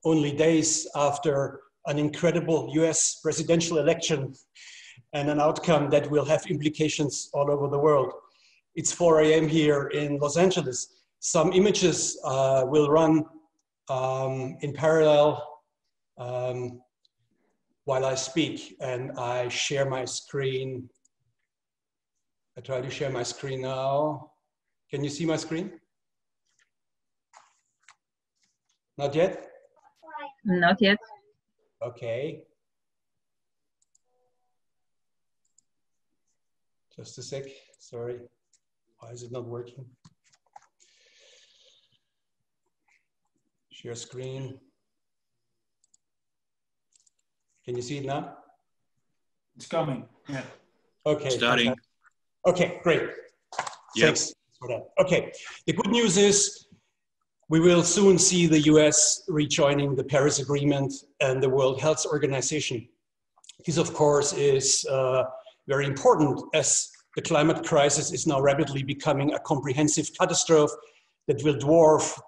only days after an incredible US presidential election and an outcome that will have implications all over the world. It's 4 a.m. here in Los Angeles. Some images will run in parallel while I speak, and I share my screen. I try to share my screen now. Can you see my screen? Not yet? Not yet. Okay. Just a sec, sorry. Why is it not working? Share screen. Can you see it now? It's coming, yeah. Okay. Starting. Fantastic. Okay, great. Yep. Thanks for that. Okay, the good news is we will soon see the US rejoining the Paris Agreement and the World Health Organization. This, of course, is very important as the climate crisis is now rapidly becoming a comprehensive catastrophe that will dwarf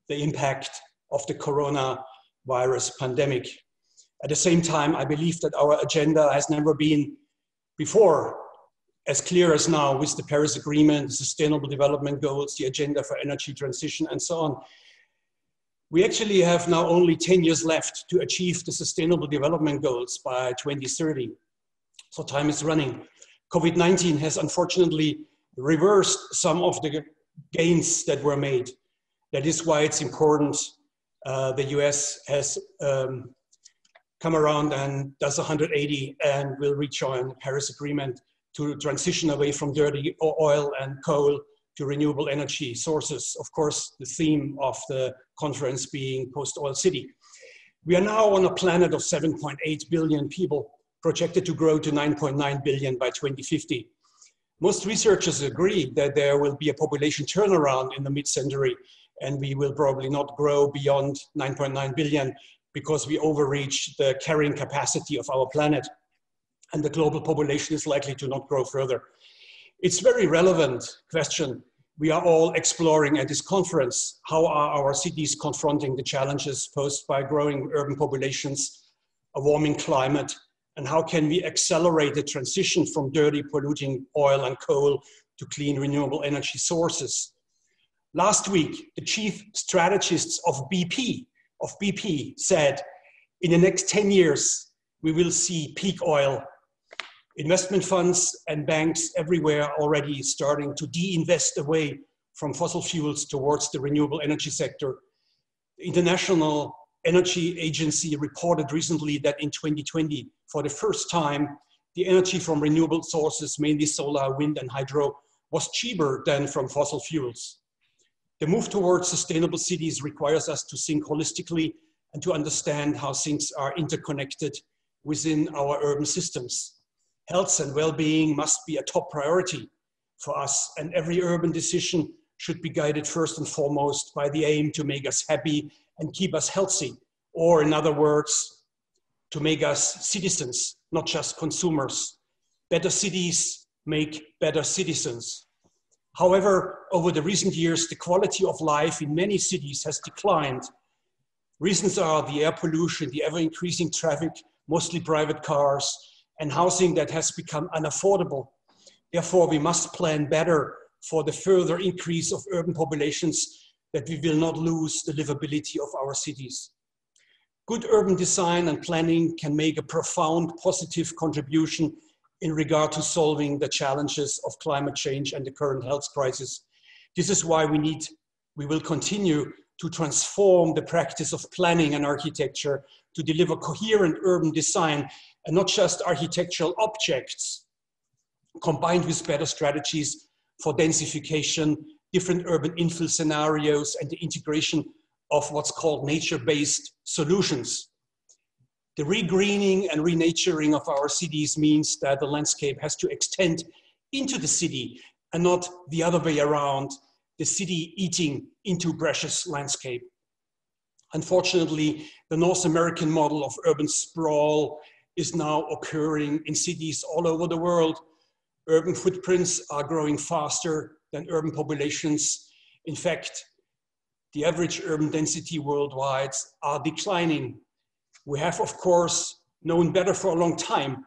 the impact of the coronavirus pandemic. At the same time, I believe that our agenda has never been before as clear as now with the Paris Agreement, the Sustainable Development Goals, the agenda for energy transition, and so on. We actually have now only 10 years left to achieve the Sustainable Development Goals by 2030. So time is running. COVID-19 has unfortunately reversed some of the gains that were made. That is why it's important the US has come around and does 180 and will rejoin the Paris Agreement to transition away from dirty oil and coal to renewable energy sources. Of course, the theme of the conference being post-oil city. We are now on a planet of 7.8 billion people, projected to grow to 9.9 billion by 2050. Most researchers agree that there will be a population turnaround in the mid-century, and we will probably not grow beyond 9.9 billion because we overreach the carrying capacity of our planet, and the global population is likely to not grow further. It's a very relevant question we are all exploring at this conference. How are our cities confronting the challenges posed by growing urban populations, a warming climate, and how can we accelerate the transition from dirty, polluting oil and coal to clean, renewable energy sources? Last week, the chief strategists of BP said, in the next 10 years, we will see peak oil. Investment funds and banks everywhere already starting to de-invest away from fossil fuels towards the renewable energy sector. The International Energy Agency reported recently that in 2020, for the first time, the energy from renewable sources, mainly solar, wind, and hydro, was cheaper than from fossil fuels. The move towards sustainable cities requires us to think holistically and to understand how things are interconnected within our urban systems. Health and well-being must be a top priority for us, and every urban decision should be guided first and foremost by the aim to make us happy and keep us healthy, or in other words, to make us citizens, not just consumers. Better cities make better citizens. However, over the recent years, the quality of life in many cities has declined. Reasons are the air pollution, the ever-increasing traffic, mostly private cars, and housing that has become unaffordable. Therefore, we must plan better for the further increase of urban populations that we will not lose the livability of our cities. Good urban design and planning can make a profound positive contribution in regard to solving the challenges of climate change and the current health crisis. This is why we will continue to transform the practice of planning and architecture to deliver coherent urban design and not just architectural objects, combined with better strategies for densification, different urban infill scenarios, and the integration of what's called nature-based solutions. The regreening and renaturing of our cities means that the landscape has to extend into the city and not the other way around, the city eating into precious landscape. Unfortunately, the North American model of urban sprawl is now occurring in cities all over the world. Urban footprints are growing faster than urban populations. In fact, the average urban density worldwide are declining. We have, of course, known better for a long time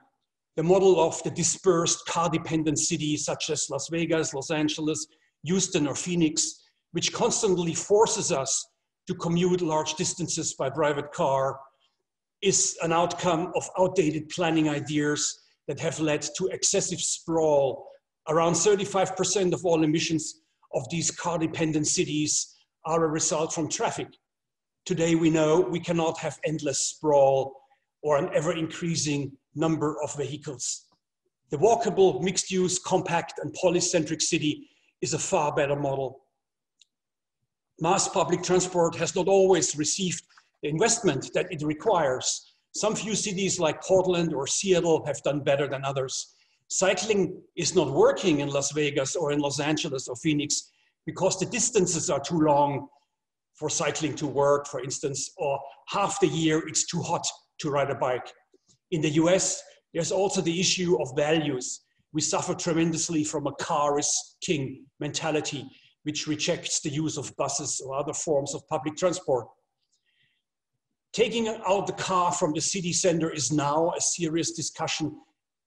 the model of the dispersed car-dependent cities such as Las Vegas, Los Angeles, Houston, or Phoenix, which constantly forces us to commute large distances by private car, is an outcome of outdated planning ideas that have led to excessive sprawl. Around 35% of all emissions of these car-dependent cities are a result from traffic. Today we know we cannot have endless sprawl or an ever-increasing number of vehicles. The walkable, mixed-use, compact, and polycentric city is a far better model. Mass public transport has not always received the investment that it requires. Some few cities like Portland or Seattle have done better than others. Cycling is not working in Las Vegas or in Los Angeles or Phoenix because the distances are too long for cycling to work, for instance, or half the year it's too hot to ride a bike. In the US, there's also the issue of values. We suffer tremendously from a car is king mentality, which rejects the use of buses or other forms of public transport. Taking out the car from the city center is now a serious discussion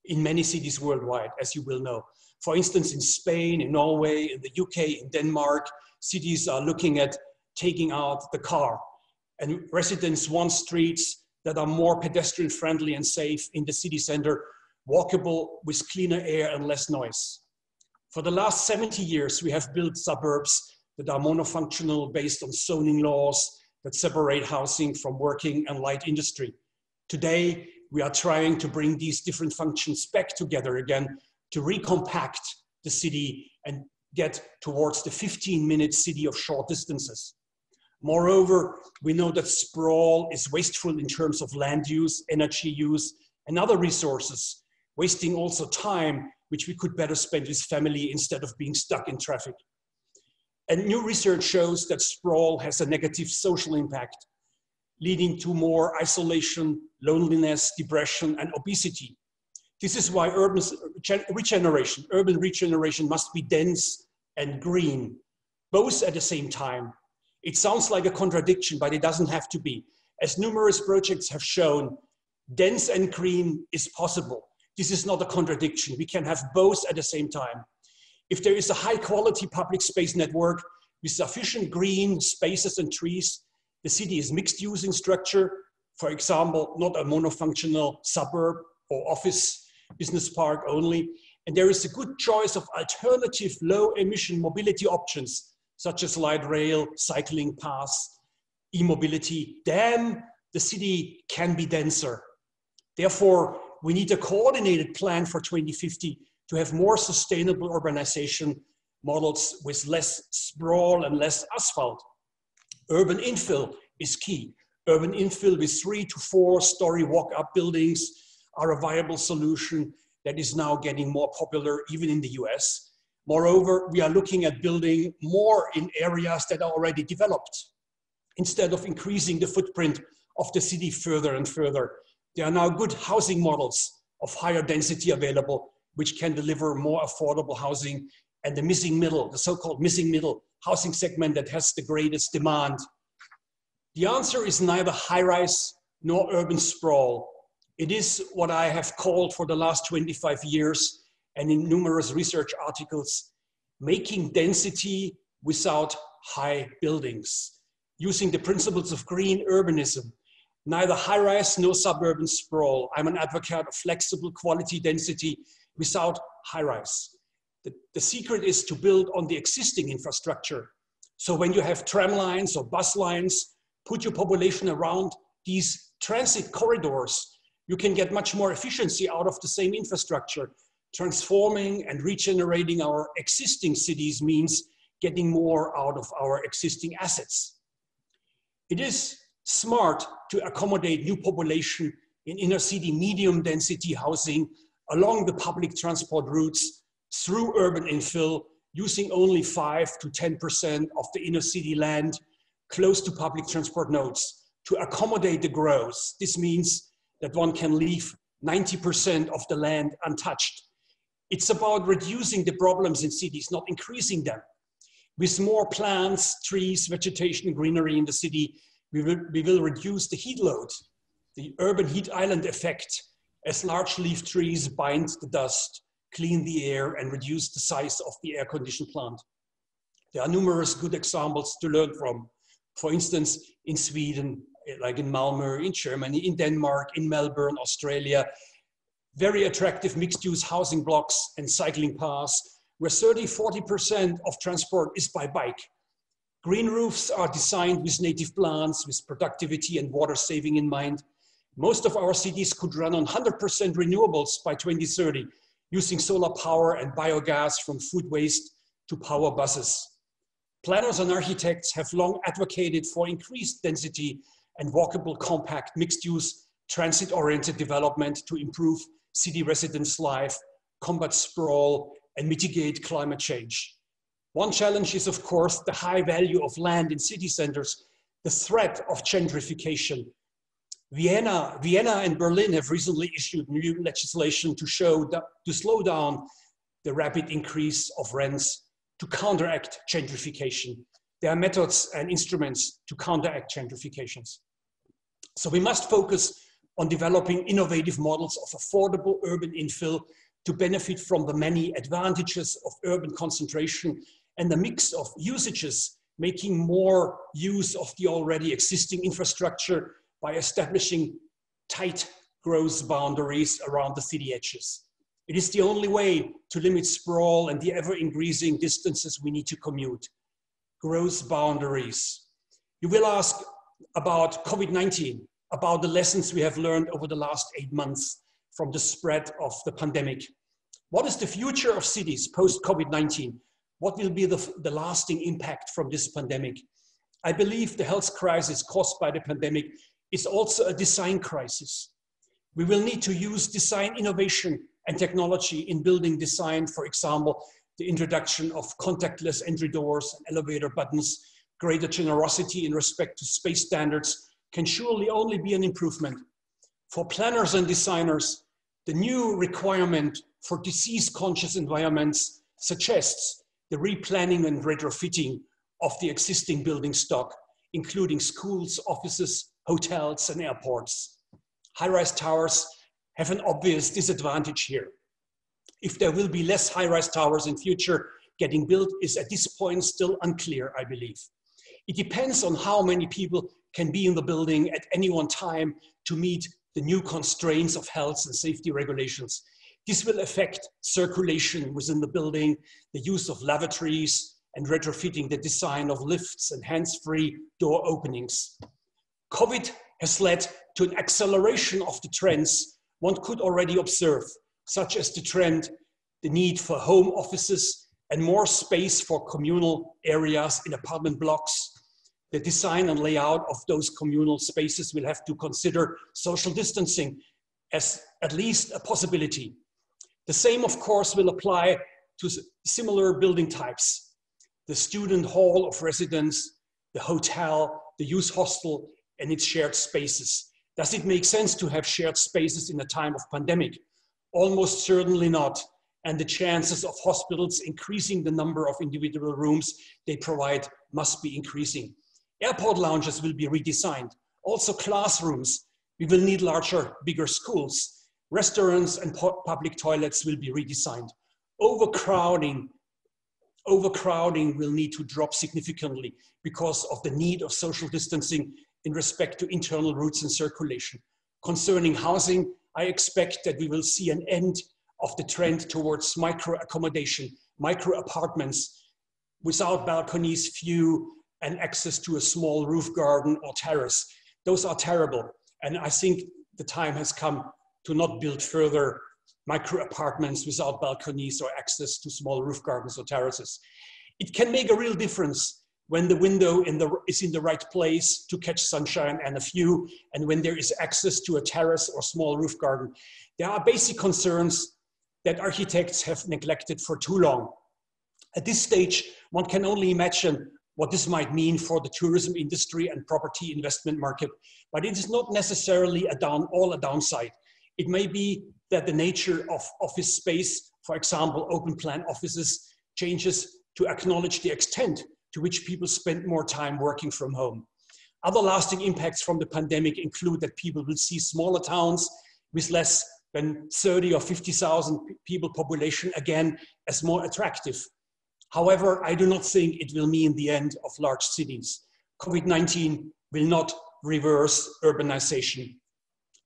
in many cities worldwide, as you will know. For instance, in Spain, in Norway, in the UK, in Denmark, cities are looking at taking out the car. And residents want streets that are more pedestrian friendly and safe in the city center, walkable with cleaner air and less noise. For the last 70 years, we have built suburbs that are monofunctional based on zoning laws that separate housing from working and light industry. Today, we are trying to bring these different functions back together again to recompact the city and get towards the 15-minute city of short distances. Moreover, we know that sprawl is wasteful in terms of land use, energy use, and other resources, wasting also time, which we could better spend with family instead of being stuck in traffic. And new research shows that sprawl has a negative social impact, leading to more isolation, loneliness, depression, and obesity. This is why urban regeneration must be dense and green, both at the same time. It sounds like a contradiction, but it doesn't have to be. As numerous projects have shown, dense and green is possible. This is not a contradiction. We can have both at the same time. If there is a high quality public space network with sufficient green spaces and trees, the city is mixed use in structure. For example, not a monofunctional suburb or office business park only. And there is a good choice of alternative low emission mobility options, such as light rail, cycling paths, e-mobility. Then the city can be denser. Therefore, we need a coordinated plan for 2050 to have more sustainable urbanization models with less sprawl and less asphalt. Urban infill is key. Urban infill with 3 to 4 story walk-up buildings are a viable solution that is now getting more popular even in the US. Moreover, we are looking at building more in areas that are already developed. Instead of increasing the footprint of the city further and further, there are now good housing models of higher density available, which can deliver more affordable housing, and the missing middle, the so-called missing middle housing segment that has the greatest demand. The answer is neither high-rise nor urban sprawl. It is what I have called for the last 25 years and in numerous research articles, making density without high buildings, using the principles of green urbanism. Neither high-rise nor suburban sprawl. I'm an advocate of flexible quality density without high-rise. The secret is to build on the existing infrastructure. So when you have tram lines or bus lines, put your population around these transit corridors, you can get much more efficiency out of the same infrastructure. Transforming and regenerating our existing cities means getting more out of our existing assets. It is smart to accommodate new population in inner city medium density housing along the public transport routes through urban infill, using only 5 to 10% of the inner city land close to public transport nodes to accommodate the growth. This means that one can leave 90% of the land untouched. It's about reducing the problems in cities, not increasing them. With more plants, trees, vegetation, greenery in the city, we will reduce the heat load, the urban heat island effect, as large leaf trees bind the dust, clean the air, and reduce the size of the air condition plant. There are numerous good examples to learn from. For instance, in Sweden, like in Malmö, in Germany, in Denmark, in Melbourne, Australia, very attractive mixed-use housing blocks and cycling paths, where 30–40% of transport is by bike. Green roofs are designed with native plants, with productivity and water saving in mind. Most of our cities could run on 100% renewables by 2030, using solar power and biogas from food waste to power buses. Planners and architects have long advocated for increased density and walkable, compact, mixed-use, transit-oriented development to improve city residents' life, combat sprawl, and mitigate climate change. One challenge is, of course, the high value of land in city centers, the threat of gentrification. Vienna and Berlin have recently issued new legislation to slow down the rapid increase of rents to counteract gentrification. There are methods and instruments to counteract gentrifications. So we must focus on developing innovative models of affordable urban infill to benefit from the many advantages of urban concentration and the mix of usages, making more use of the already existing infrastructure by establishing tight growth boundaries around the city edges. It is the only way to limit sprawl and the ever-increasing distances we need to commute. Growth boundaries. You will ask about COVID-19, about the lessons we have learned over the last 8 months from the spread of the pandemic. What is the future of cities post-COVID-19? What will be the lasting impact from this pandemic? I believe the health crisis caused by the pandemic is also a design crisis. We will need to use design innovation and technology in building design, for example, the introduction of contactless entry doors and elevator buttons. Greater generosity in respect to space standards can surely only be an improvement. For planners and designers, the new requirement for disease-conscious environments suggests the replanning and retrofitting of the existing building stock, including schools, offices, hotels, and airports. High-rise towers have an obvious disadvantage here. If there will be less high-rise towers in future, getting built is at this point still unclear, I believe. It depends on how many people can be in the building at any one time to meet the new constraints of health and safety regulations. This will affect circulation within the building, the use of lavatories, and retrofitting the design of lifts and hands-free door openings. COVID has led to an acceleration of the trends one could already observe, such as the need for home offices and more space for communal areas in apartment blocks. The design and layout of those communal spaces will have to consider social distancing as at least a possibility. The same, of course, will apply to similar building types. The student hall of residence, the hotel, the youth hostel, and its shared spaces. Does it make sense to have shared spaces in a time of pandemic? Almost certainly not. And the chances of hospitals increasing the number of individual rooms they provide must be increasing. Airport lounges will be redesigned. Also classrooms. We will need larger, bigger schools. Restaurants and public toilets will be redesigned. Overcrowding will need to drop significantly because of the need of social distancing in respect to internal routes and circulation. Concerning housing, I expect that we will see an end of the trend towards micro-accommodation, micro-apartments without balconies, few, and access to a small roof garden or terrace. Those are terrible. And I think the time has come to not build further micro-apartments without balconies or access to small roof gardens or terraces. It can make a real difference when the window is in the right place to catch sunshine and a view, and when there is access to a terrace or small roof garden. There are basic concerns that architects have neglected for too long. At this stage, one can only imagine what this might mean for the tourism industry and property investment market, but it is not necessarily a downside. It may be that the nature of office space, for example, open plan offices, changes to acknowledge the extent to which people spend more time working from home. Other lasting impacts from the pandemic include that people will see smaller towns with less than 30 or 50,000 people population again as more attractive. However, I do not think it will mean the end of large cities. COVID-19 will not reverse urbanization.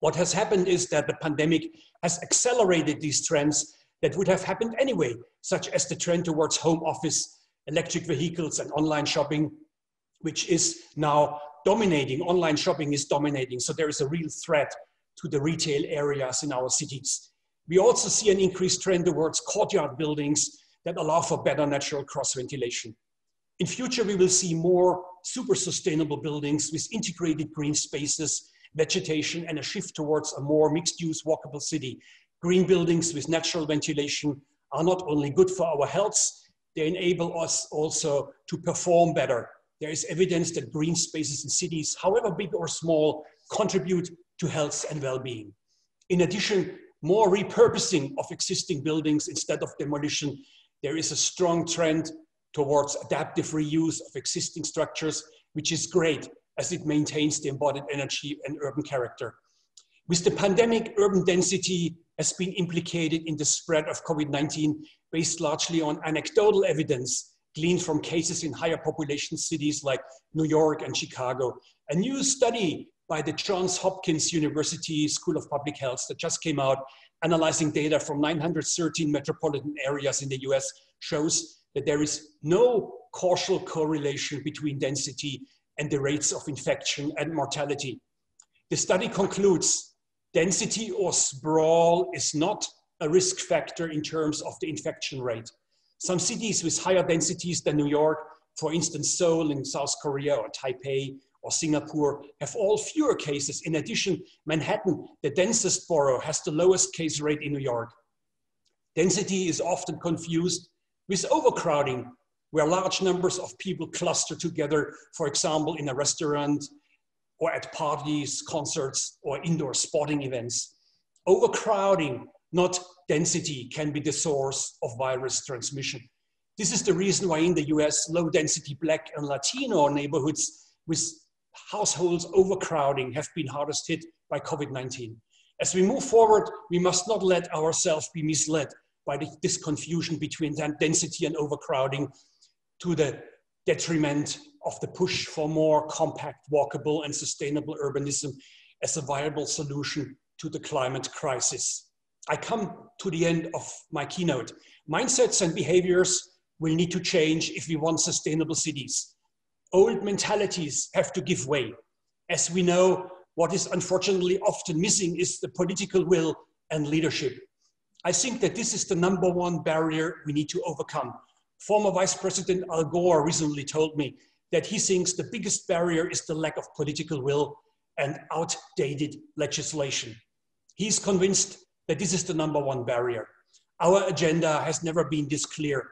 What has happened is that the pandemic has accelerated these trends that would have happened anyway, such as the trend towards home office, electric vehicles, and online shopping, which is now dominating. Online shopping is dominating, so there is a real threat to the retail areas in our cities. We also see an increased trend towards courtyard buildings that allow for better natural cross-ventilation. In future, we will see more super sustainable buildings with integrated green spaces, vegetation, and a shift towards a more mixed-use walkable city. Green buildings with natural ventilation are not only good for our health, they enable us also to perform better. There is evidence that green spaces in cities, however big or small, contribute to health and well-being. In addition, more repurposing of existing buildings instead of demolition. There is a strong trend towards adaptive reuse of existing structures, which is great as it maintains the embodied energy and urban character. With the pandemic, urban density has been implicated in the spread of COVID-19 based largely on anecdotal evidence gleaned from cases in higher population cities like New York and Chicago. A new study by the Johns Hopkins University School of Public Health that just came out, analyzing data from 913 metropolitan areas in the US, shows that there is no causal correlation between density and the rates of infection and mortality. The study concludes density or sprawl is not a risk factor in terms of the infection rate. Some cities with higher densities than New York, for instance, Seoul in South Korea or Taipei or Singapore, have all fewer cases. In addition, Manhattan, the densest borough, has the lowest case rate in New York. Density is often confused with overcrowding, where large numbers of people cluster together, for example, in a restaurant or at parties, concerts, or indoor sporting events. Overcrowding, not density, can be the source of virus transmission. This is the reason why in the US, low density Black and Latino neighborhoods with households overcrowding have been hardest hit by COVID-19. As we move forward, we must not let ourselves be misled by this confusion between density and overcrowding to the detriment of the push for more compact, walkable, and sustainable urbanism as a viable solution to the climate crisis. I come to the end of my keynote. Mindsets and behaviors will need to change if we want sustainable cities. Old mentalities have to give way. As we know, what is unfortunately often missing is the political will and leadership. I think that this is the #1 barrier we need to overcome. Former Vice President Al Gore recently told me that he thinks the biggest barrier is the lack of political will and outdated legislation. He's convinced that this is the #1 barrier. Our agenda has never been this clear.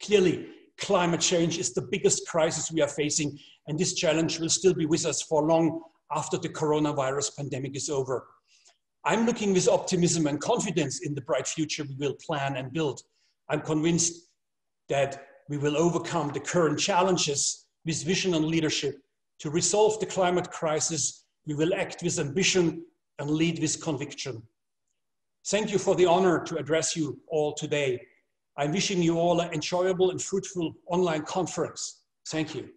Clearly, climate change is the biggest crisis we are facing, and this challenge will still be with us for long after the coronavirus pandemic is over. I'm looking with optimism and confidence in the bright future we will plan and build. I'm convinced that we will overcome the current challenges with vision and leadership. To resolve the climate crisis, we will act with ambition and lead with conviction. Thank you for the honor to address you all today. I'm wishing you all an enjoyable and fruitful online conference. Thank you.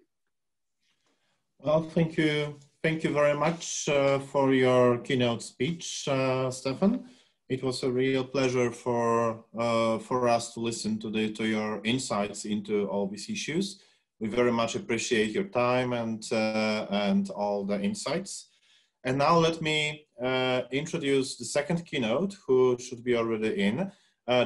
Well, thank you. Thank you very much for your keynote speech, Steffen. It was a real pleasure for us to listen to your insights into all these issues. We very much appreciate your time and all the insights. And now let me introduce the second keynote, who should be already in.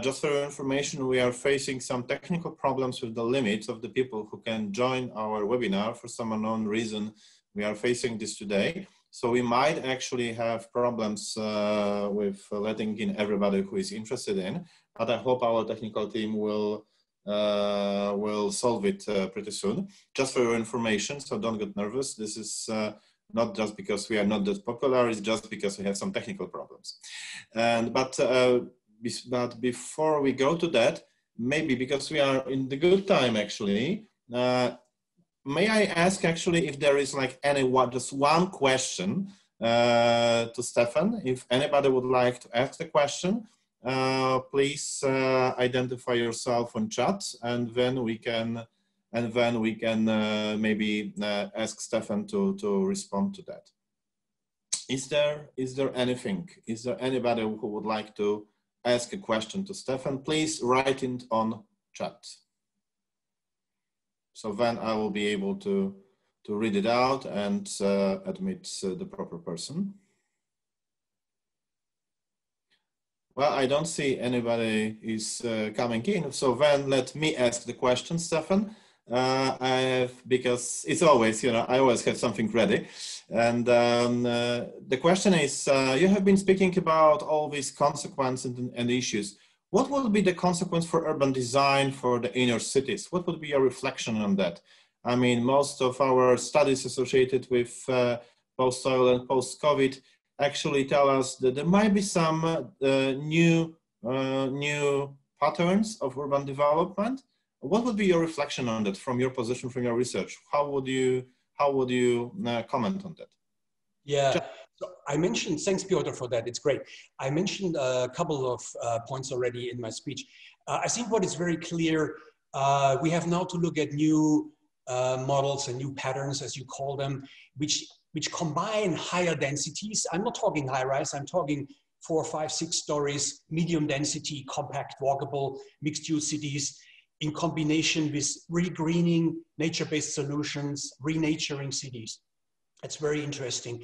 Just for your information, we are facing some technical problems with the limits of the people who can join our webinar. For some unknown reason, we are facing this today. So we might actually have problems with letting in everybody who is interested in, but I hope our technical team will solve it pretty soon. Just for your information, so don't get nervous. This is not just because we are not that popular, it's just because we have some technical problems. But before we go to that, maybe because we are in the good time actually, may I ask actually if there is like just one question to Steffen? If anybody would like to ask the question, please identify yourself on chat, and then we can maybe ask Steffen to respond to that. Is there anything? Is there anybody who would like to ask a question to Steffen? Please write it on chat. So then I will be able to read it out and admit the proper person. Well, I don't see anybody is coming in. So then let me ask the question, Steffen. Because it's always, you know, I always have something ready. And the question is, you have been speaking about all these consequences and issues. What will be the consequence for urban design for the inner cities? What would be your reflection on that? I mean, most of our studies associated with post-oil and post-COVID actually tell us that there might be some new patterns of urban development. What would be your reflection on that from your position, from your research? How would you comment on that? Yeah, so I mentioned, thanks Piotr for that, it's great. I mentioned a couple of points already in my speech. I think what is very clear, we have now to look at new models and new patterns, as you call them, which combine higher densities. I'm not talking high rise, I'm talking 4, 5, 6 stories, medium density, compact, walkable, mixed use cities, in combination with regreening, nature-based solutions, renaturing cities. That's very interesting.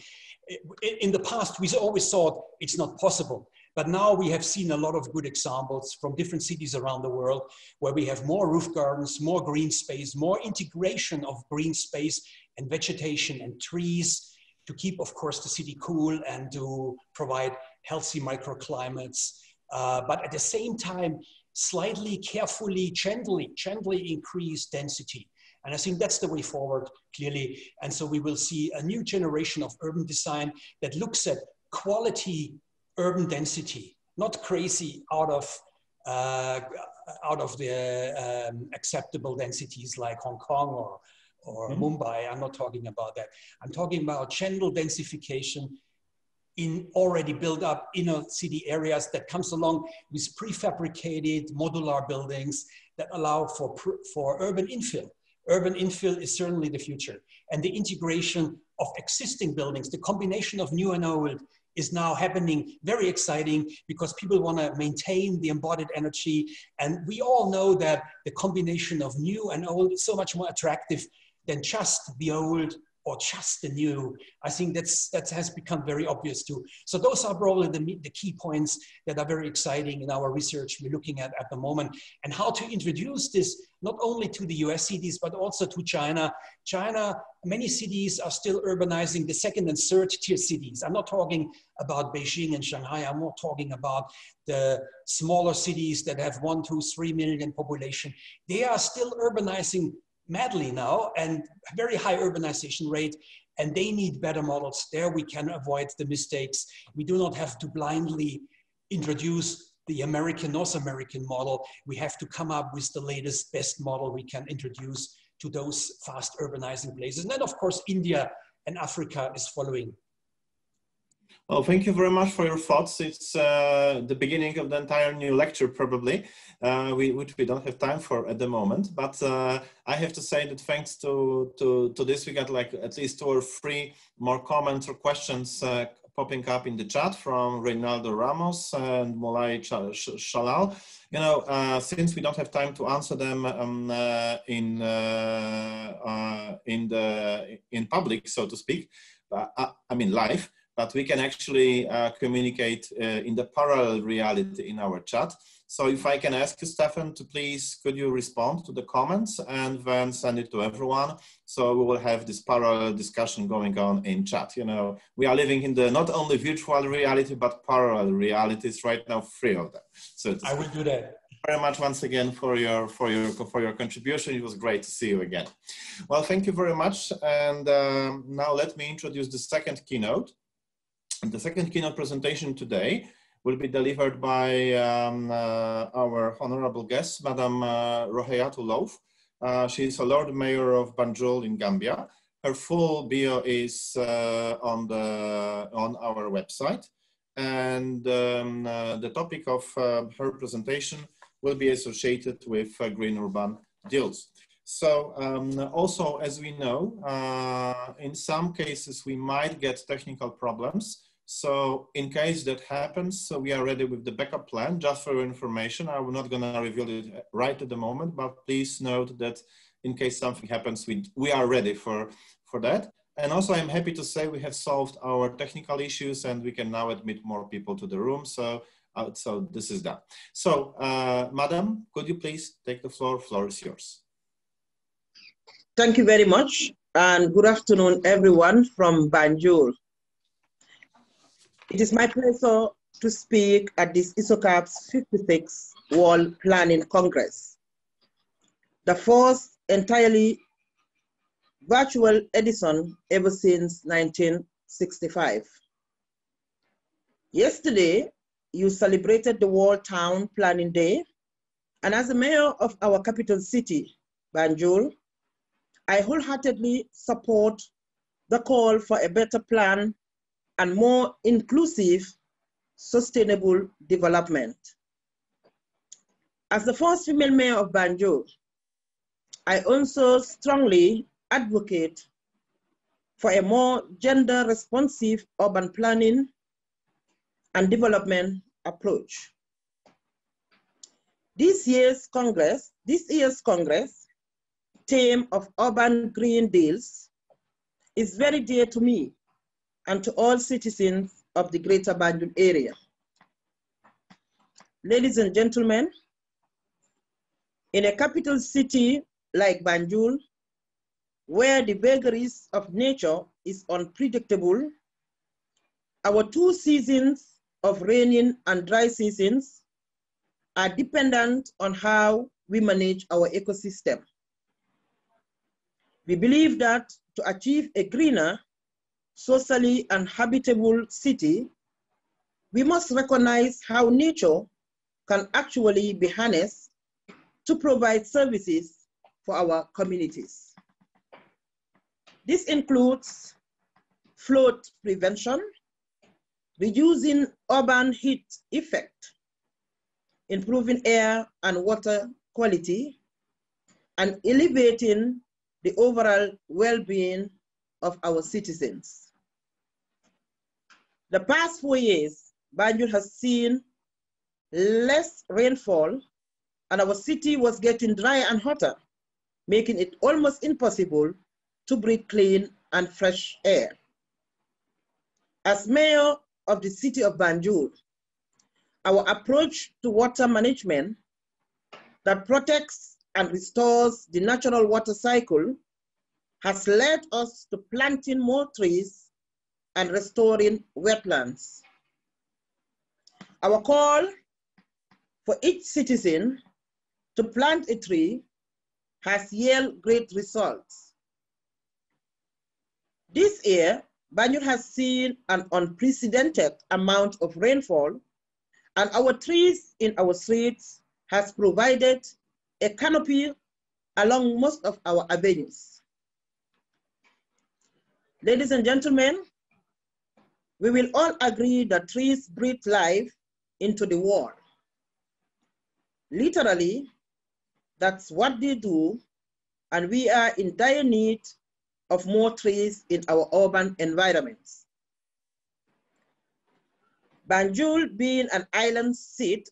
In the past, we always thought it's not possible, but now we have seen a lot of good examples from different cities around the world where we have more roof gardens, more green space, more integration of green space and vegetation and trees to keep, of course, the city cool and to provide healthy microclimates. But at the same time, slightly, carefully, gently increase density. And I think that's the way forward, clearly. And so we will see a new generation of urban design that looks at quality urban density, not crazy out of the acceptable densities like Hong Kong or Mumbai. I'm not talking about that. I'm talking about gentle densification in already built up inner city areas that comes along with prefabricated modular buildings that allow for urban infill. Urban infill is certainly the future. And the integration of existing buildings, the combination of new and old is now happening, very exciting, because people want to maintain the embodied energy. And we all know that the combination of new and old is so much more attractive than just the old or just the new. I think that has become very obvious too. So those are probably the key points that are very exciting in our research we're looking at the moment, and how to introduce this not only to the US cities, but also to China. China, many cities are still urbanizing the second and third tier cities. I'm not talking about Beijing and Shanghai. I'm more talking about the smaller cities that have 1, 2, 3 million population. They are still urbanizing madly now, and very high urbanization rate, and they need better models. There we can avoid the mistakes. We do not have to blindly introduce the North American model. We have to come up with the latest, best model we can introduce to those fast urbanizing places. And then of course, India and Africa is following. Well, thank you very much for your thoughts. It's the beginning of the entire new lecture, probably, which we don't have time for at the moment. But I have to say that thanks to this, we got like at least 2 or 3 more comments or questions popping up in the chat from Reynaldo Ramos and Molai Shalal. You know, since we don't have time to answer them in public, so to speak, I mean live. But we can actually communicate in the parallel reality in our chat. So if I can ask you, Steffen, to please, could you respond to the comments and then send it to everyone? So we will have this parallel discussion going on in chat. You know, we are living in the not only virtual reality, but parallel realities right now, 3 of them. So I will do that. Very much once again for your contribution. It was great to see you again. Well, thank you very much. And now let me introduce the second keynote. The second keynote presentation today will be delivered by our honorable guest, Madam Roheyatou Lowe. She is a Lord Mayor of Banjul in Gambia. Her full bio is on our website, and the topic of her presentation will be associated with green urban deals. So also, as we know, in some cases we might get technical problems. So in case that happens, so we are ready with the backup plan. Just for your information, I'm not going to reveal it right at the moment, but please note that in case something happens, we are ready for that. And also, I'm happy to say we have solved our technical issues and we can now admit more people to the room. So this is done. So, Madam, could you please take the floor? Floor is yours. Thank you very much, and good afternoon, everyone from Banjul. It is my pleasure to speak at this ISOCARP's 56th World Planning Congress, the first entirely virtual edition ever since 1965. Yesterday, you celebrated the World Town Planning Day, and as the mayor of our capital city, Banjul, I wholeheartedly support the call for a better plan and more inclusive, sustainable development. As the first female mayor of Banjul, I also strongly advocate for a more gender-responsive urban planning and development approach. This year's Congress theme of urban green deals is very dear to me and to all citizens of the greater Banjul area. Ladies and gentlemen, in a capital city like Banjul, where the vagaries of nature is unpredictable, our 2 seasons of rainy and dry seasons are dependent on how we manage our ecosystem. We believe that to achieve a greener, socially and habitable city, we must recognize how nature can actually be harnessed to provide services for our communities. This includes flood prevention, reducing urban heat effect, improving air and water quality, and elevating the overall well-being of our citizens. The past 4 years, Banjul has seen less rainfall and our city was getting drier and hotter, making it almost impossible to breathe clean and fresh air. As mayor of the city of Banjul, our approach to water management that protects and restores the natural water cycle has led us to planting more trees and restoring wetlands. Our call for each citizen to plant a tree has yielded great results. This year, Banjul has seen an unprecedented amount of rainfall, and our trees in our streets has provided a canopy along most of our avenues. Ladies and gentlemen, we will all agree that trees breathe life into the world. Literally, that's what they do, and we are in dire need of more trees in our urban environments. Banjul being an island seat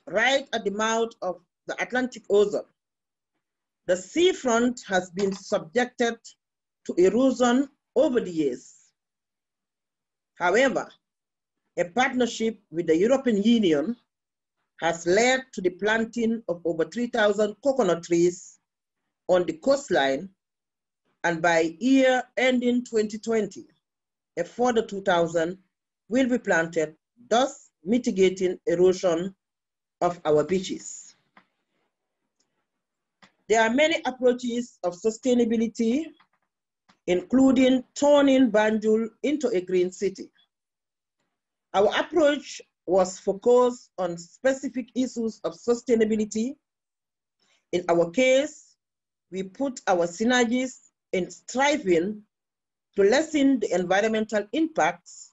right at the mouth of the Atlantic Ocean, the seafront has been subjected to erosion over the years. However, a partnership with the European Union has led to the planting of over 3,000 coconut trees on the coastline, and by year ending 2020, a further 2,000 will be planted, thus mitigating erosion of our beaches. There are many approaches of sustainability, including turning Banjul into a green city. Our approach was focused on specific issues of sustainability. In our case, we put our synergies in striving to lessen the environmental impacts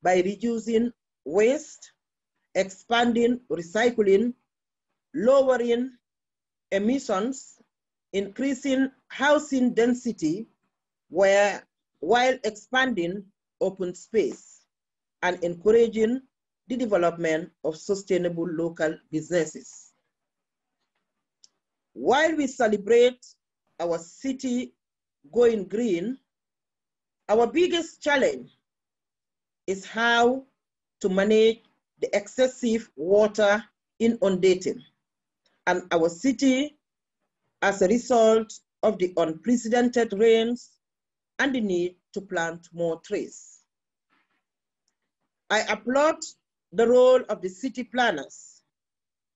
by reducing waste, expanding recycling, lowering emissions, increasing housing density, while expanding open space and encouraging the development of sustainable local businesses. While we celebrate our city going green, our biggest challenge is how to manage the excessive water inundating and our city as a result of the unprecedented rains and the need to plant more trees. I applaud the role of the city planners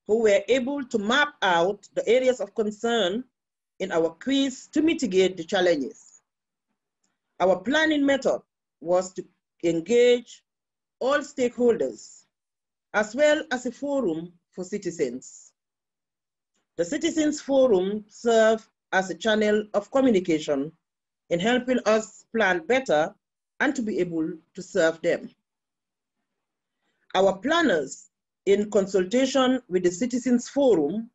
who were able to map out the areas of concern in our quiz to mitigate the challenges. Our planning method was to engage all stakeholders as well as a forum for citizens. The Citizens Forum served as a channel of communication in helping us plan better and to be able to serve them. Our planners, in consultation with the Citizens Forum,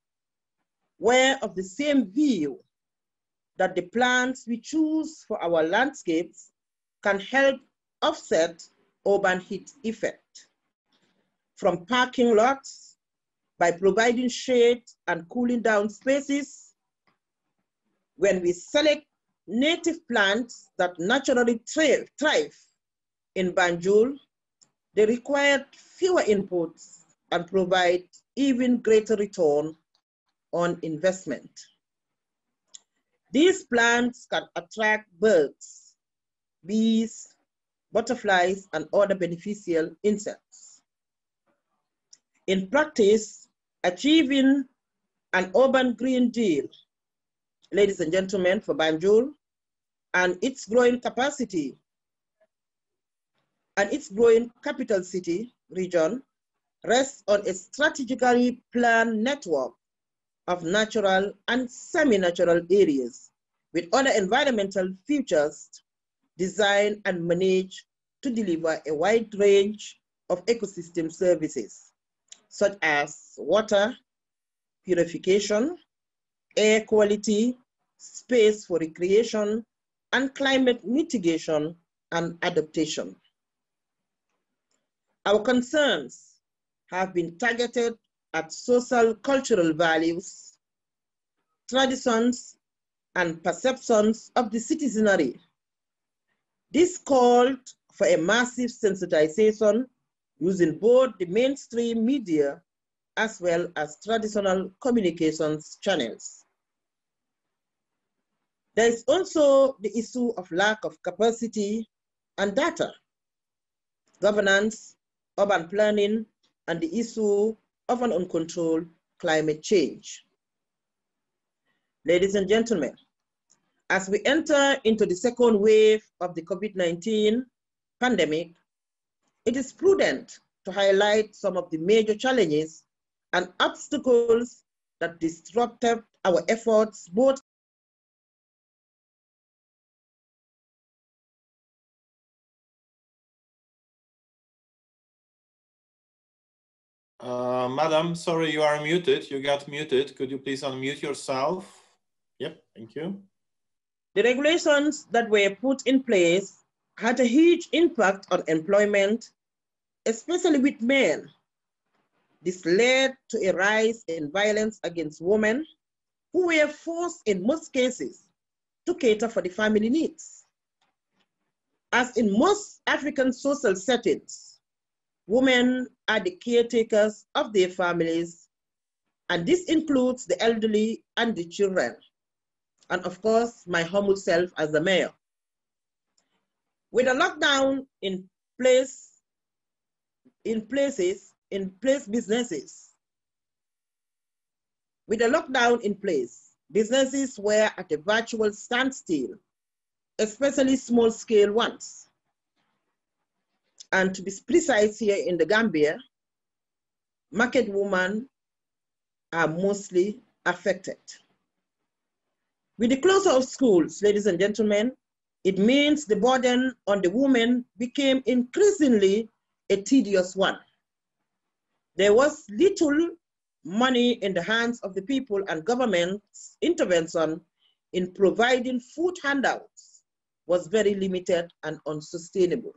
were of the same view that the plans we choose for our landscapes can help offset urban heat effect. From parking lots, by providing shade and cooling down spaces, when we select native plants that naturally thrive in Banjul, they require fewer inputs and provide even greater return on investment. These plants can attract birds, bees, butterflies, and other beneficial insects. In practice, achieving an urban Green Deal, ladies and gentlemen, for Banjul and its growing capacity and its growing capital city region rests on a strategically planned network of natural and semi-natural areas with other environmental features designed and managed to deliver a wide range of ecosystem services, such as water, purification, air quality, space for recreation, and climate mitigation and adaptation. Our concerns have been targeted at social cultural values, traditions, and perceptions of the citizenry. This called for a massive sensitization using both the mainstream media as well as traditional communications channels. There is also the issue of lack of capacity and data, governance, urban planning, and the issue of an uncontrolled climate change. Ladies and gentlemen, as we enter into the second wave of the COVID-19 pandemic, it is prudent to highlight some of the major challenges and obstacles that disrupted our efforts both Madam, sorry, you are muted. You got muted. Could you please unmute yourself? Yep, thank you. The regulations that were put in place had a huge impact on employment, especially with men. This led to a rise in violence against women who were forced in most cases to cater for the family needs. As in most African social settings, women are the caretakers of their families, and this includes the elderly and the children, and of course, my humble self as the mayor. With a lockdown in place businesses, with a lockdown in place, businesses were at a virtual standstill, especially small-scale ones. And to be precise here in the Gambia, market women are mostly affected. With the closure of schools, ladies and gentlemen, it means the burden on the women became increasingly a tedious one. There was little money in the hands of the people, and government's intervention in providing food handouts was very limited and unsustainable.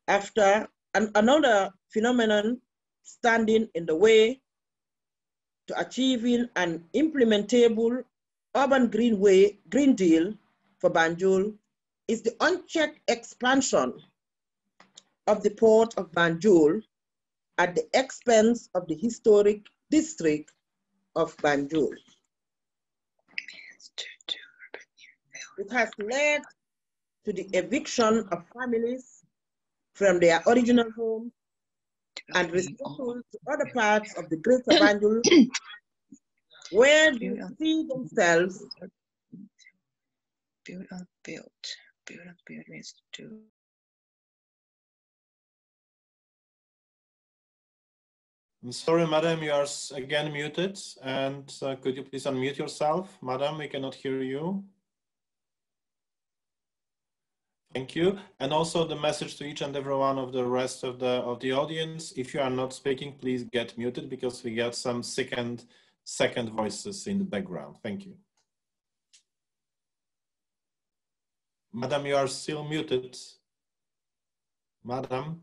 After another phenomenon standing in the way to achieving an implementable urban Green Deal for Banjul is the unchecked expansion of the port of Banjul at the expense of the historic district of Banjul. It has led to the eviction of families from their original homes and resettled to other parts of the greater Banjul where they see themselves means to. I'm sorry, madam, you are again muted. And could you please unmute yourself? Madam, we cannot hear you. Thank you. And also the message to each and every one of the rest of the audience. If you are not speaking, please get muted because we get some second voices in the background. Thank you. Madam, you are still muted. Madam.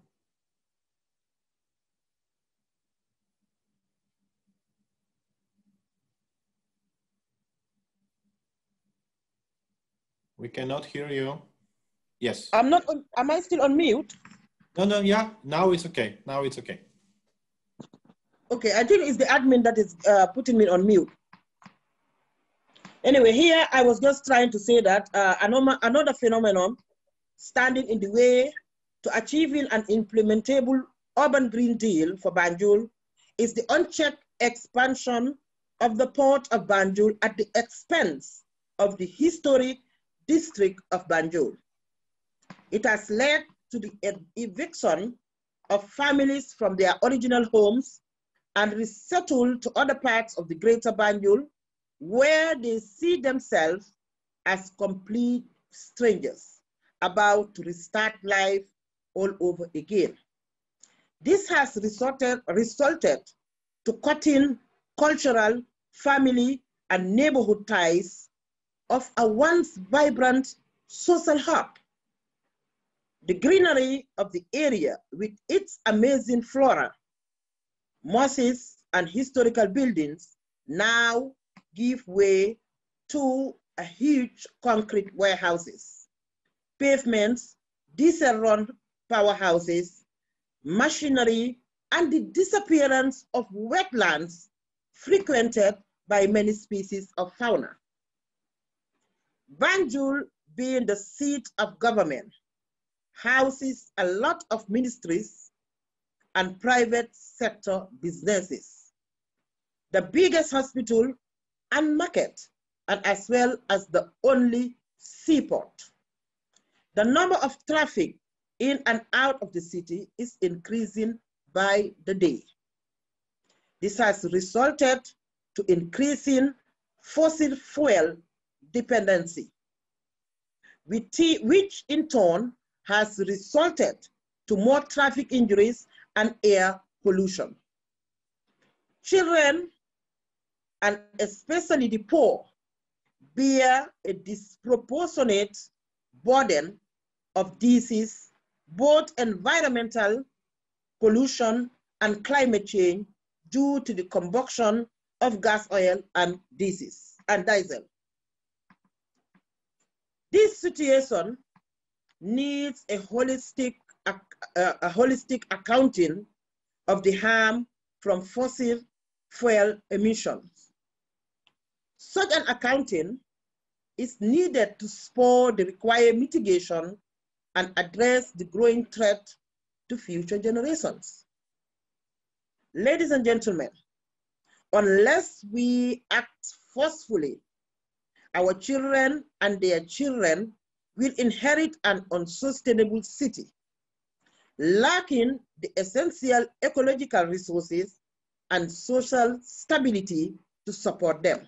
We cannot hear you. Yes. I'm not, am I still on mute? No, yeah, now it's okay. Now it's okay. Okay, I think it's the admin that is putting me on mute. Anyway, here I was just trying to say that another phenomenon standing in the way to achieving an implementable urban Green Deal for Banjul is the unchecked expansion of the port of Banjul at the expense of the historic district of Banjul. It has led to the eviction of families from their original homes and resettled to other parts of the greater Banjul where they see themselves as complete strangers about to restart life all over again. This has resulted to cutting cultural, family, and neighborhood ties of a once vibrant social hub. The greenery of the area with its amazing flora, mosses, and historical buildings now give way to a huge concrete warehouses, pavements, diesel-run powerhouses, machinery, and the disappearance of wetlands frequented by many species of fauna. Banjul, being the seat of government, houses a lot of ministries and private sector businesses, the biggest hospital and market, and as well as the only seaport. The number of traffic in and out of the city is increasing by the day. This has resulted to increasing fossil fuel dependency, which in turn has resulted to more traffic injuries and air pollution. Children, and especially the poor, bear a disproportionate burden of disease, both environmental pollution and climate change due to the combustion of gas oil and diesel. This situation needs a holistic accounting of the harm from fossil fuel emissions. Such an accounting is needed to spur the required mitigation and address the growing threat to future generations. Ladies and gentlemen, unless we act forcefully, our children and their children will inherit an unsustainable city, lacking the essential ecological resources and social stability to support them.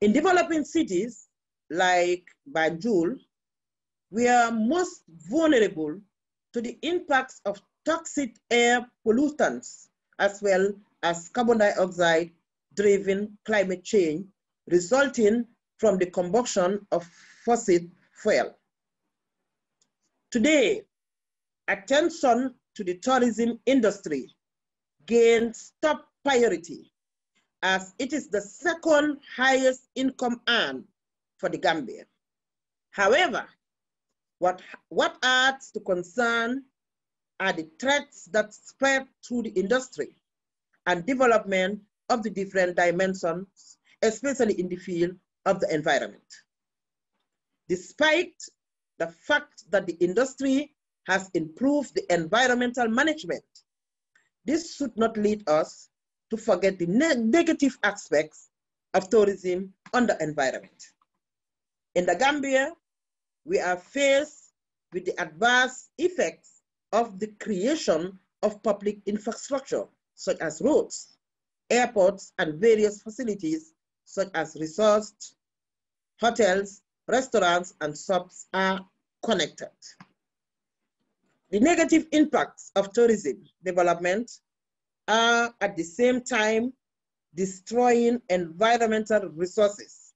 In developing cities like Banjul, we are most vulnerable to the impacts of toxic air pollutants as well as carbon dioxide-driven climate change resulting from the combustion of fossil fuel. Today, attention to the tourism industry gains top priority as it is the second highest income earned for the Gambia. However, what adds to concern are the threats that spread through the industry and development of the different dimensions, especially in the field of the environment. Despite the fact that the industry has improved the environmental management, this should not lead us to forget the negative aspects of tourism on the environment. In the Gambia, we are faced with the adverse effects of the creation of public infrastructure, such as roads, airports, and various facilities, such as resorts, hotels, restaurants, and shops are connected. The negative impacts of tourism development are at the same time destroying environmental resources.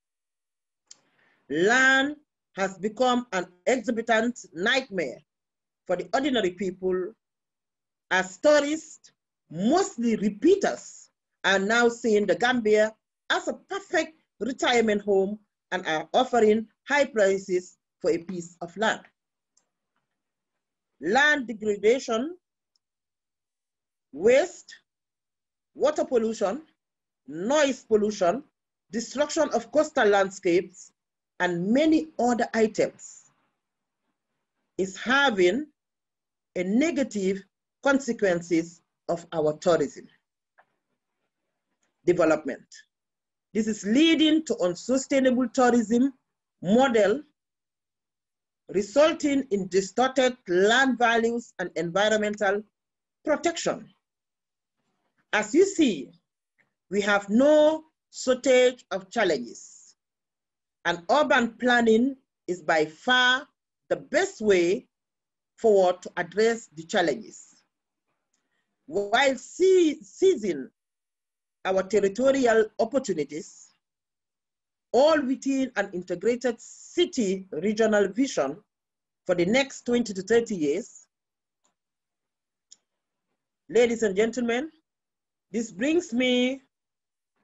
Land has become an exorbitant nightmare for the ordinary people as tourists, mostly repeaters, are now seeing the Gambia as a perfect retirement home and are offering high prices for a piece of land. Land degradation, waste, water pollution, noise pollution, destruction of coastal landscapes, and many other items is having a negative consequences of our tourism development. This is leading to unsustainable tourism model, resulting in distorted land values and environmental protection. As you see, we have no shortage of challenges, and urban planning is by far the best way forward to address the challenges, while seizing our territorial opportunities, all within an integrated city regional vision for the next 20 to 30 years. Ladies and gentlemen, this brings me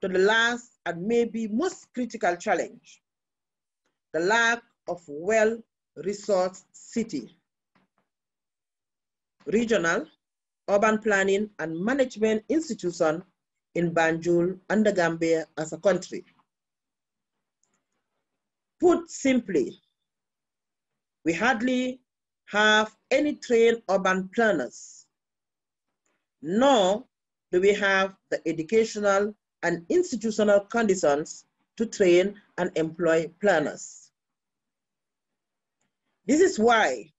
to the last and maybe most critical challenge, the lack of well-resourced city, regional, urban planning, and management institution in Banjul and the Gambia as a country. Put simply, we hardly have any trained urban planners, nor do we have the educational and institutional conditions to train and employ planners. This is why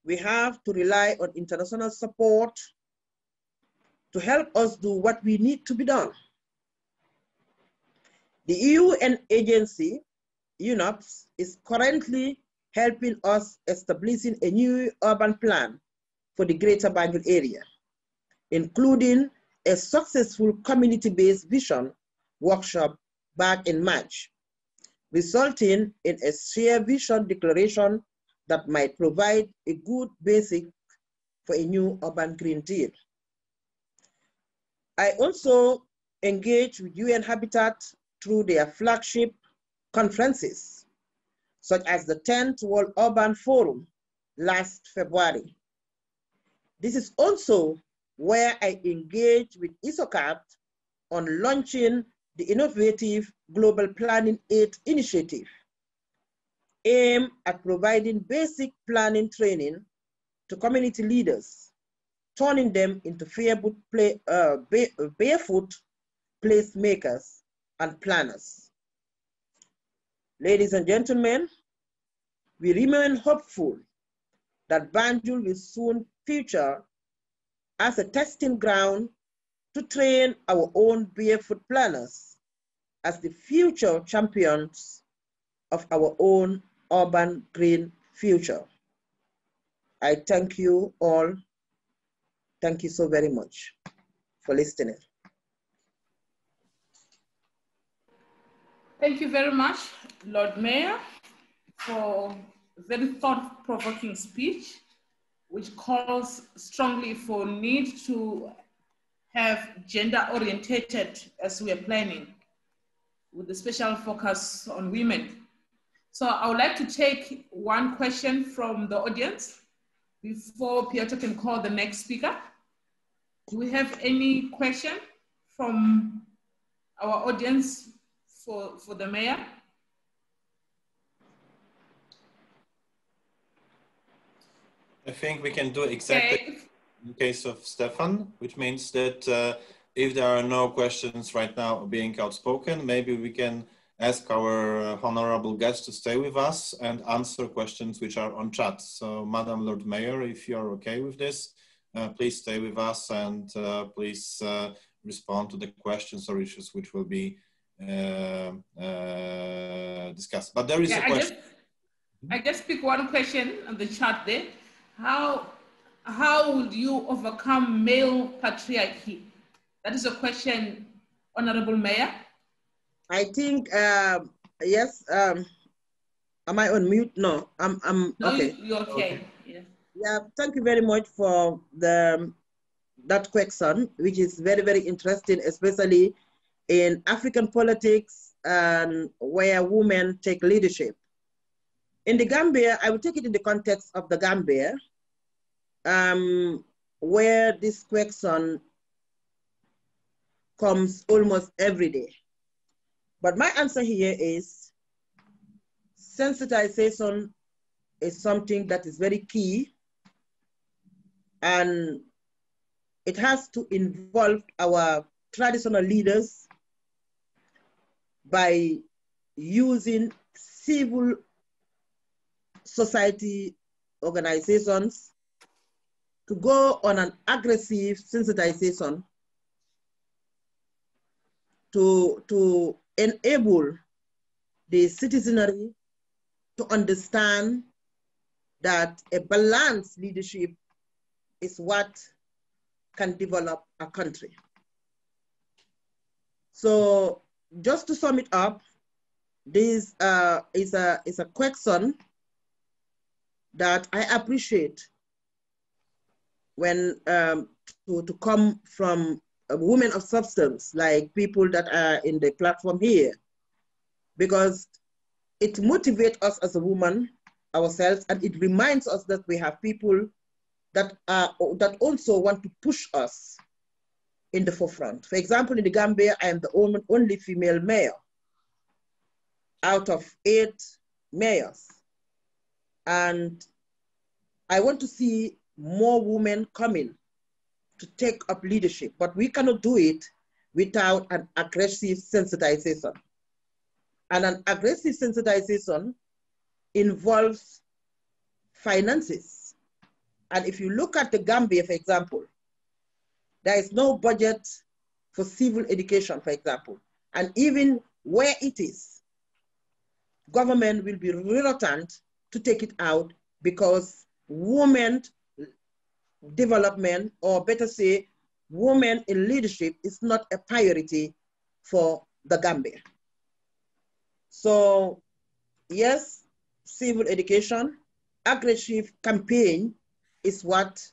we have to rely on international support to help us do what we need to be done. The UN agency, UNOPS, is currently helping us establishing a new urban plan for the Greater Banjul area, including a successful community-based vision workshop back in March, resulting in a shared vision declaration that might provide a good basic for a new urban Green Deal. I also engage with UN Habitat through their flagship conferences, such as the 10th World Urban Forum last February. This is also where I engage with ISOCARP on launching the innovative Global Planning Aid Initiative, aimed at providing basic planning training to community leaders, turning them into barefoot placemakers and planners. Ladies and gentlemen, we remain hopeful that Banjul will soon feature as a testing ground to train our own barefoot planners as the future champions of our own urban green future. I thank you all. Thank you so very much for listening. Thank you very much, Lord Mayor, for a very thought-provoking speech, which calls strongly for need to have gender-orientated as we are planning, with a special focus on women. So I would like to take one question from the audience before Piotr can call the next speaker. Do we have any question from our audience for the mayor? I think we can do exactly in case of Steffen, which means that if there are no questions right now being outspoken, maybe we can ask our honorable guest to stay with us and answer questions which are on chat. So, Madam Lord Mayor, if you are okay with this, please stay with us and please respond to the questions or issues which will be discussed. But there is a question. I just pick one question on the chat there. How would you overcome male patriarchy? That is a question, Honorable Mayor. I think, yes, am I on mute? No, I'm no, okay. You're okay. Yeah. Yeah, thank you very much for that question, which is very, very interesting, especially in African politics and where women take leadership. In the Gambia, I will take it in the context of the Gambia, where this question comes almost every day. But my answer here is sensitization is something that is very key, and it has to involve our traditional leaders by using civil society organizations to go on an aggressive sensitization to enable the citizenry to understand that a balanced leadership is what can develop a country. So just to sum it up, this is a question that I appreciate when to come from women of substance, like people that are in the platform here, because it motivates us as a woman ourselves, and it reminds us that we have people that also want to push us in the forefront. For example, in the Gambia, I am the only female mayor out of 8 mayors. And I want to see more women coming to take up leadership, but we cannot do it without an aggressive sensitization. And an aggressive sensitization involves finances. And if you look at the Gambia, for example, there is no budget for civil education, for example. And even where it is, government will be reluctant to take it out because women development, or better say, women in leadership is not a priority for the Gambia. So yes, civil education, aggressive campaign is what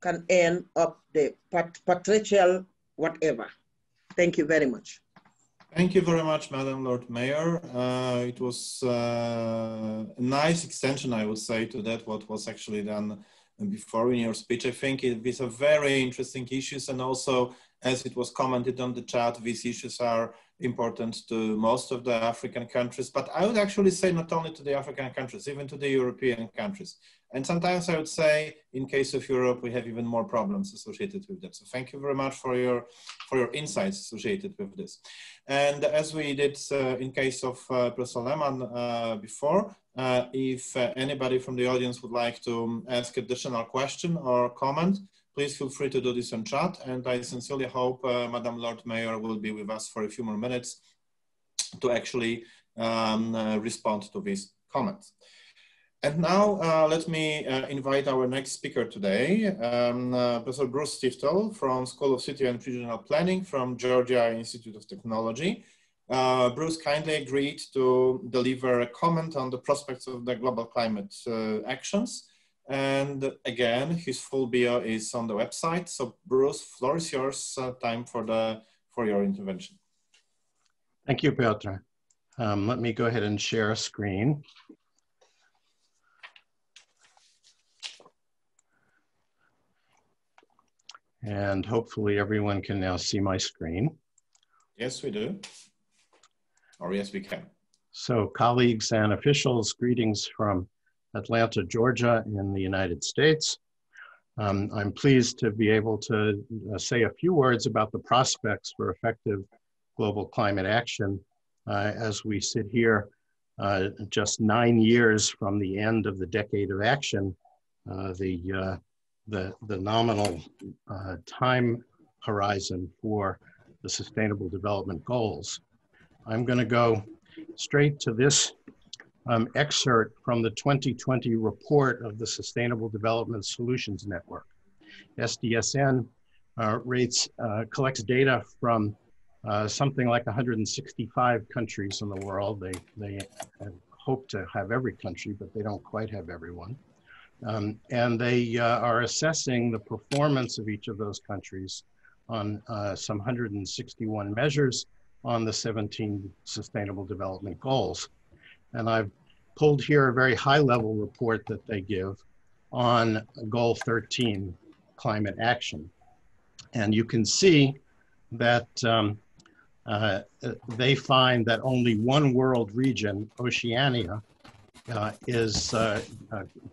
can end up the patriarchal whatever. Thank you very much. Thank you very much, Madam Lord Mayor. It was a nice extension, I would say, to that what was actually done before in your speech. I think these are very interesting issues, and also, as it was commented on the chat, these issues are important to most of the African countries, but I would actually say not only to the African countries, even to the European countries. And sometimes I would say, in case of Europe, we have even more problems associated with that. So thank you very much for your insights associated with this. And as we did in case of Professor Lehmann before, if anybody from the audience would like to ask additional question or comment, please feel free to do this in chat. And I sincerely hope Madam Lord Mayor will be with us for a few more minutes to actually respond to these comments. And now let me invite our next speaker today, Professor Bruce Stiftel from School of City and Regional Planning from Georgia Institute of Technology. Bruce kindly agreed to deliver a comment on the prospects of the global climate actions. And again, his full bio is on the website. So Bruce, floor is yours, time for your intervention. Thank you, Piotr. Let me go ahead and share a screen. And hopefully everyone can now see my screen. Yes, we do. Or yes, we can. So colleagues and officials, greetings from Atlanta, Georgia in the United States. I'm pleased to be able to say a few words about the prospects for effective global climate action as we sit here just 9 years from the end of the decade of action. The nominal time horizon for the Sustainable Development Goals. I'm going to go straight to this excerpt from the 2020 report of the Sustainable Development Solutions Network. SDSN collects data from something like 165 countries in the world. They hope to have every country, but they don't quite have everyone. And they are assessing the performance of each of those countries on some 161 measures on the 17 Sustainable Development Goals. And I've pulled here a very high-level report that they give on Goal 13, climate action. And you can see that they find that only one world region, Oceania, is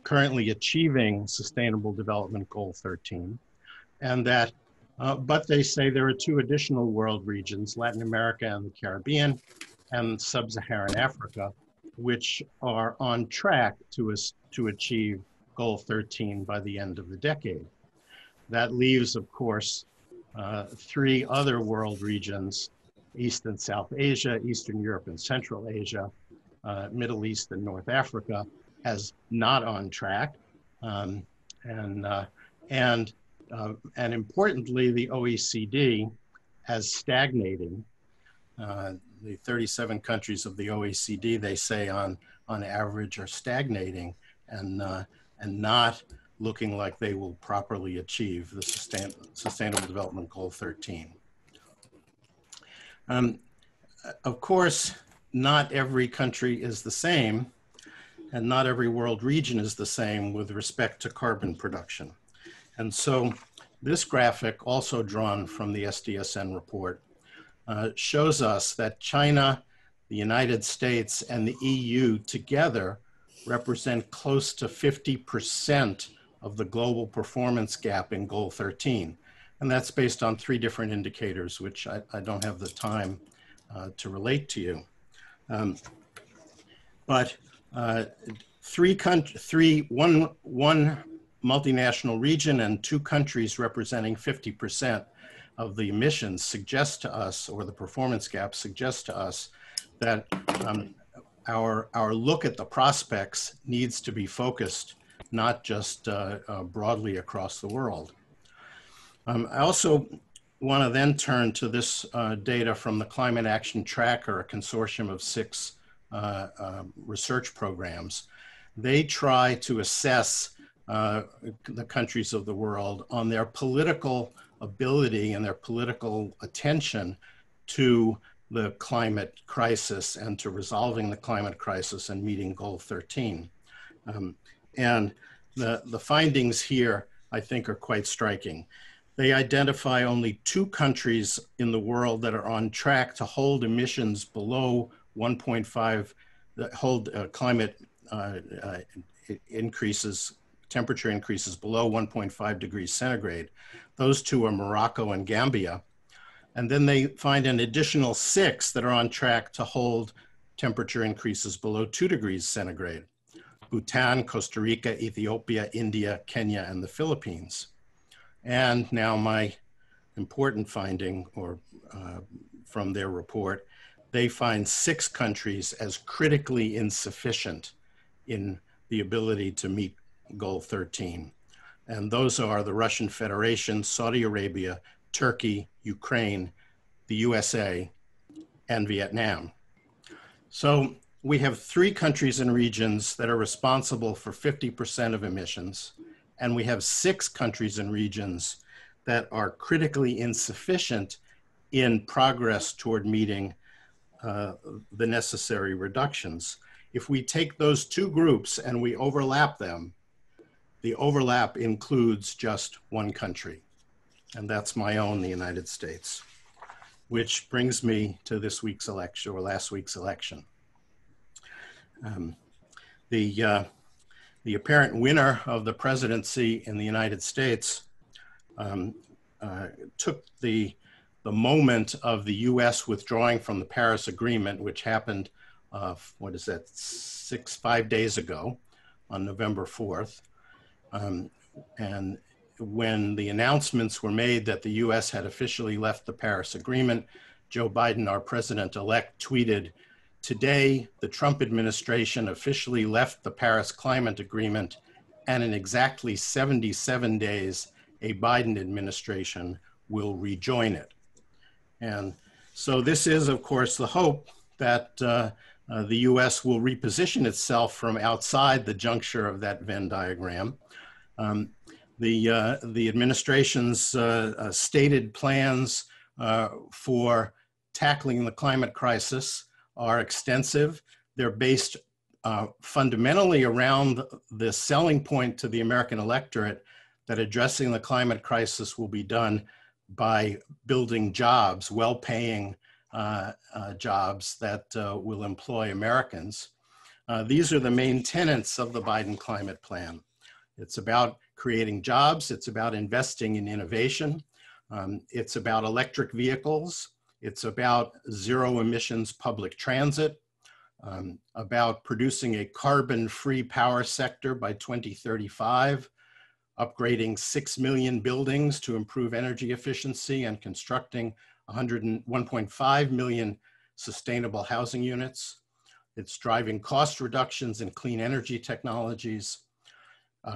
currently achieving Sustainable Development Goal 13, and that, but they say there are two additional world regions, Latin America and the Caribbean, and Sub-Saharan Africa, which are on track to achieve Goal 13 by the end of the decade. That leaves, of course, 3 other world regions, East and South Asia, Eastern Europe and Central Asia, Middle East and North Africa, as not on track, and importantly, the OECD as stagnating. The 37 countries of the OECD, they say on average, are stagnating and not looking like they will properly achieve the Sustainable Development Goal 13. Of course, not every country is the same, and not every world region is the same with respect to carbon production. And so this graphic, also drawn from the SDSN report, shows us that China, the United States, and the EU together represent close to 50% of the global performance gap in Goal 13. And that's based on 3 different indicators, which I don't have the time to relate to you. But one multinational region and 2 countries representing 50% of the emissions suggest to us, or the performance gap suggests to us, that our look at the prospects needs to be focused, not just broadly across the world. I also want to then turn to this data from the Climate Action Tracker, a consortium of 6 research programs. They try to assess the countries of the world on their political ability and their political attention to the climate crisis and to resolving the climate crisis and meeting Goal 13. And the findings here, I think, are quite striking. They identify only 2 countries in the world that are on track to hold emissions below 1.5, hold climate increases temperature increases below 1.5 degrees centigrade. Those two are Morocco and Gambia. And then they find an additional 6 that are on track to hold temperature increases below 2 degrees centigrade: Bhutan, Costa Rica, Ethiopia, India, Kenya, and the Philippines. And now my important finding from their report, they find 6 countries as critically insufficient in the ability to meet Goal 13. And those are the Russian Federation, Saudi Arabia, Turkey, Ukraine, the USA, and Vietnam. So we have 3 countries and regions that are responsible for 50% of emissions, and we have 6 countries and regions that are critically insufficient in progress toward meeting the necessary reductions. If we take those 2 groups and we overlap them, the overlap includes just 1 country, and that's my own, the United States, which brings me to this week's election, or last week's election. The apparent winner of the presidency in the United States took the moment of the US withdrawing from the Paris Agreement, which happened, 5 days ago on November 4th. And when the announcements were made that the US had officially left the Paris Agreement, Joe Biden, our president-elect, tweeted, "Today, the Trump administration officially left the Paris Climate Agreement, and in exactly 77 days, a Biden administration will rejoin it." And so this is, of course, the hope that the US will reposition itself from outside the juncture of that Venn diagram. The administration's stated plans for tackling the climate crisis are extensive. They're based fundamentally around the selling point to the American electorate that addressing the climate crisis will be done by building jobs, well-paying jobs that will employ Americans. These are the main tenets of the Biden climate plan. It's about creating jobs. It's about investing in innovation. It's about electric vehicles. It's about zero emissions public transit, about producing a carbon-free power sector by 2035, upgrading 6 million buildings to improve energy efficiency, and constructing 1.5 million sustainable housing units. It's driving cost reductions in clean energy technologies,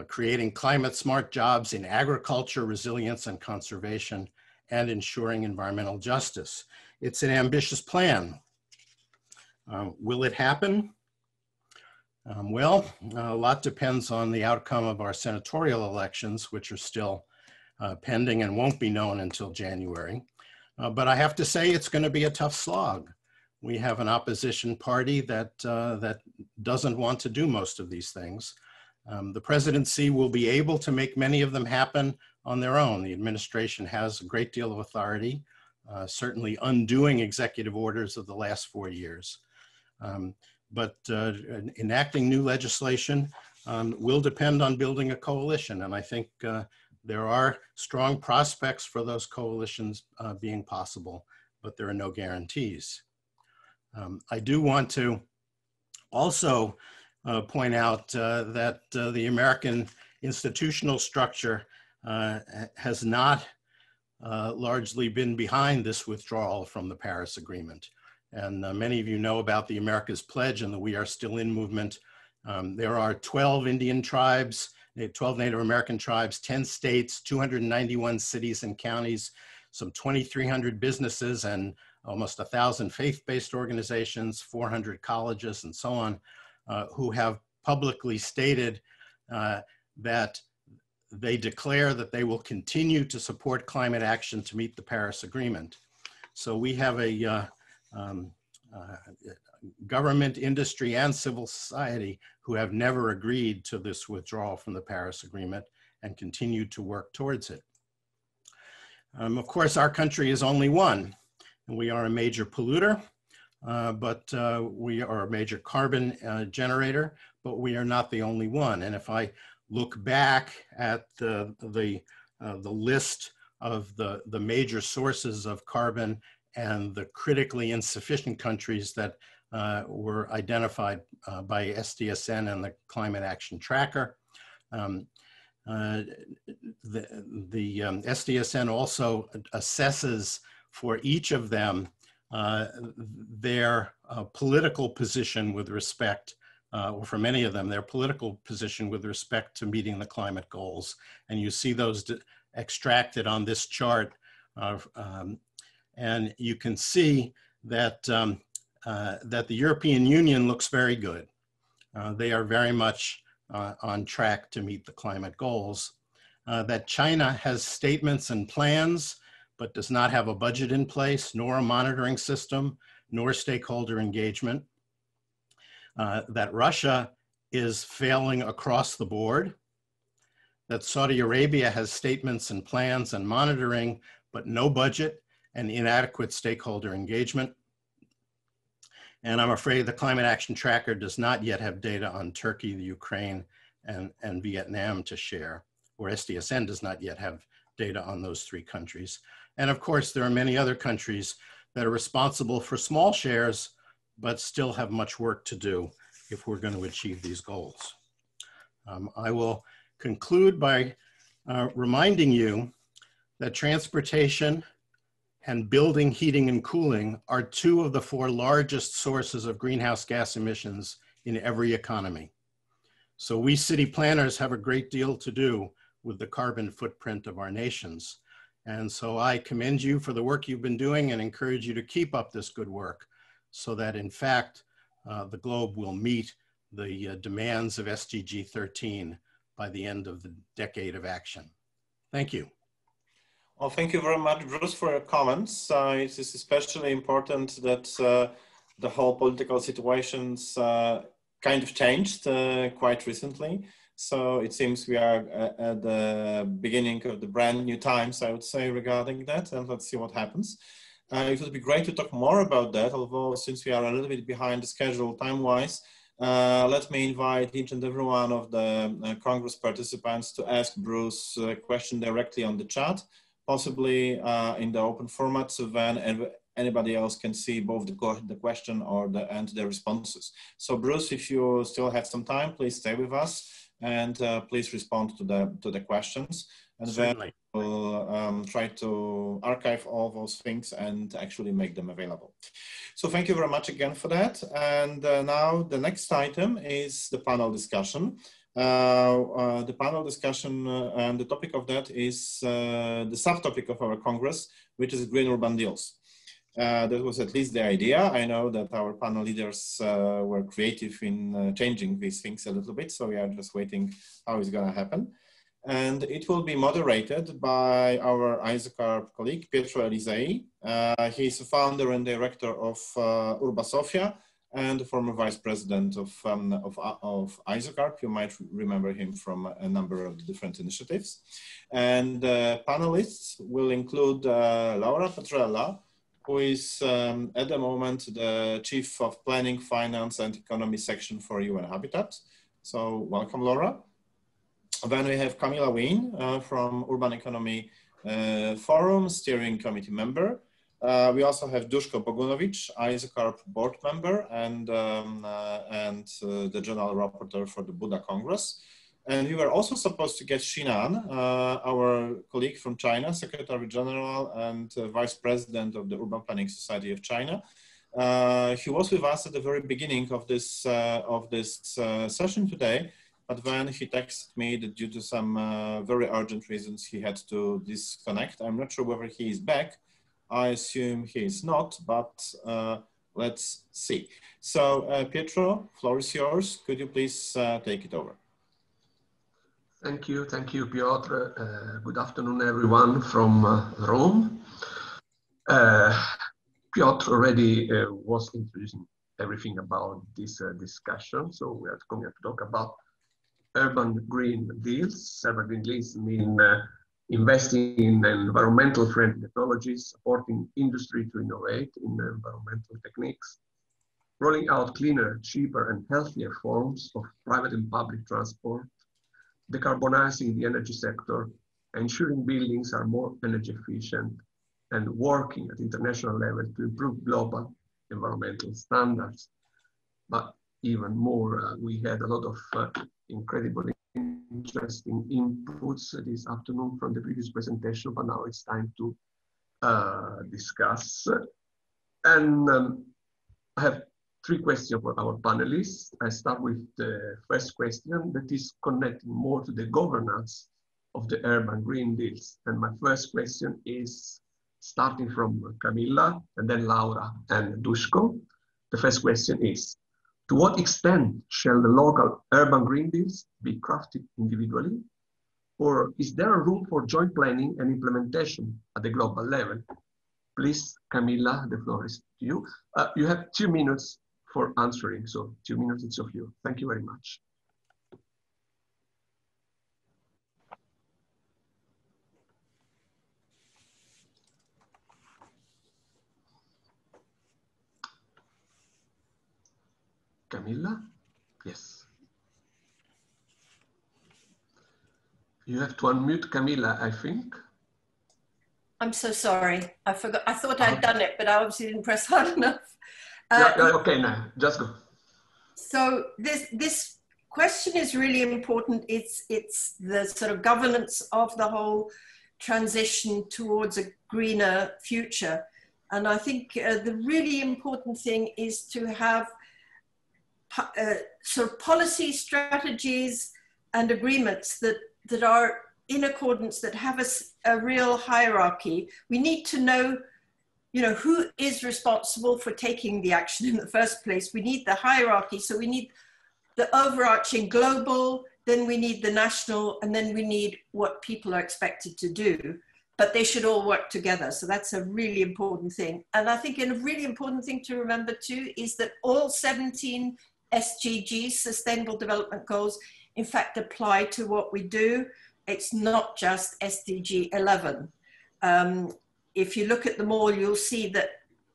creating climate smart jobs in agriculture, resilience, and conservation, and ensuring environmental justice. It's an ambitious plan. Will it happen? Well, a lot depends on the outcome of our senatorial elections, which are still pending and won't be known until January. But I have to say it's going to be a tough slog. We have an opposition party that doesn't want to do most of these things. The presidency will be able to make many of them happen on their own. The administration has a great deal of authority, certainly undoing executive orders of the last 4 years. But enacting new legislation will depend on building a coalition. And I think there are strong prospects for those coalitions being possible, but there are no guarantees. I do want to also point out that the American institutional structure has not largely been behind this withdrawal from the Paris Agreement. And many of you know about the America's Pledge and the We Are Still In movement. There are 12 Indian tribes, 12 Native American tribes, 10 states, 291 cities and counties, some 2,300 businesses, and almost 1,000 faith-based organizations, 400 colleges, and so on, who have publicly stated that they declare that they will continue to support climate action to meet the Paris Agreement. So we have a government, industry, and civil society who have never agreed to this withdrawal from the Paris Agreement and continue to work towards it. Of course, our country is only one, and we are a major polluter, but we are a major carbon generator, but we are not the only one. And if I look back at the list of the major sources of carbon and the critically insufficient countries that were identified by SDSN and the Climate Action Tracker. The SDSN also assesses for each of them their political position with respect, or for many of them, their political position with respect to meeting the climate goals. And you see those extracted on this chart. And you can see that, that the European Union looks very good. They are very much on track to meet the climate goals. That China has statements and plans, but does not have a budget in place, nor a monitoring system, nor stakeholder engagement. That Russia is failing across the board. That Saudi Arabia has statements and plans and monitoring, but no budget and inadequate stakeholder engagement. And I'm afraid the Climate Action Tracker does not yet have data on Turkey, the Ukraine, and Vietnam to share, or SDSN does not yet have data on those 3 countries. And of course, there are many other countries that are responsible for small shares, but still have much work to do if we're going to achieve these goals. I will conclude by reminding you that transportation and building, heating, and cooling are 2 of the 4 largest sources of greenhouse gas emissions in every economy. So we city planners have a great deal to do with the carbon footprint of our nations. And so I commend you for the work you've been doing and encourage you to keep up this good work so that in fact, the globe will meet the demands of SDG 13 by the end of the decade of action. Thank you. Well, thank you very much, Bruce, for your comments. It is especially important that the whole political situations kind of changed quite recently. So it seems we are at the beginning of the brand new times, I would say, regarding that, and let's see what happens. It would be great to talk more about that, although since we are a little bit behind the schedule time-wise, let me invite each and every one of the Congress participants to ask Bruce a question directly on the chat, possibly in the open format, so then anybody else can see both the question or and the responses. So Bruce, if you still have some time, please stay with us and please respond to the questions. And Certainly. then we'll try to archive all those things and actually make them available. So thank you very much again for that. And now the next item is the panel discussion. The panel discussion and the topic of that is the subtopic of our Congress, which is green urban deals. That was at least the idea. I know that our panel leaders were creative in changing these things a little bit, so we are just waiting how it's going to happen. And it will be moderated by our ISOCARP colleague, Pietro Elisei. He's a founder and director of Urbasofia and the former vice president of ISOCARP. You might remember him from a number of different initiatives. And panelists will include Laura Petrella, who is at the moment the Chief of Planning, Finance and Economy section for UN Habitat. So welcome, Laura. Then we have Camilla Ween from Urban Economy Forum, steering committee member. We also have Dushko Bogunovich, ISOCARP board member and the general rapporteur for the Buddha Congress. And we were also supposed to get Xinan, our colleague from China, Secretary General and Vice President of the Urban Planning Society of China. He was with us at the very beginning of this session today, but then he texted me that due to some very urgent reasons, he had to disconnect. I'm not sure whether he is back. I assume he is not, but let's see. So Pietro, floor is yours. Could you please take it over? Thank you, Piotr. Good afternoon, everyone from Rome. Piotr already was introducing everything about this discussion, so we are going to talk about urban green deals. Urban green deals mean investing in environmental friendly technologies, supporting industry to innovate in environmental techniques, rolling out cleaner, cheaper and healthier forms of private and public transport, decarbonizing the energy sector, ensuring buildings are more energy efficient, and working at international level to improve global environmental standards. But even more, we had a lot of incredibly interesting inputs this afternoon from the previous presentation, but now it's time to discuss. And I have 3 questions for our panelists. I start with the first question that is connecting more to the governance of the urban green deals. And my first question is starting from Camilla and then Laura and Dushko. The first question is, to what extent shall the local urban green deals be crafted individually? Or is there a room for joint planning and implementation at the global level? Please, Camilla, the floor is to you. You have 2 minutes for answering, so 2 minutes each of you. Thank you very much. Camilla? Yes. You have to unmute Camilla, I think. I'm so sorry. I forgot. I thought I'd done it, but I obviously didn't press hard enough. Okay, now just go. So this question is really important. It's the sort of governance of the whole transition towards a greener future. And I think the really important thing is to have sort of policy strategies and agreements that are in accordance, that have a real hierarchy. We need to know, who is responsible for taking the action in the first place. We need the hierarchy. So we need the overarching global, then we need the national, and then we need what people are expected to do. But they should all work together. So that's a really important thing. And I think a really important thing to remember too is that all 17 SDGs, Sustainable Development Goals, in fact apply to what we do. It's not just SDG 11. If you look at them all, you'll see that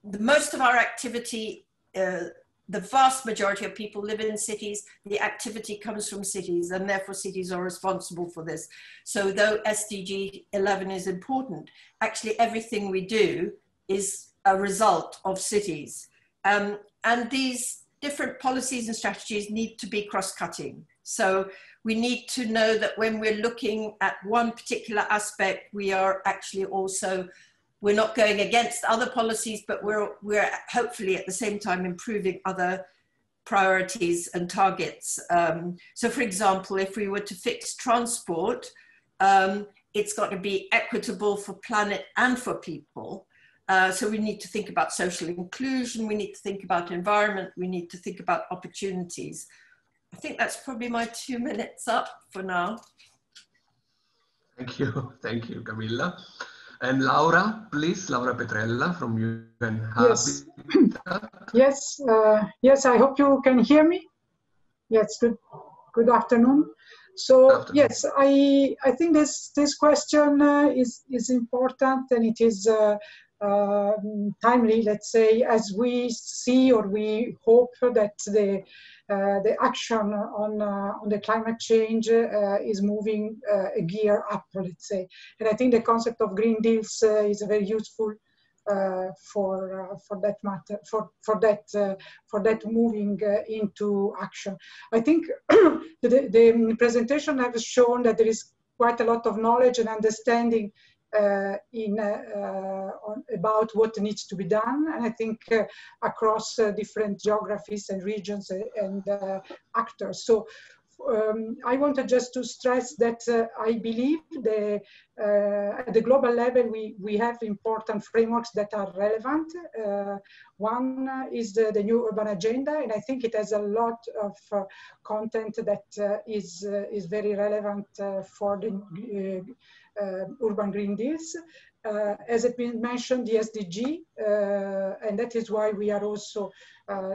most of our activity, the vast majority of people live in cities. The activity comes from cities, and therefore cities are responsible for this. So though SDG 11 is important, actually everything we do is a result of cities. And these different policies and strategies need to be cross-cutting. So we need to know that when we're looking at one particular aspect, we are actually also, we're not going against other policies, but we're hopefully at the same time improving other priorities and targets. So for example, if we were to fix transport, it's got to be equitable for planet and for people. So we need to think about social inclusion, we need to think about environment, we need to think about opportunities. I think that's probably my 2 minutes up for now. Thank you, Camilla. And Laura, please, Laura Petrella from UNLV. Yes. Yes, I hope you can hear me. Yes, good afternoon. So yes, I think this question is important, and it is timely, let's say, as we see or we hope that the action on the climate change is moving a gear up, let's say. And I think the concept of green deals is very useful for that matter, for that moving into action. I think the presentation has shown that there is quite a lot of knowledge and understanding about what needs to be done, and I think across different geographies and regions and actors. So I wanted just to stress that I believe at the global level we have important frameworks that are relevant. One is the new urban agenda, and I think it has a lot of content that is very relevant for the urban green deals. as it's been mentioned, the SDG, and that is why we are also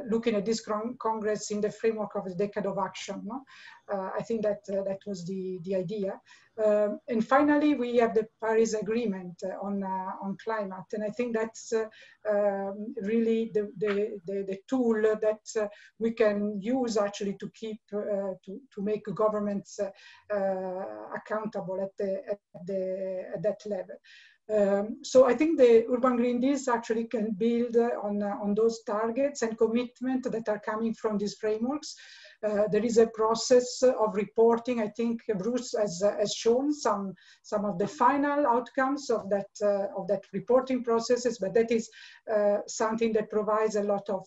looking at this Congress in the framework of the Decade of Action. No? I think that that was the idea. And finally, we have the Paris Agreement on climate, and I think that's really the tool that we can use actually to keep to make governments accountable at that level. So I think the urban Green Deals actually can build on those targets and commitment that are coming from these frameworks. There is a process of reporting. I think Bruce has shown some of the final outcomes of that reporting processes, but that is something that provides a lot of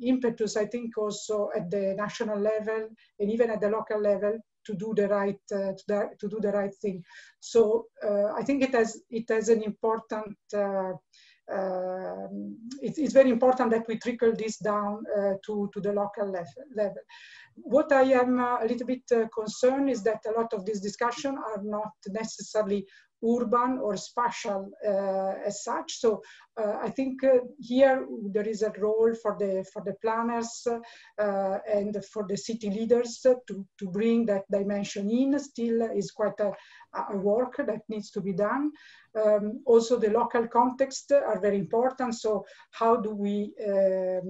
impetus, I think, also at the national level and even at the local level to do the right thing. So I think it has an important. It's very important that we trickle this down to the local level. What I am a little bit concerned is that a lot of these discussions are not necessarily urban or spatial as such. So I think here there is a role for the planners and for the city leaders to bring that dimension in. Still is quite a work that needs to be done. Also the local context are very important. So how do we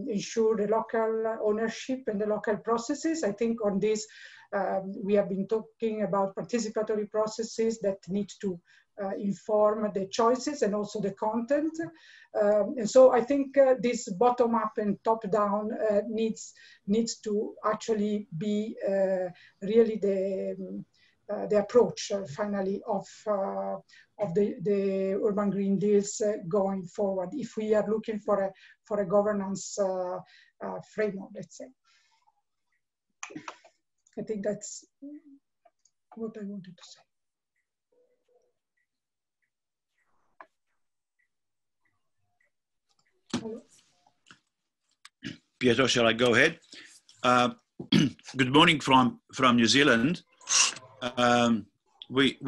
ensure the local ownership and the local processes? I think on this we have been talking about participatory processes that need to inform the choices and also the content. And so I think this bottom up and top down needs to actually be really the approach finally of the urban Green Deals going forward, if we are looking for a governance framework, let's say. I think that's what I wanted to say. Hello? Pietro, shall I go ahead? Good morning from New Zealand. We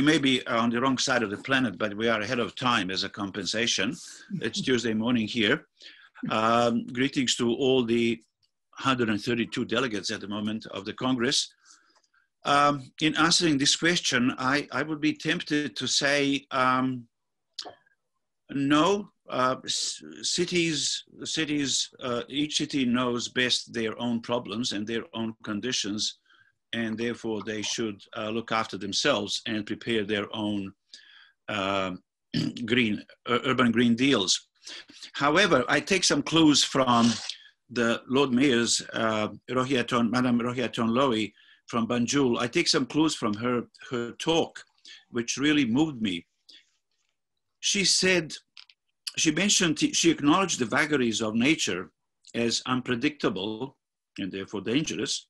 may be on the wrong side of the planet, but we are ahead of time as a compensation. It's Tuesday morning here. Greetings to all the 132 delegates at the moment of the Congress. In answering this question, I would be tempted to say no. Cities, each city knows best their own problems and their own conditions, and therefore they should look after themselves and prepare their own urban green deals. However, I take some clues from the Lord Mayor's Madame Roheyatou Lowe from Banjul. I take some clues from her talk, which really moved me. She acknowledged the vagaries of nature as unpredictable and therefore dangerous.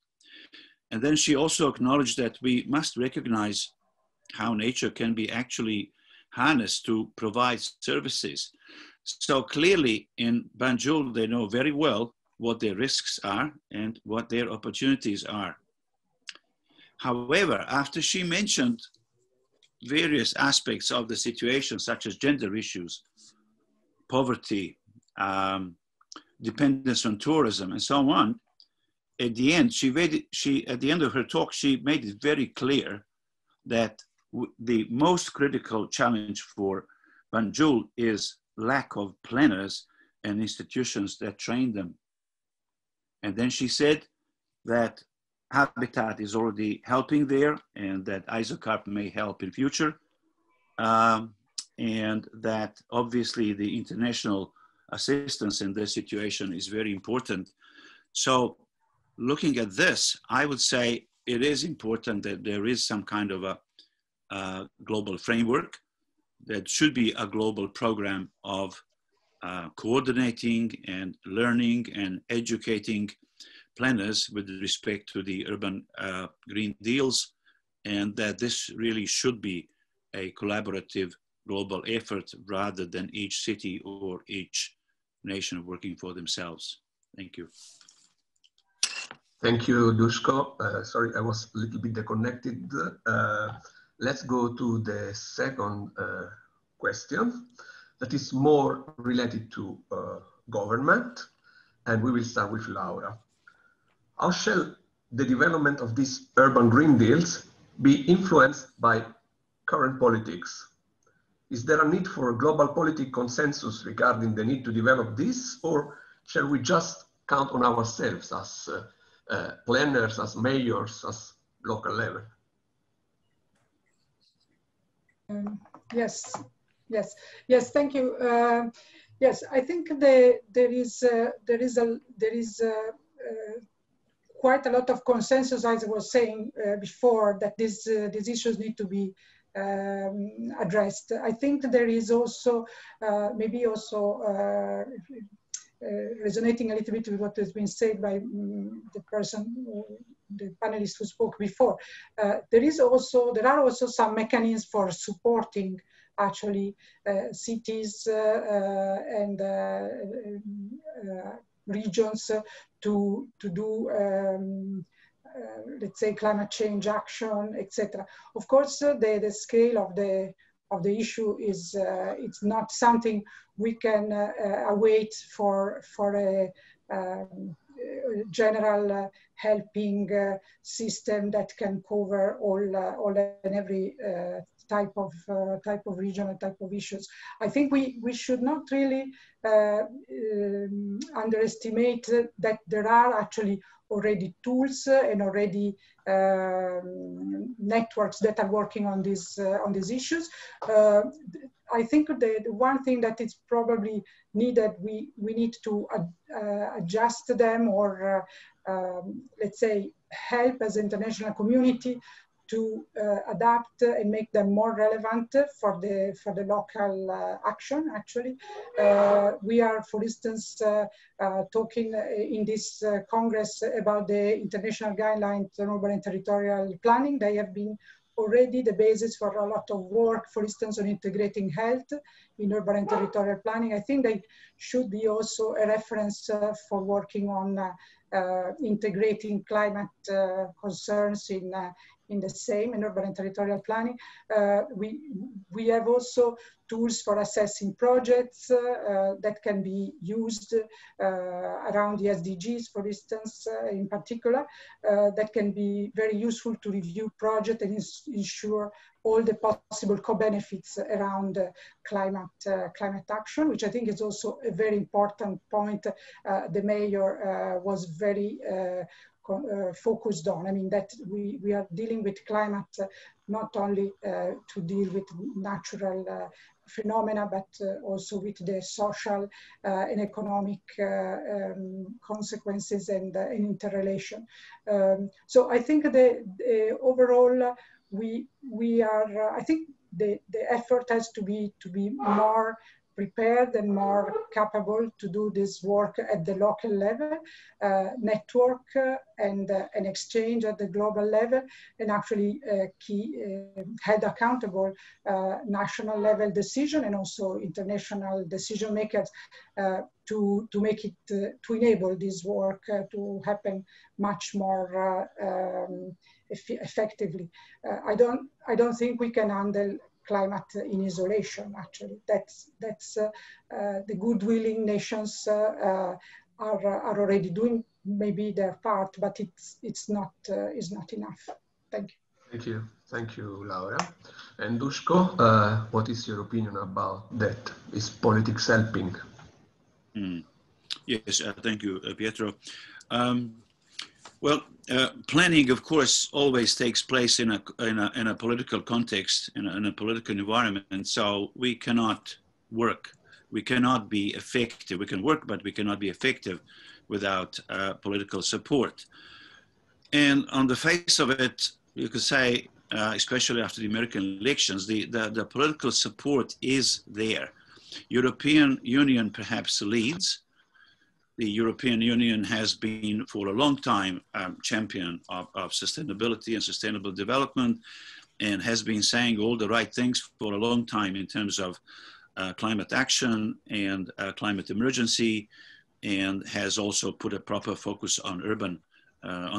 And then she also acknowledged that we must recognize how nature can be actually harnessed to provide services. So clearly in Banjul, they know very well what their risks are and what their opportunities are. However, after she mentioned various aspects of the situation, such as gender issues, poverty, dependence on tourism, and so on, at the end, at the end of her talk, she made it very clear that the most critical challenge for Banjul is lack of planners and institutions that train them. And then she said that Habitat is already helping there and that ISOCARP may help in future. And that obviously the international assistance in this situation is very important. So looking at this, I would say it is important that there is some kind of a global framework that should be a global program of coordinating and learning and educating planners with respect to the urban green deals, and that this really should be a collaborative global effort rather than each city or each nation working for themselves. Thank you. Thank you, Dushko. Sorry, I was a little bit disconnected. let's go to the second question that is more related to government, and we will start with Laura. How shall the development of these urban green deals be influenced by current politics? Is there a need for a global political consensus regarding the need to develop this, or shall we just count on ourselves as planners, as mayors, as local level? Yes, thank you. Yes, I think there is quite a lot of consensus, as I was saying before, that these issues need to be addressed. I think there is also maybe also resonating a little bit with what has been said by the panelist who spoke before. There are also some mechanisms for supporting actually cities and regions to do let's say climate change action, etc. Of course, the scale of the issue is it's not something we can await for a general helping system that can cover all and every type of region and type of issues. I think we should not really underestimate that there are actually already tools and already networks that are working on these issues. I think the one thing that is probably needed, we need to adjust them or let's say help as international community to adapt and make them more relevant for the local action. Actually, we are, for instance, talking in this Congress about the international guidelines on urban and territorial planning. They have been already the basis for a lot of work, for instance, on integrating health in urban and territorial planning. I think they should be also a reference for working on integrating climate concerns in the same in urban and territorial planning. We have also tools for assessing projects that can be used around the SDGs, for instance, in particular, that can be very useful to review projects and ensure all the possible co-benefits around climate action, which I think is also a very important point. The mayor was very focused on. I mean, that we are dealing with climate not only to deal with natural phenomena, but also with the social and economic consequences and interrelation. So I think overall we are. I think the effort has to be more prepared and more capable to do this work at the local level, network and an exchange at the global level, and actually held accountable national level decision and also international decision makers to make it, to enable this work to happen much more effectively. I don't think we can handle climate in isolation. Actually, that's the good-willing nations are already doing maybe their part, but it's not enough. Thank you. Thank you, Laura. And Dushko, what is your opinion about that? Is politics helping? Yes, thank you, Pietro. Well, planning, of course, always takes place in a political context, in a political environment. So we cannot work. We cannot be effective. We can work, but we cannot be effective without political support. And on the face of it, you could say, especially after the American elections, the political support is there. European Union perhaps leads. The European Union has been for a long time champion of sustainability and sustainable development, and has been saying all the right things for a long time in terms of climate action and climate emergency, and has also put a proper focus on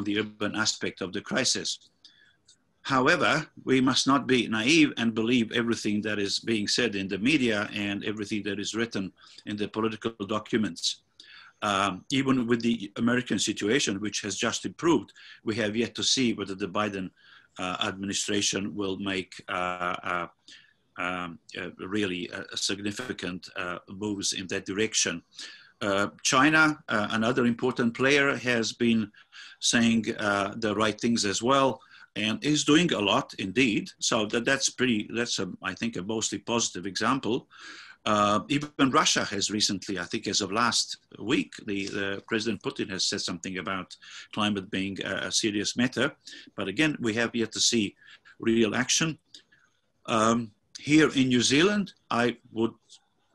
the urban aspect of the crisis. However, we must not be naive and believe everything that is being said in the media and everything that is written in the political documents. Even with the American situation, which has just improved, we have yet to see whether the Biden administration will make really significant moves in that direction. China, another important player, has been saying the right things as well, and is doing a lot indeed. So that's I think a mostly positive example. Even Russia has recently, I think as of last week, the President Putin has said something about climate being a serious matter. But again, we have yet to see real action. Here in New Zealand, I would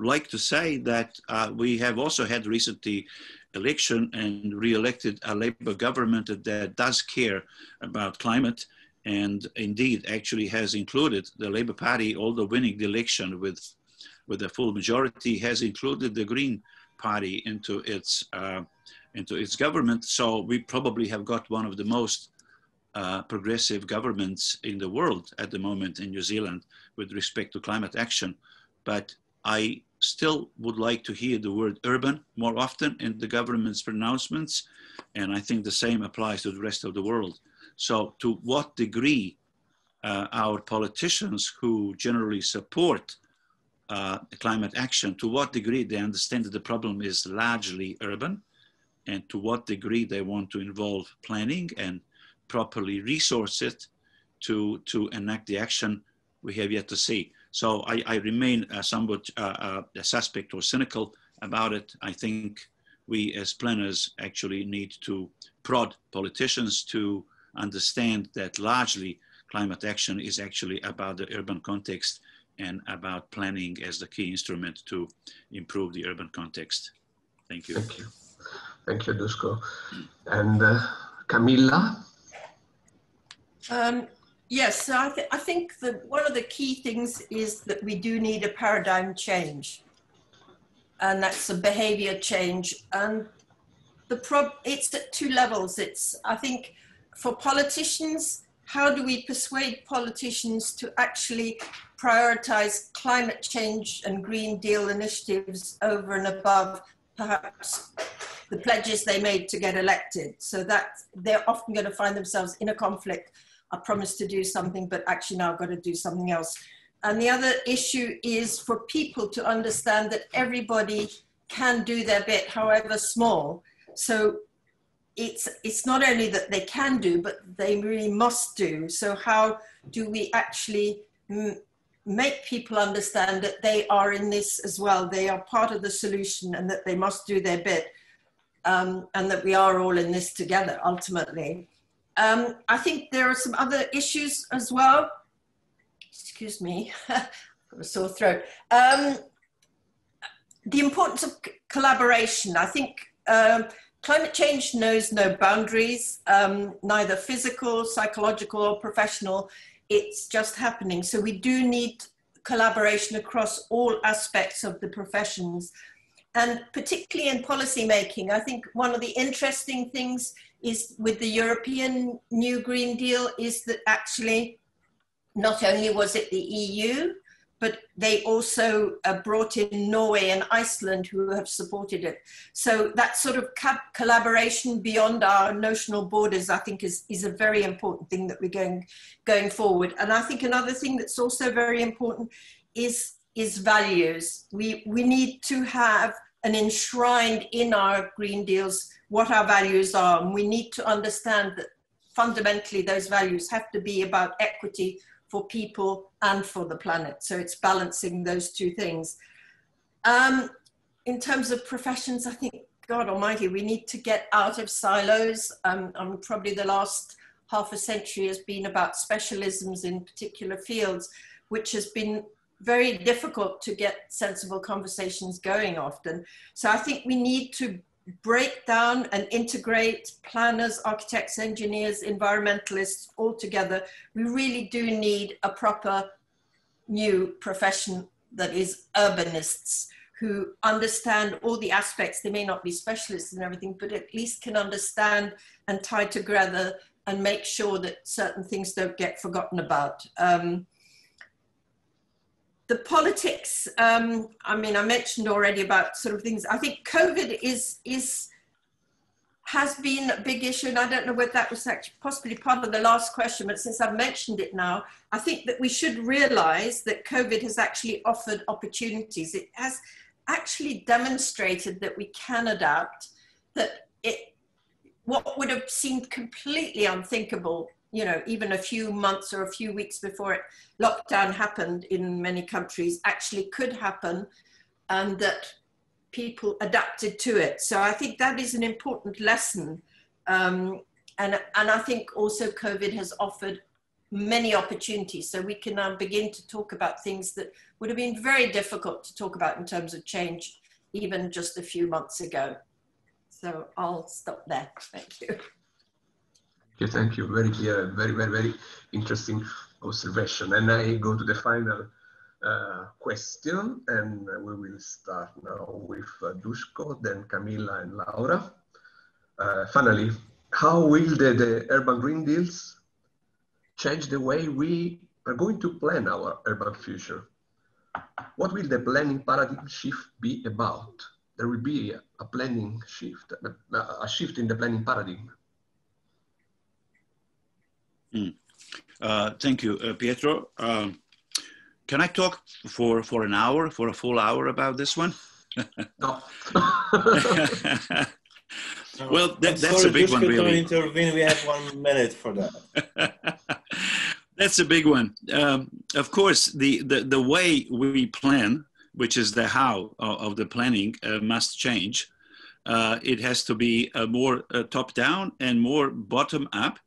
like to say that we have also had recently election and re-elected a Labour government that does care about climate, and indeed actually has included the Labour Party, although winning the election with a full majority, has included the Green Party into its government. So we probably have got one of the most progressive governments in the world at the moment in New Zealand with respect to climate action. But I still would like to hear the word urban more often in the government's pronouncements. And I think the same applies to the rest of the world. So to what degree our politicians who generally support climate action, to what degree they understand that the problem is largely urban, and to what degree they want to involve planning and properly resource it to enact the action, we have yet to see. So I remain somewhat a suspect or cynical about it. I think we as planners actually need to prod politicians to understand that largely climate action is actually about the urban context and about planning as the key instrument to improve the urban context. Thank you. Thank you. Thank you, Dushko. And Camilla? Yes, so I think that one of the key things is that we do need a paradigm change, and that's a behavior change. And it's at two levels. I think for politicians, how do we persuade politicians to actually prioritize climate change and Green Deal initiatives over and above perhaps the pledges they made to get elected? So that they're often going to find themselves in a conflict. I promised to do something, but actually now I've got to do something else. And the other issue is for people to understand that everybody can do their bit, however small. So it's not only that they can do, but they really must do. So how do we actually make people understand that they are in this as well? They are part of the solution and that they must do their bit, and that we are all in this together, ultimately. I think there are some other issues as well. Excuse me, I've got a sore throat. The importance of collaboration. I think climate change knows no boundaries, neither physical, psychological, or professional. It's just happening. So we do need collaboration across all aspects of the professions. And particularly in policy making, I think one of the interesting things is with the European New Green Deal is that actually not only was it the EU, but they also brought in Norway and Iceland who have supported it. So that sort of collaboration beyond our notional borders, I think is a very important thing that we're going forward. And I think another thing that's also very important is values. We need to have an enshrined in our Green Deals what our values are. And we need to understand that fundamentally those values have to be about equity for people and for the planet. So it's balancing those two things. In terms of professions, I think, God almighty, we need to get out of silos. Probably the last half a century has been about specialisms in particular fields, which has been very difficult to get sensible conversations going often. So I think we need to break down and integrate planners, architects, engineers, environmentalists all together. We really do need a proper new profession that is urbanists who understand all the aspects. They may not be specialists in everything, but at least can understand and tie together and make sure that certain things don't get forgotten about. The politics, I mean, I mentioned already about sort of things. I think COVID has been a big issue, and I don't know whether that was actually possibly part of the last question, but since I've mentioned it now, I think that we should realize that COVID has actually offered opportunities. It has actually demonstrated that we can adapt, that what would have seemed completely unthinkable, you know, even a few months or a few weeks before lockdown happened in many countries, actually could happen, and that people adapted to it. So I think that is an important lesson. And I think also COVID has offered many opportunities. So we can now begin to talk about things that would have been very difficult to talk about in terms of change, even just a few months ago. So I'll stop there. Thank you. Okay, thank you. Very clear, very interesting observation. And I go to the final question, and we will start now with Dushko, then Camilla and Laura. Finally, how will the urban green deals change the way we are going to plan our urban future? What will the planning paradigm shift be about? There will be a planning shift, a shift in the planning paradigm. Thank you, Pietro. Can I talk for an hour, for a full hour about this one? No. Well, that's a big one, really. Intervene. We have 1 minute for that. That's a big one. Of course, the way we plan, which is the how of the planning, must change. It has to be more top-down and more bottom-up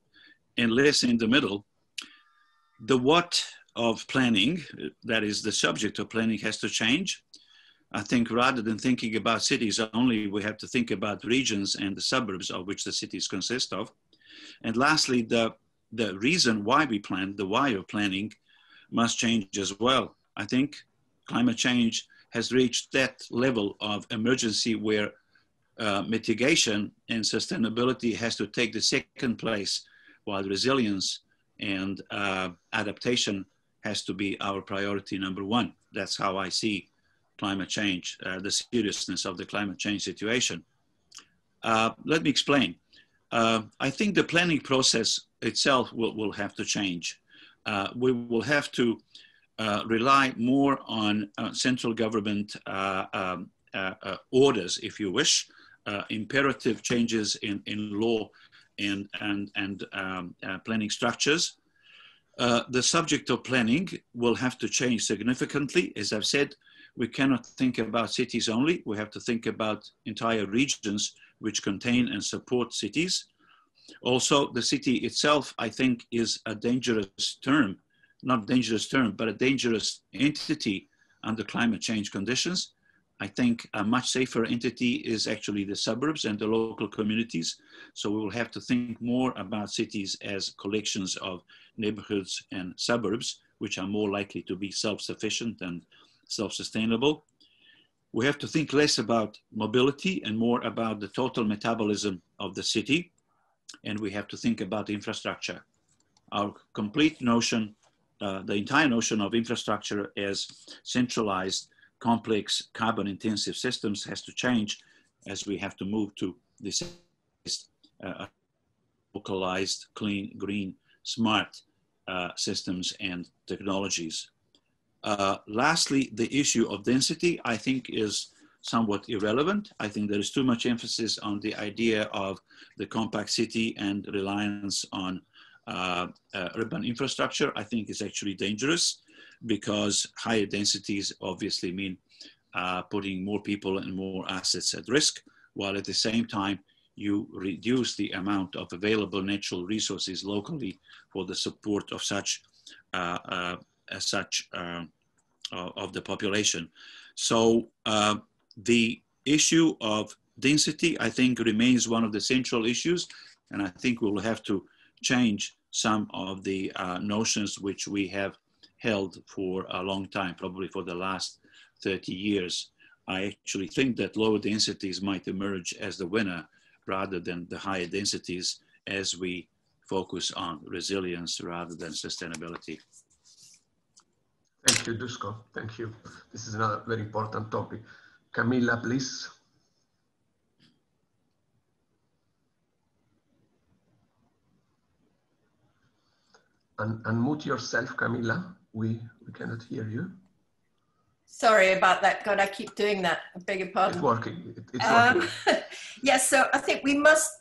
and less in the middle. The what of planning, that is the subject of planning, has to change. I think rather than thinking about cities only, we have to think about regions and the suburbs of which the cities consist of. And lastly, the reason why we plan, the why of planning, must change as well. I think climate change has reached that level of emergency where mitigation and sustainability has to take the second place, while resilience and adaptation has to be our priority number one. That's how I see climate change, the seriousness of the climate change situation. Let me explain. I think the planning process itself will have to change. We will have to rely more on central government orders, if you wish, imperative changes in law and planning structures. The subject of planning will have to change significantly. As I've said, we cannot think about cities only. We have to think about entire regions which contain and support cities. Also, the city itself, I think, is a dangerous term, not dangerous term, but a dangerous entity under climate change conditions. I think a much safer entity is actually the suburbs and the local communities. So we will have to think more about cities as collections of neighborhoods and suburbs, which are more likely to be self-sufficient and self-sustainable. We have to think less about mobility and more about the total metabolism of the city. And we have to think about infrastructure. Our complete notion, the entire notion of infrastructure as centralized, complex, carbon-intensive systems has to change as we have to move to this localized, clean, green, smart systems and technologies. Lastly, the issue of density, I think, is somewhat irrelevant. I think there is too much emphasis on the idea of the compact city and reliance on urban infrastructure. I think is actually dangerous because higher densities obviously mean putting more people and more assets at risk, while at the same time you reduce the amount of available natural resources locally for the support of such of the population. So the issue of density, I think, remains one of the central issues, and I think we will have to change some of the notions which we have held for a long time, probably for the last 30 years. I actually think that lower densities might emerge as the winner rather than the higher densities as we focus on resilience rather than sustainability. Thank you, Dushko. Thank you. This is another very important topic. Camilla, please. Unmute yourself, Camilla. We cannot hear you. Sorry about that. God, I keep doing that. I beg your pardon. It's working. It's working. Yes, so I think we must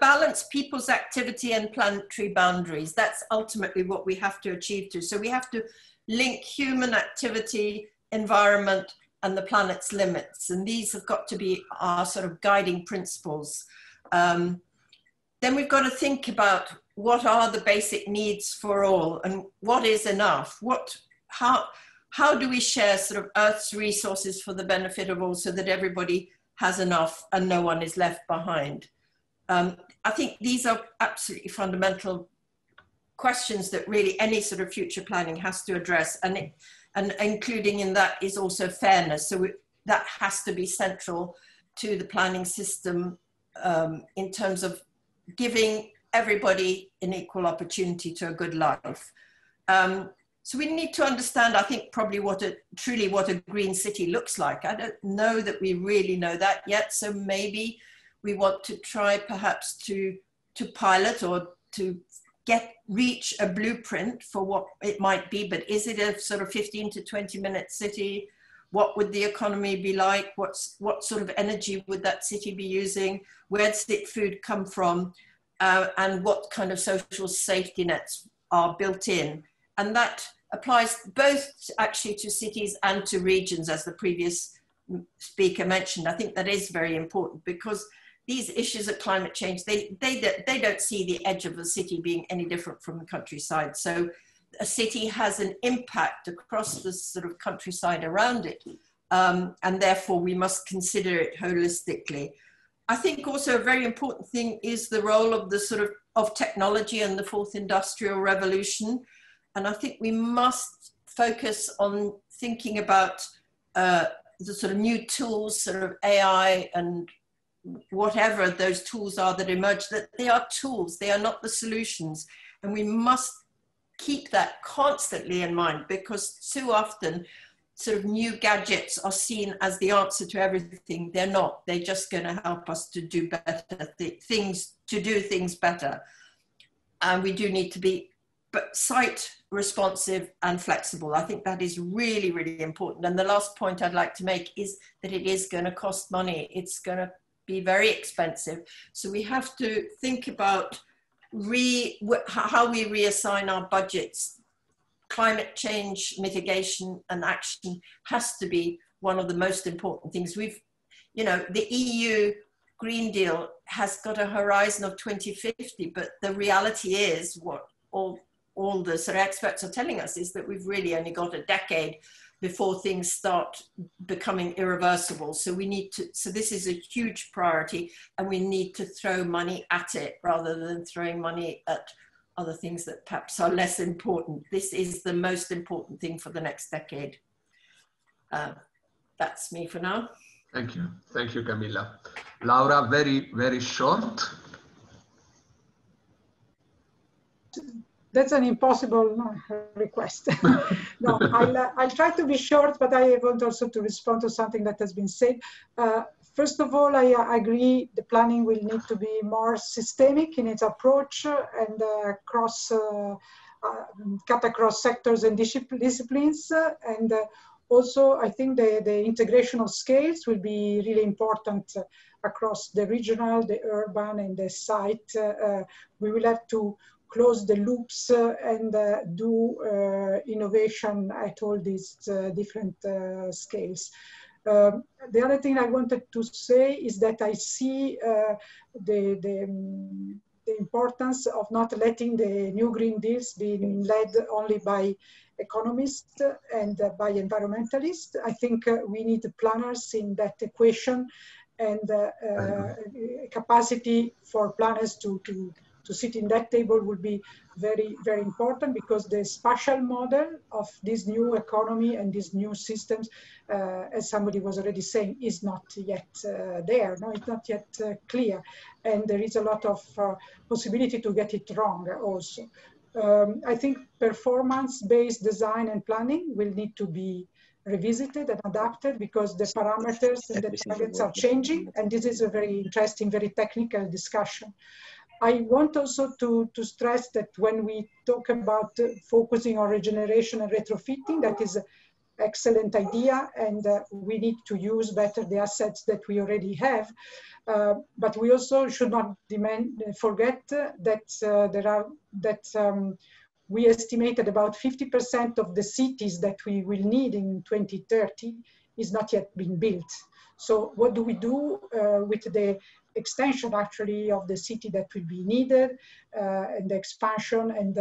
balance people's activity and planetary boundaries. That's ultimately what we have to achieve to. So we have to link human activity, environment, and the planet's limits. And these have got to be our sort of guiding principles. Then we've got to think about what are the basic needs for all and what is enough? How do we share sort of Earth's resources for the benefit of all so that everybody has enough and no one is left behind? I think these are absolutely fundamental questions that really any sort of future planning has to address, and including in that is also fairness. So that has to be central to the planning system in terms of giving everybody an equal opportunity to a good life. So we need to understand, I think, probably truly what a green city looks like. I don't know that we really know that yet. So maybe we want to try perhaps to pilot or to reach a blueprint for what it might be. But is it a sort of 15 to 20-minute city? What would the economy be like? What sort of energy would that city be using? Where does its food come from? And what kind of social safety nets are built in? And that applies both actually to cities and to regions, as the previous speaker mentioned. I think that is very important because these issues of climate change, they don't see the edge of a city being any different from the countryside. So a city has an impact across the sort of countryside around it. And therefore we must consider it holistically. I think also a very important thing is the role of the sort of technology and the fourth industrial revolution. And I think we must focus on thinking about the sort of new tools, sort of AI and whatever those tools are that emerge, that they are tools, they are not the solutions. And we must keep that constantly in mind because too often sort of new gadgets are seen as the answer to everything. They're not. They're just going to help us to do better things better. And we do need to be site responsive and flexible. I think that is really, really important. And the last point I'd like to make is that it is going to cost money. It's going to be very expensive. So we have to think about how we reassign our budgets. Climate change mitigation and action has to be one of the most important things. The EU Green Deal has got a horizon of 2050, but the reality is what all the sort of experts are telling us is that we've really only got a decade before things start becoming irreversible. So this is a huge priority and we need to throw money at it rather than throwing money at other things that perhaps are less important. This is the most important thing for the next decade. That's me for now. Thank you. Thank you, Camilla. Laura, very, very short. That's an impossible request. No, I'll try to be short, but I want also to respond to something that has been said. First of all, I agree the planning will need to be more systemic in its approach and cut across sectors and disciplines. And also, I think the integration of scales will be really important across the regional, the urban, and the site. We will have to close the loops and do innovation at all these different scales. The other thing I wanted to say is that I see the importance of not letting the new Green Deals be led only by economists and by environmentalists. I think we need planners in that equation and capacity for planners to to sit in that table would be very, very important, because the spatial model of this new economy and these new systems, as somebody was already saying, is not yet there. No, it's not yet clear. And there is a lot of possibility to get it wrong also. I think performance-based design and planning will need to be revisited and adapted, because the parameters and the targets are changing, and this is a very interesting, very technical discussion. I want also to stress that when we talk about focusing on regeneration and retrofitting, that is an excellent idea, and we need to use better the assets that we already have. But we also should not forget that we estimated about 50% of the cities that we will need in 2030 is not yet being built. So what do we do with the extension actually of the city that will be needed and the expansion? And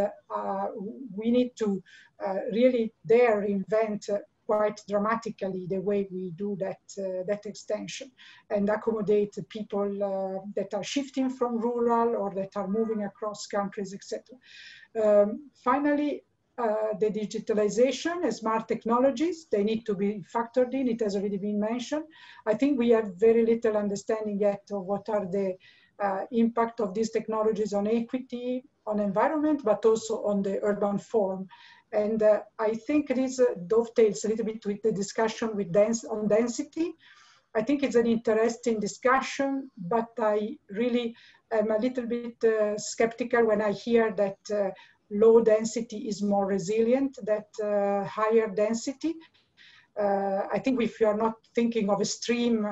we need to really there invent quite dramatically the way we do that extension, and accommodate people that are shifting from rural or that are moving across countries, etc. Finally, the digitalization and smart technologies, they need to be factored in. It has already been mentioned. I think we have very little understanding yet of what are the impact of these technologies on equity, on environment, but also on the urban form. And I think this dovetails a little bit with the discussion with on density. I think it's an interesting discussion, but I really am a little bit skeptical when I hear that low density is more resilient than higher density. I think if you are not thinking of extreme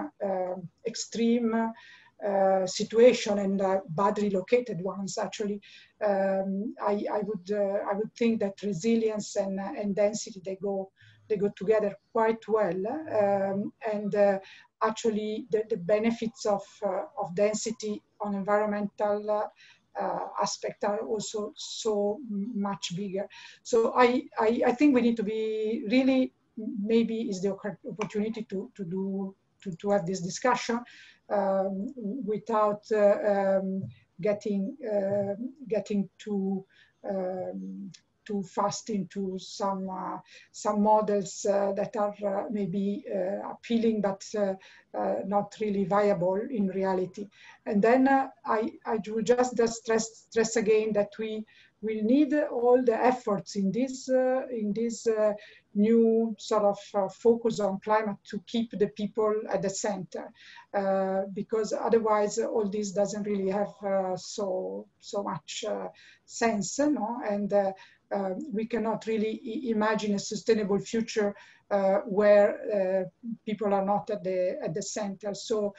situation and badly located ones, actually, I would think that resilience and density, they go together quite well. Actually, the benefits of density on environmental aspect are also so much bigger. So I think we need to be really, maybe is the opportunity to have this discussion without getting too fast into some models that are maybe appealing, but not really viable in reality. And then I will just stress again that we will need all the efforts in this new sort of focus on climate to keep the people at the center, because otherwise all this doesn't really have so much sense, no? And we cannot really imagine a sustainable future where people are not at the center. So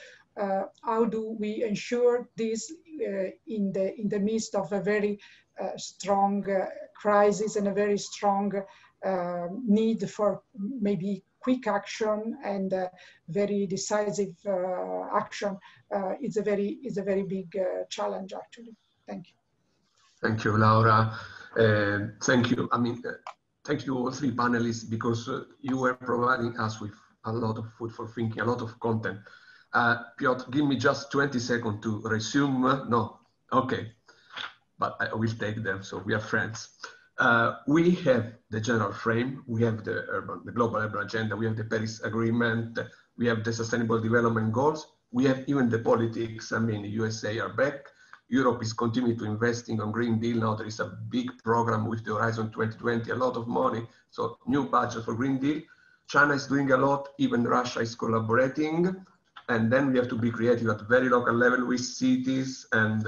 how do we ensure this in the midst of a very strong crisis and a very strong need for maybe quick action and very decisive action? It's a very big challenge, actually. Thank you. Thank you, Laura. Thank you. I mean, thank you all three panelists, because you were providing us with a lot of food for thinking, a lot of content. Piotr, give me just 20 seconds to resume. No, okay, but I will take them. So we are friends. We have the general frame. We have the global urban agenda. We have the Paris Agreement. We have the Sustainable Development Goals. We have even the politics. I mean, the USA are back. Europe is continuing to investing on Green Deal. Now there is a big program with the Horizon 2020, a lot of money. So new budget for Green Deal. China is doing a lot. Even Russia is collaborating. And then we have to be creative at very local level with cities and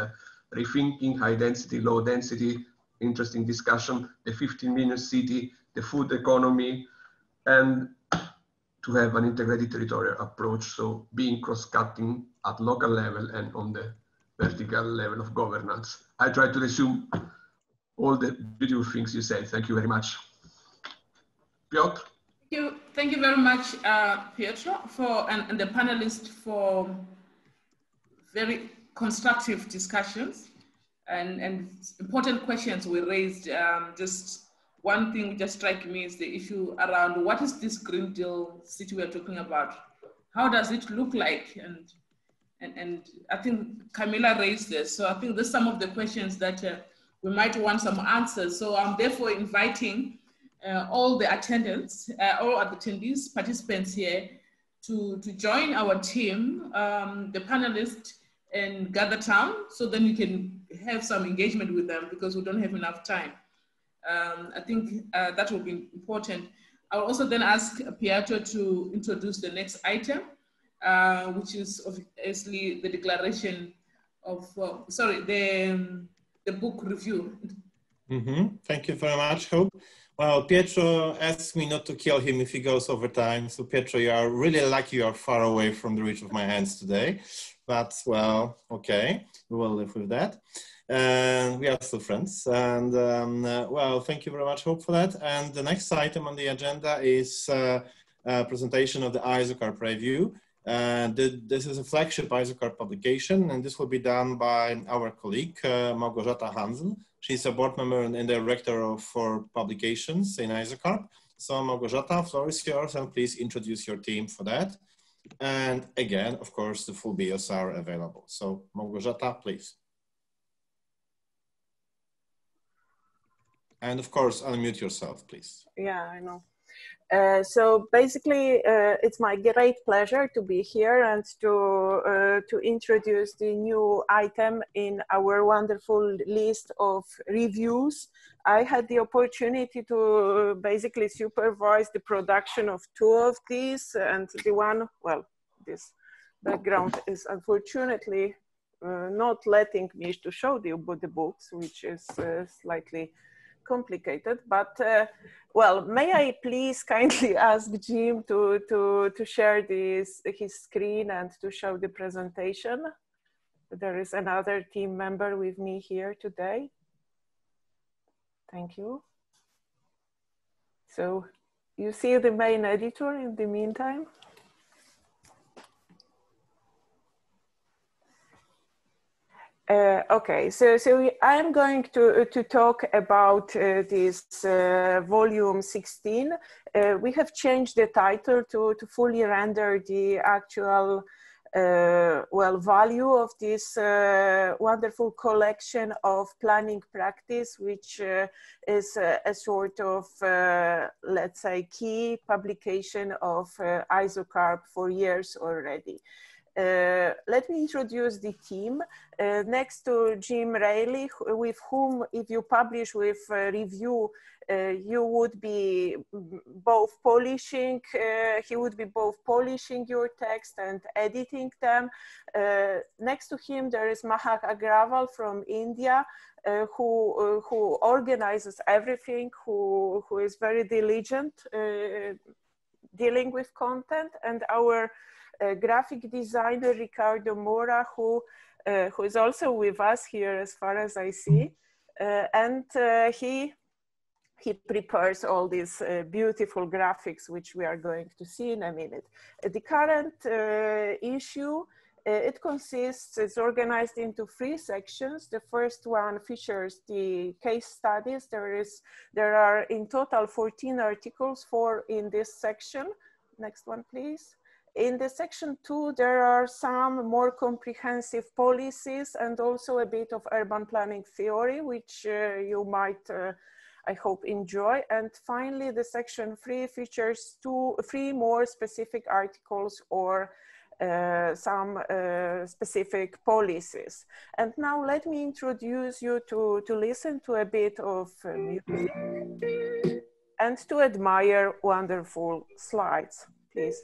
rethinking high density, low density, interesting discussion, the 15 million city, the food economy, and to have an integrated territorial approach. So being cross-cutting at local level and on the vertical level of governance. I try to resume all the beautiful things you said. Thank you very much. Piotr? Thank you very much, Pietro, and the panelists for very constructive discussions and important questions were raised. Just one thing just struck me is the issue around what is this Green Deal city we're talking about? How does it look like? And I think Camilla raised this. So I think there's some of the questions that we might want some answers. So I'm therefore inviting all the attendants, all attendees, participants here to join our team, the panelists, and gather town, so then you can have some engagement with them because we don't have enough time. I think that will be important. I'll also then ask Pietro to introduce the next item, which is obviously the declaration of, the book review. Thank you very much, Hope. Well, Pietro asked me not to kill him if he goes over time. So Pietro, you are really lucky you are far away from the reach of my hands today. But well, okay, we will live with that. And we are still friends. And well, thank you very much, Hope, for that. And the next item on the agenda is a presentation of the ISOCARP review. This is a flagship ISOCARP publication, and this will be done by our colleague, Malgorzata Hanzl. She's a board member and director for publications in ISOCARP. So Malgorzata, floor is yours, and please introduce your team for that. And again, of course, the full bios are available. So Malgorzata, please. And of course, unmute yourself, please. Yeah, I know. So basically, it's my great pleasure to be here and to introduce the new item in our wonderful list of reviews. I had the opportunity to basically supervise the production of 2 of these, and the one, well, this background is unfortunately not letting me to show the books, which is slightly complicated, but well, may I please kindly ask Jim to share his screen and to show the presentation. There is another team member with me here today. Thank you. So you see the main editor in the meantime? Okay, so I'm going to talk about this volume 16. We have changed the title to fully render the actual well, value of this wonderful collection of planning practice, which is a sort of, let's say, key publication of ISOCARP for years already. Let me introduce the team. Next to Jim Rayleigh, with whom, if you publish with review, you would be both polishing, he would be both polishing your text and editing them. Next to him, there is Mahak Agrawal from India, who organizes everything, who is very diligent dealing with content, and our graphic designer Ricardo Mora, who is also with us here as far as I see, and he prepares all these beautiful graphics which we are going to see in a minute. The current issue, it consists, it's organized into 3 sections. The first one features the case studies. There are in total 14 articles in this section. Next one, please. In the section 2, there are some more comprehensive policies and also a bit of urban planning theory, which you might, I hope, enjoy. And finally, the section 3 features 3 more specific articles or some specific policies. And now let me introduce you to listen to a bit of music and to admire wonderful slides, please.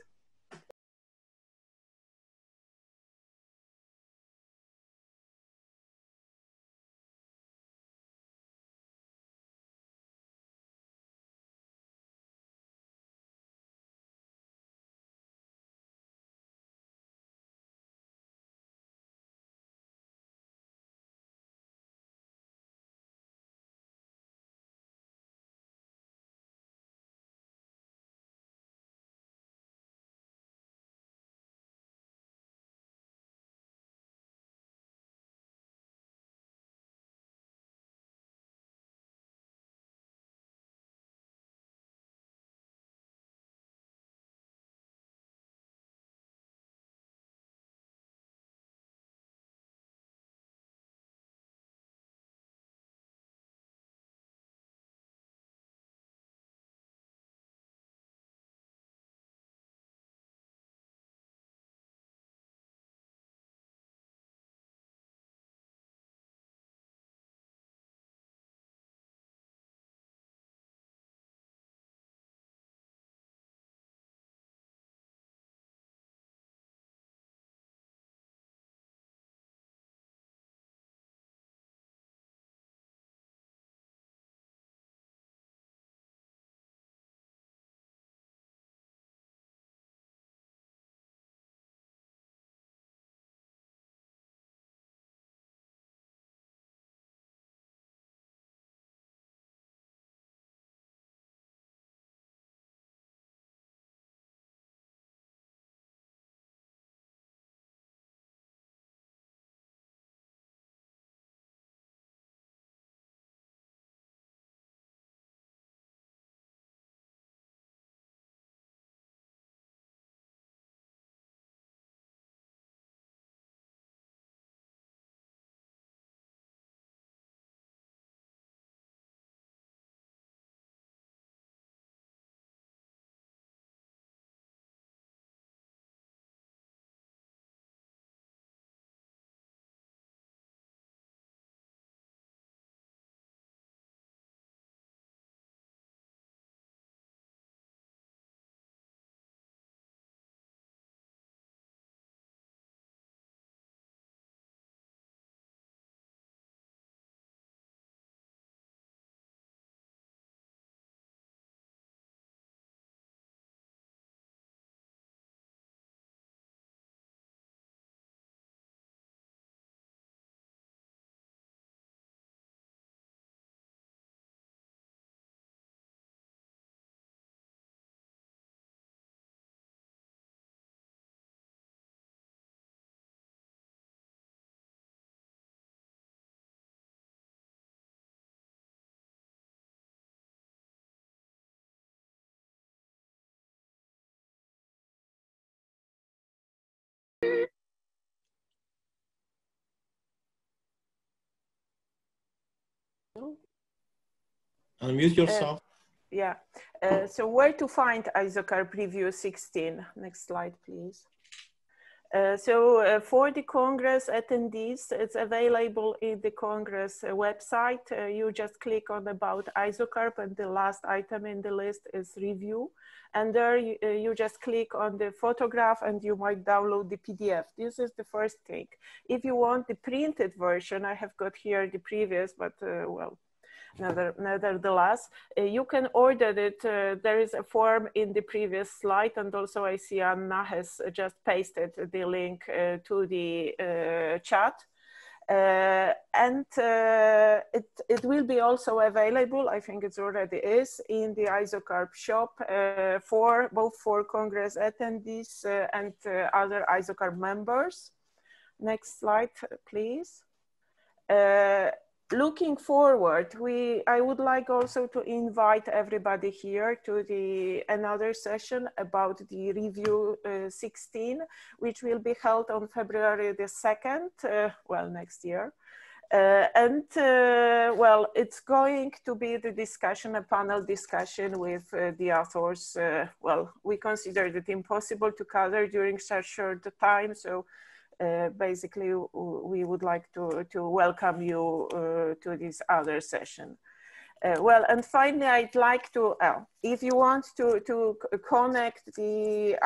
Unmute yourself. Yeah. So where to find ISOCARP Review 16? Next slide, please. For the Congress attendees, it's available in the Congress website. You just click on About ISOCARP and the last item in the list is Review. And there you just click on the photograph and you might download the PDF. This is the first thing. If you want the printed version, I have got here the previous, but well, nevertheless, you can order it. There is a form in the previous slide, and also I see Anna has just pasted the link to the chat. It will be also available, I think it already is, in the ISOCARP shop both for Congress attendees and other ISOCARP members. Next slide, please. Looking forward, I would like also to invite everybody here to another session about the Review 16, which will be held on February the 2nd, well, next year. Well, it's going to be the discussion, a panel discussion with the authors. Well, we considered it impossible to cover during such short time, so basically, we would like to welcome you to this other session. Well, and finally, I'd like to, if you want to connect the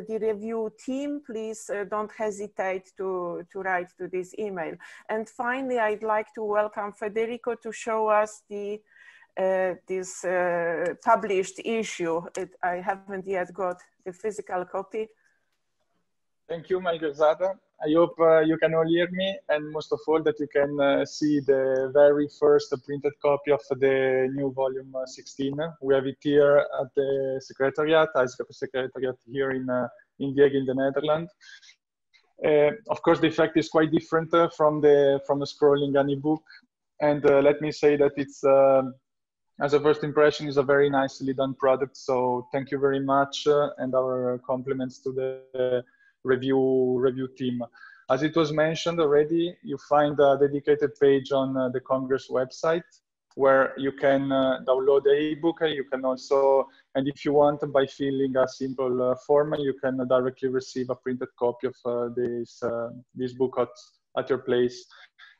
review team, please don't hesitate to write to this email. And finally, I'd like to welcome Federico to show us this published issue. I haven't yet got the physical copy. Thank you, Malgorzata. I hope you can all hear me, and most of all that you can see the very first printed copy of the new volume 16. We have it here at the Secretariat, ISOCARP Secretariat here in The Hague in the Netherlands. Of course, the effect is quite different from the scrolling an ebook, and let me say that it's as a first impression is a very nicely done product. So thank you very much, and our compliments to the review team. As it was mentioned already, you find a dedicated page on the Congress website where you can download the ebook. You can also, and if you want, by filling a simple form, you can directly receive a printed copy of this book at your place.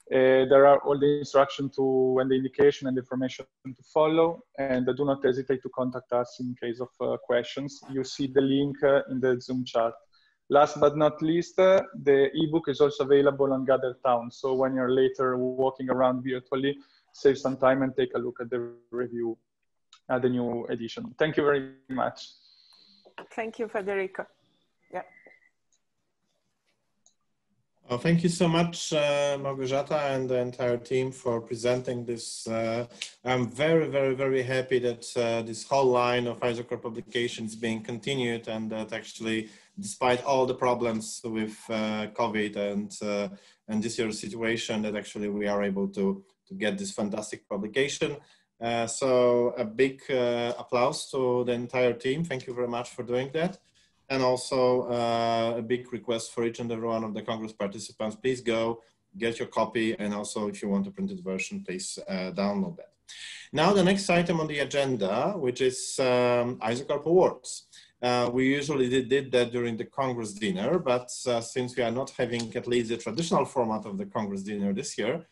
There are all the instructions and the indication and information to follow, and do not hesitate to contact us in case of questions. You see the link in the Zoom chat. Last but not least, the ebook is also available on Gather Town. So when you're later walking around virtually, save some time and take a look at the review, at the new edition. Thank you very much. Thank you, Federico. Yeah. Well, thank you so much, Malgorzata and the entire team for presenting this. I'm very, very, very happy that this whole line of ISOCARP publications being continued, and that actually, despite all the problems with COVID and this year's situation, that actually we are able to get this fantastic publication. So a big applause to the entire team. Thank you very much for doing that. And also a big request for each and every one of the Congress participants, please go get your copy. And also if you want a printed version, please download that. Now the next item on the agenda, which is ISOCARP Awards. We usually did that during the Congress dinner, but since we are not having at least the traditional format of the Congress dinner this year,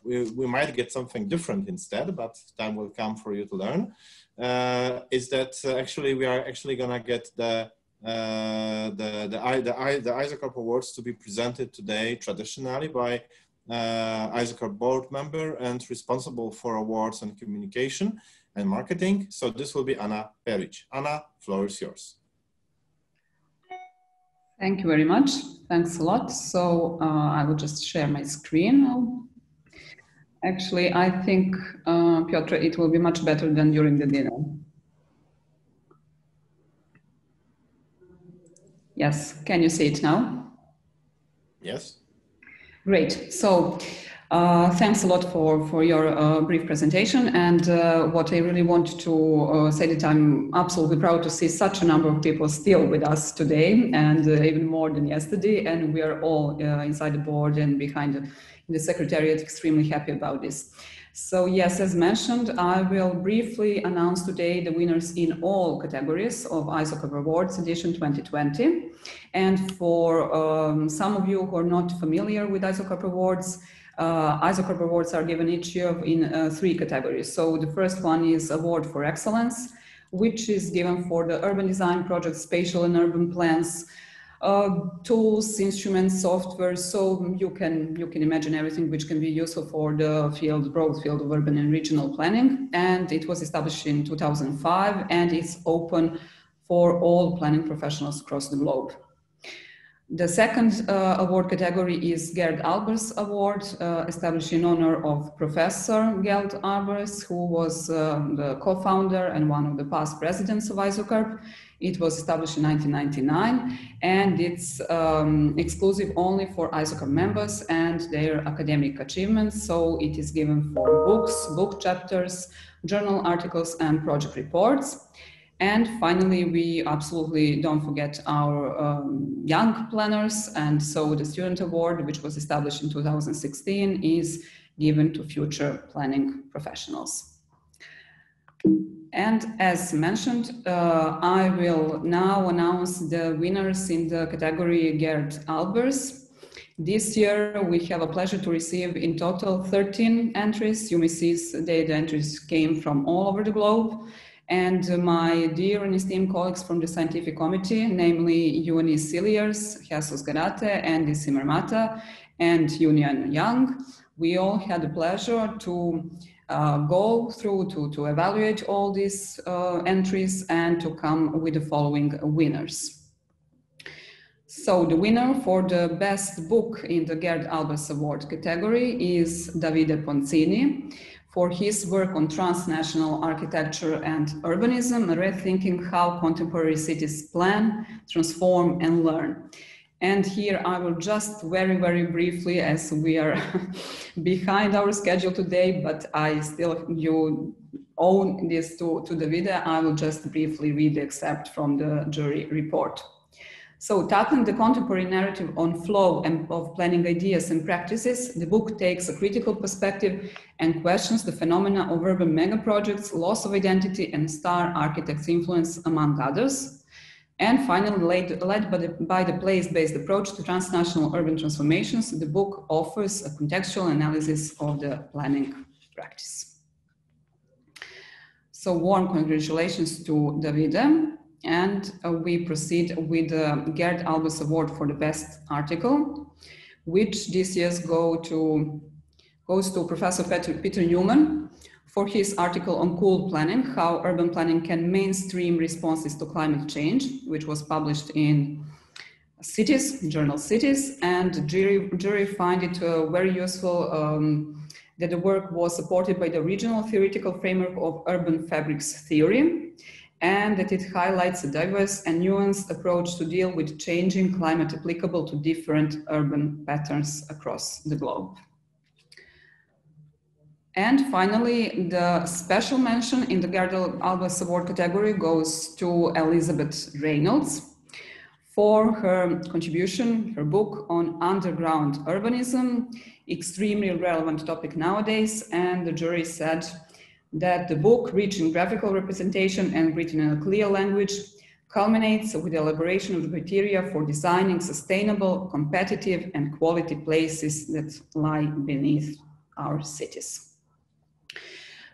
we might get something different instead, but time will come for you to learn. Is that actually we are actually gonna get the ISOCARP Awards to be presented today traditionally by ISOCARP board member and responsible for awards and communication and marketing. So this will be Anna Peric. Anna, floor is yours. Thank you very much. Thanks a lot. So I will just share my screen now. Actually, I think, Piotr, it will be much better than during the dinner. Yes, can you see it now? Yes. Great. So thanks a lot for your brief presentation. And what I really want to say that I'm absolutely proud to see such a number of people still with us today, and even more than yesterday. And we are all inside the board and behind the Secretariat extremely happy about this. So yes, as mentioned, I will briefly announce today the winners in all categories of ISOCARP Awards edition 2020. And for some of you who are not familiar with ISOCARP Awards, ISOCARP Awards are given each year in 3 categories. So the first one is Award for Excellence, which is given for the urban design projects, spatial and urban plans, tools, instruments, software. So you can imagine everything which can be useful for the broad field of urban and regional planning. And it was established in 2005 and it's open for all planning professionals across the globe. The second award category is Gerd Albers Award, established in honor of Professor Gerd Albers, who was the co-founder and one of the past presidents of ISOCARP. It was established in 1999, and it's exclusive only for ISOCARP members and their academic achievements. So it is given for books, book chapters, journal articles, and project reports. And finally, we absolutely don't forget our young planners. And so the Student Award, which was established in 2016, is given to future planning professionals. And as mentioned, I will now announce the winners in the category Gerd Albers. This year, we have a pleasure to receive in total 13 entries. You may see the entries came from all over the globe. And my dear and esteemed colleagues from the scientific committee, namely Eunice Siliers, Jesus Garate, Andy Simmermata, and Union Young, we all had the pleasure to go through to evaluate all these entries and to come with the following winners. So the winner for the best book in the Gerd Albers Award category is Davide Poncini, for his work on transnational architecture and urbanism, rethinking how contemporary cities plan, transform, and learn. And here I will just very, very briefly, as we are behind our schedule today, but you owe this to Davide, I will just briefly read the excerpt from the jury report. So, tackling the contemporary narrative on flow and of planning ideas and practices, the book takes a critical perspective and questions the phenomena of urban megaprojects, loss of identity, and star architects' influence, among others. And finally, led by the place-based approach to transnational urban transformations, the book offers a contextual analysis of the planning practice. So, warm congratulations to Davide. And we proceed with the Gerd Albers Award for the best article, which this year goes to Professor Peter Newman for his article on cool planning, how urban planning can mainstream responses to climate change, which was published in journal Cities, and the jury find it very useful that the work was supported by the original theoretical framework of urban fabrics theory, and that it highlights a diverse and nuanced approach to deal with changing climate applicable to different urban patterns across the globe. And finally, the special mention in the Gerd Albers Award category goes to Elizabeth Reynolds for her contribution, her book on underground urbanism, extremely relevant topic nowadays, and the jury said that the book, rich in graphical representation and written in a clear language, culminates with the elaboration of the criteria for designing sustainable, competitive, and quality places that lie beneath our cities.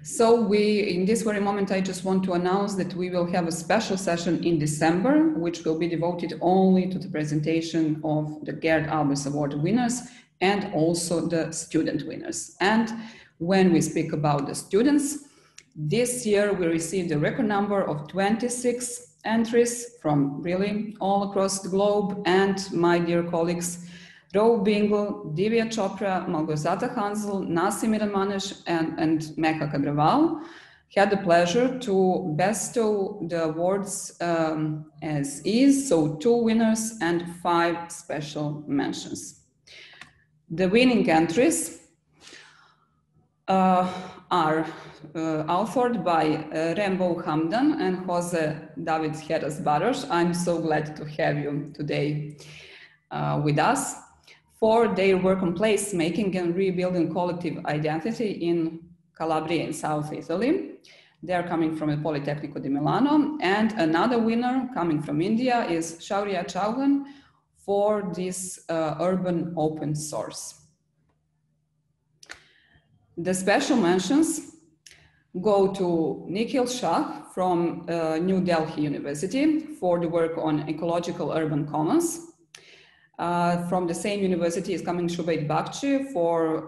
So in this very moment, I just want to announce that we will have a special session in December, which will be devoted only to the presentation of the Gerd Albers Award winners and also the student winners. And when we speak about the students, this year we received a record number of 26 entries from really all across the globe, and my dear colleagues, Rowe Bingle, Divya Chopra, Malgorzata Hanzl, Nasim Iramanesh, and Mekha Kadrawal had the pleasure to bestow the awards as is, so 2 winners and 5 special mentions. The winning entries are authored by Rembo Hamdan and Jose David Heras Barros. I'm so glad to have you today with us for their work on placemaking and rebuilding collective identity in Calabria in South Italy. They are coming from the Politecnico di Milano. And another winner coming from India is Shaurya Chauhan for this urban open source. The special mentions go to Nikhil Shah from New Delhi University for the work on ecological urban commons. From the same university is coming Shubait Bakshi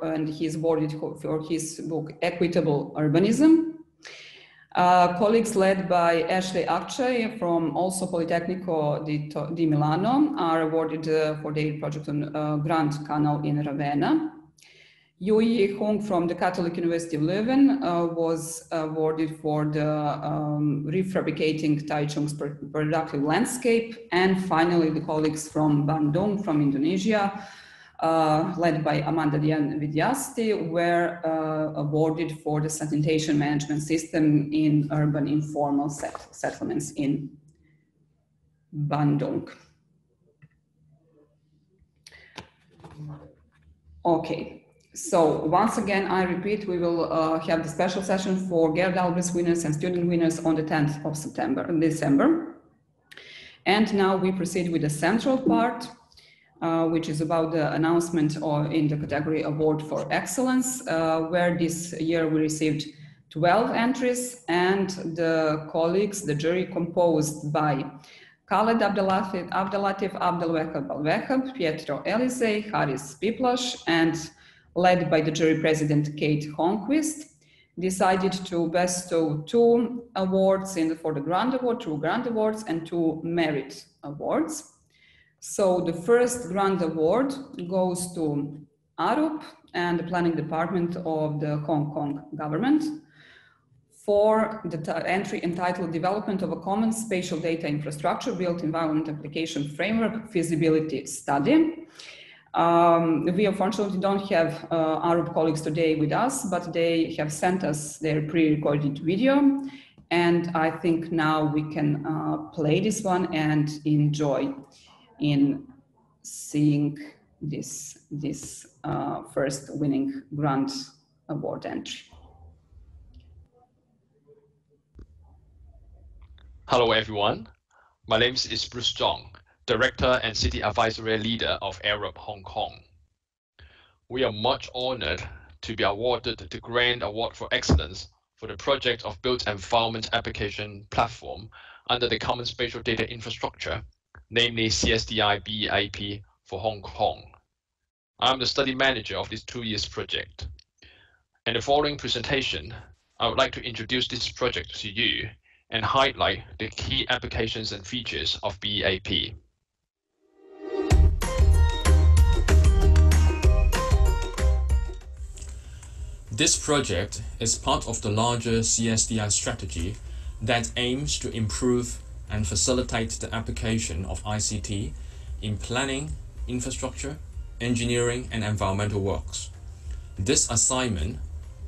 and he's awarded for his book Equitable Urbanism. Colleagues led by Ashley Akshay from also Politecnico di Milano are awarded for their project on Grand Canal in Ravenna. Yu Hong from the Catholic University of Leuven was awarded for the refabricating Taichung's productive landscape. And finally, the colleagues from Bandung, from Indonesia, led by Amanda Dian Vidyasti, were awarded for the sanitation management system in urban informal settlements in Bandung. Okay. So once again, I repeat, we will have the special session for Gerd Albrecht winners and student winners on the 10th of December. And now we proceed with the central part, which is about the announcement in the category Award for Excellence, where this year we received 12 entries, and the colleagues, the jury composed by Khaled Abdelatif Abdelwahab Alwahab, Pietro Elisei, Haris Piplash, and led by the jury president Kate Holmquist, decided to bestow 2 awards for the Grand Award, 2 Grand Awards and 2 Merit Awards. So the first Grand Award goes to Arup and the Planning Department of the Hong Kong government for the entry entitled Development of a Common Spatial Data Infrastructure Built Environment Application Framework Feasibility Study. We unfortunately don't have Arup colleagues today with us, but they have sent us their pre-recorded video. And I think now we can play this one and enjoy in seeing this first winning Grand Award entry. Hello everyone, my name is Bruce Zhong, Director and City Advisory Leader of Arup Hong Kong. We are much honored to be awarded the Grand Award for Excellence for the project of Built Environment Application Platform under the Common Spatial Data Infrastructure, namely CSDI BEAP for Hong Kong. I'm the study manager of this 2 years project. In the following presentation, I would like to introduce this project to you and highlight the key applications and features of BEAP. This project is part of the larger CSDI strategy that aims to improve and facilitate the application of ICT in planning, infrastructure, engineering, and environmental works. This assignment,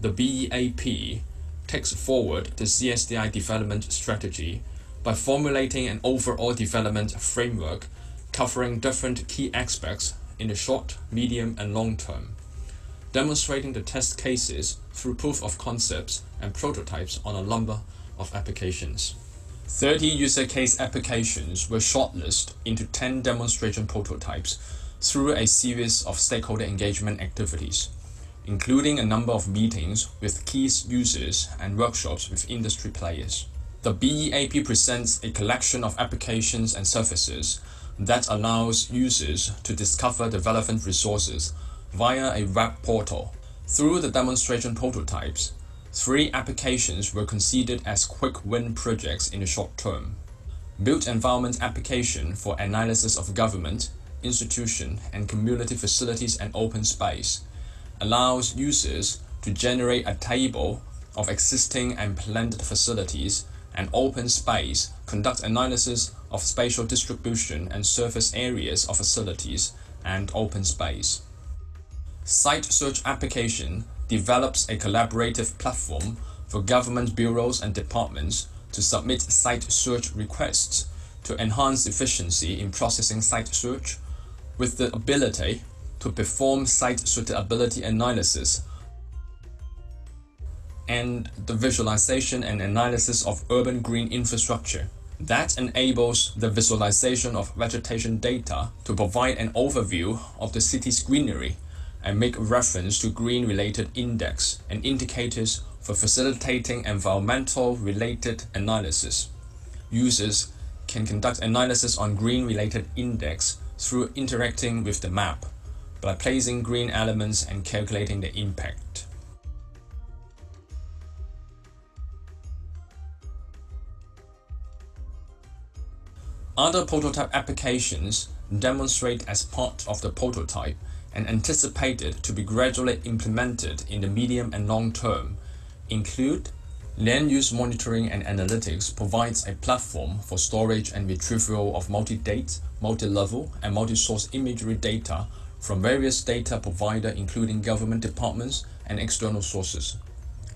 the BEAP, takes forward the CSDI development strategy by formulating an overall development framework covering different key aspects in the short, medium, and long term, demonstrating the test cases through proof of concepts and prototypes on a number of applications. 30 user case applications were shortlisted into 10 demonstration prototypes through a series of stakeholder engagement activities, including a number of meetings with key users and workshops with industry players. The BEAP presents a collection of applications and services that allows users to discover the relevant resources via a web portal. Through the demonstration prototypes, 3 applications were considered as quick win projects in the short term. Built Environment Application for Analysis of Government, Institution, and Community Facilities and Open Space allows users to generate a table of existing and planned facilities and open space, conduct analysis of spatial distribution and surface areas of facilities and open space. Site Search Application develops a collaborative platform for government bureaus and departments to submit site search requests to enhance efficiency in processing site search, with the ability to perform site suitability analysis and the visualization and analysis of urban green infrastructure. That enables the visualization of vegetation data to provide an overview of the city's greenery and make reference to green-related index and indicators for facilitating environmental-related analysis. Users can conduct analysis on green-related index through interacting with the map by placing green elements and calculating the impact. Other prototype applications demonstrate as part of the prototype and anticipated to be gradually implemented in the medium and long term include land use monitoring and analytics provides a platform for storage and retrieval of multi-date, multi-level, and multi-source imagery data from various data providers including government departments and external sources.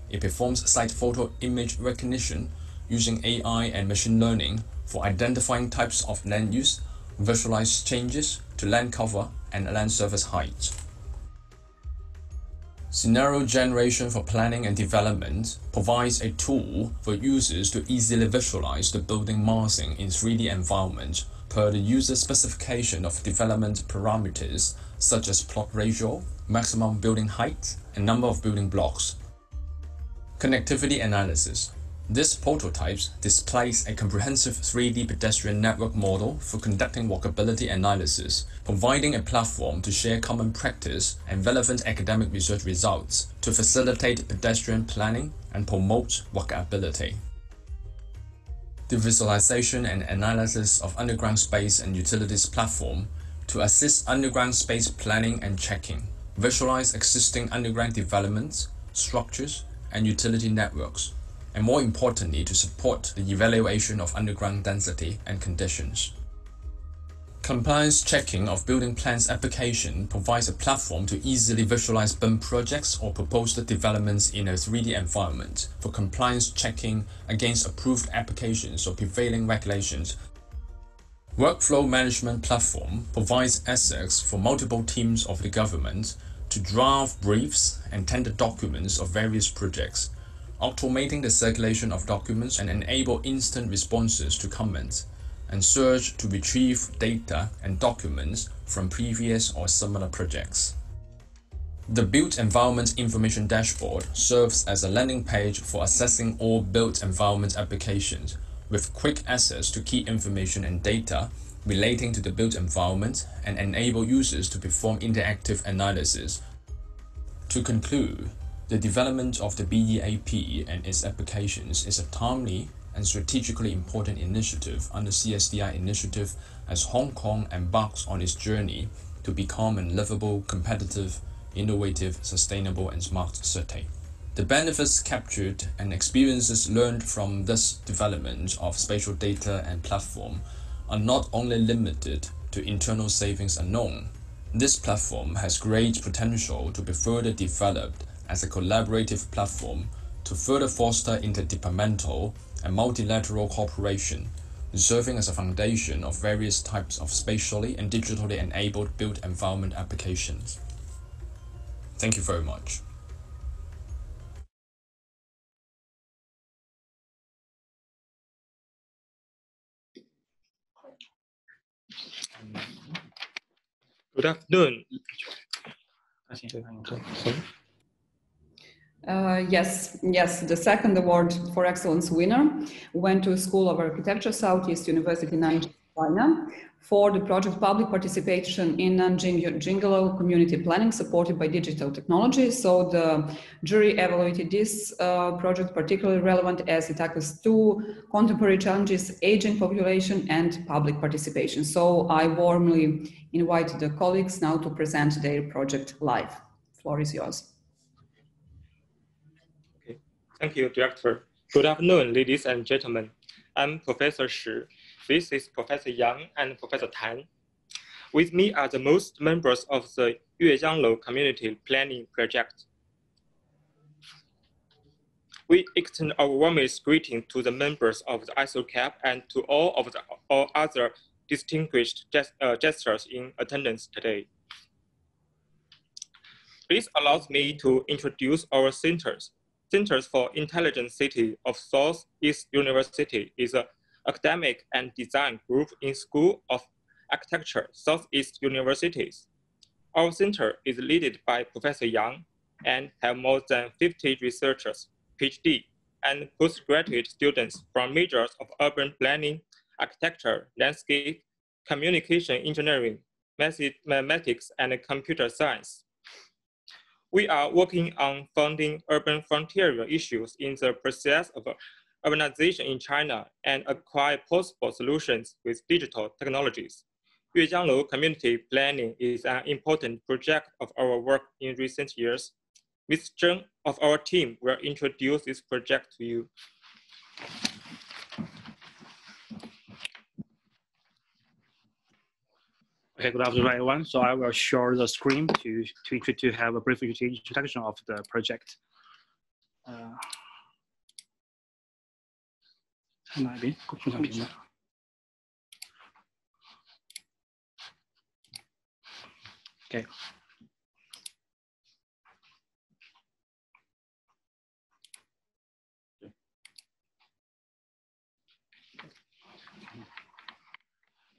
It performs site photo image recognition using AI and machine learning for identifying types of land use, visualize changes to land cover and land surface height. Scenario generation for planning and development provides a tool for users to easily visualize the building massing in 3D environment per the user specification of development parameters such as plot ratio, maximum building height, and number of building blocks. Connectivity analysis. This prototype displays a comprehensive 3D pedestrian network model for conducting walkability analysis, providing a platform to share common practice and relevant academic research results to facilitate pedestrian planning and promote walkability. The visualization and analysis of underground space and utilities platform to assist underground space planning and checking, visualize existing underground developments, structures, and utility networks, and more importantly, to support the evaluation of underground density and conditions. Compliance checking of building plans application provides a platform to easily visualize BIM projects or proposed developments in a 3D environment for compliance checking against approved applications or prevailing regulations. Workflow management platform provides access for multiple teams of the government to draft briefs and tender documents of various projects, automating the circulation of documents and enable instant responses to comments, and search to retrieve data and documents from previous or similar projects. The Built Environment Information Dashboard serves as a landing page for assessing all built environment applications with quick access to key information and data relating to the built environment and enable users to perform interactive analysis. To conclude, the development of the BEAP and its applications is a timely and strategically important initiative under CSDI initiative as Hong Kong embarks on its journey to become a livable, competitive, innovative, sustainable, and smart city. The benefits captured and experiences learned from this development of spatial data and platform are not only limited to internal savings alone. This platform has great potential to be further developed as a collaborative platform to further foster interdepartmental and multilateral cooperation, serving as a foundation of various types of spatially and digitally enabled built environment applications. Thank you very much. Good afternoon. Yes, the second award for excellence winner went to School of Architecture, Southeast University, Nanjing, China, for the project Public Participation in Nanjing Jingalo Community Planning supported by digital technology. So the jury evaluated this project particularly relevant as it tackles two contemporary challenges, aging population and public participation. So I warmly invite the colleagues now to present their project live. The floor is yours. Okay. Thank you, Director. Good afternoon, ladies and gentlemen. I'm Professor Shi. This is Professor Yang and Professor Tan. With me are the most members of the Yuejianglo Community Planning Project. We extend our warmest greeting to the members of the ISOCARP and to all of the other distinguished gestures in attendance today. This allows me to introduce our centers. Centers for Intelligent City of Southeast University is an academic and design group in School of Architecture, Southeast Universities. Our center is led by Professor Yang and have more than 50 researchers, PhD, and postgraduate students from majors of urban planning, architecture, landscape, communication engineering, mathematics, and computer science. We are working on funding urban frontier issues in the process of urbanization in China and acquire possible solutions with digital technologies. Yuejianglou community planning is an important project of our work in recent years. Ms. Zheng of our team will introduce this project to you. Okay, good afternoon, everyone. So I will share the screen to have a brief introduction of the project. Okay.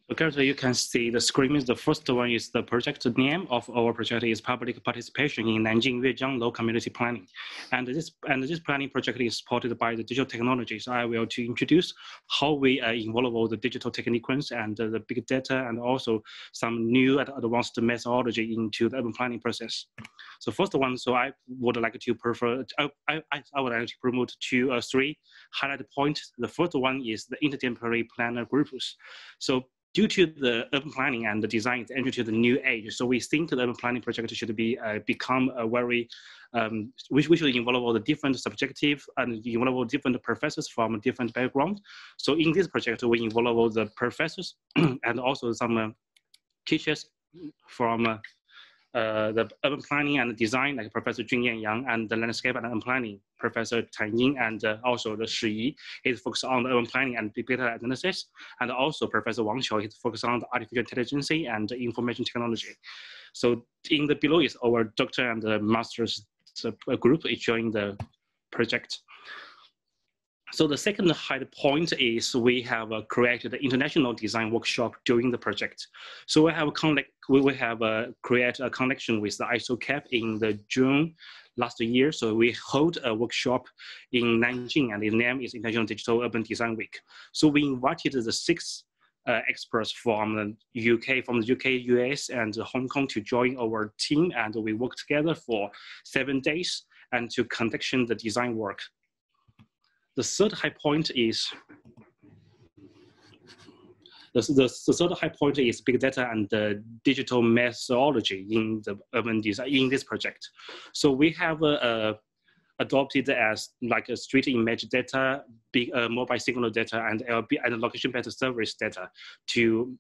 So currently you can see the screen. The first one is the project name of our project is public participation in Nanjing Yuejianglou community planning. And this planning project is supported by the digital technologies. I will to introduce how we involve all the digital techniques and the big data and also some new and advanced methodology into the urban planning process. So first one, so I would like to promote three highlight points. The first one is the interdisciplinary planner groups. So due to the urban planning and the design is entering to the new age, so we think the urban planning project should be become a very, we should involve all the different subjective and involve all different professors from different backgrounds. So in this project, we involve all the professors and also some teachers from the urban planning and design, like Professor Junyan Yang, and the landscape and urban planning, Professor Tan Ying, and also the Shi Yi. He's focused on the urban planning and big data analysis, and also Professor Wang Qiu, he's focused on the artificial intelligence and information technology. So in the below is our doctor and the master's group is joining the project. So the second high point is we have created an international design workshop during the project. So we have create a connection with the ISOCARP in the June last year. So we hold a workshop in Nanjing, and the name is International Digital Urban Design Week. So we invited the 6 experts from the UK, US, and Hong Kong to join our team, and we worked together for 7 days and to conduct the design work. The third high point is the third high point is big data and the digital methodology in the urban design in this project. So we have adopted as like a street image data, big mobile signal data, and LB and location-based service data to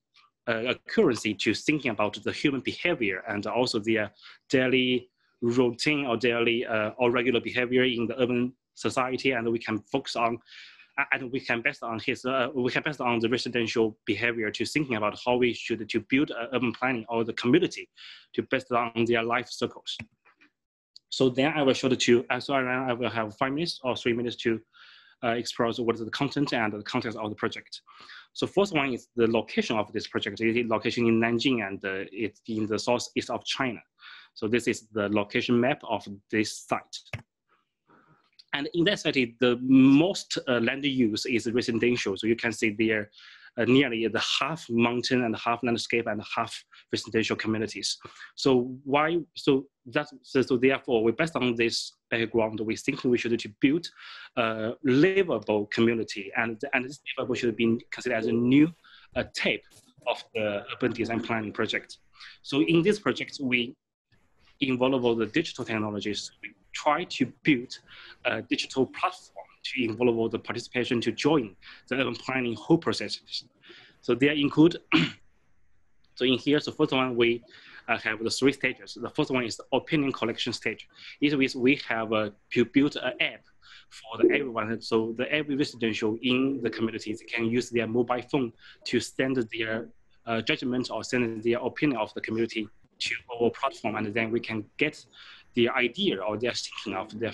accuracy to thinking about the human behavior and also their daily routine or daily or regular behavior in the urban society, and we can focus on, and we can based on the residential behavior to thinking about how we should to build urban planning or the community to based on their life circles. So then I will show I will have 5 minutes or 3 minutes to explore what is the content and the context of the project. So first one is the location of this project. It is location in Nanjing, and it's in the southeast of China. So this is the location map of this site. And in that site, the most land use is residential. So you can see there nearly the half mountain and half landscape and half residential communities. So therefore, we based on this background, we think we should to build a livable community, and this livable should be considered as a new type of the urban design planning project. So in this project, we involve all the digital technologies. We try to build a digital platform to involve all the participation to join the urban planning whole processes. So they include, so in here, the first one, we have the 3 stages. The first one is the opinion collection stage. It means we have to build an app for everyone. So the every residential in the communities can use their mobile phone to send their judgment or send their opinion of the community to our platform, and then we can get their idea or their thinking of the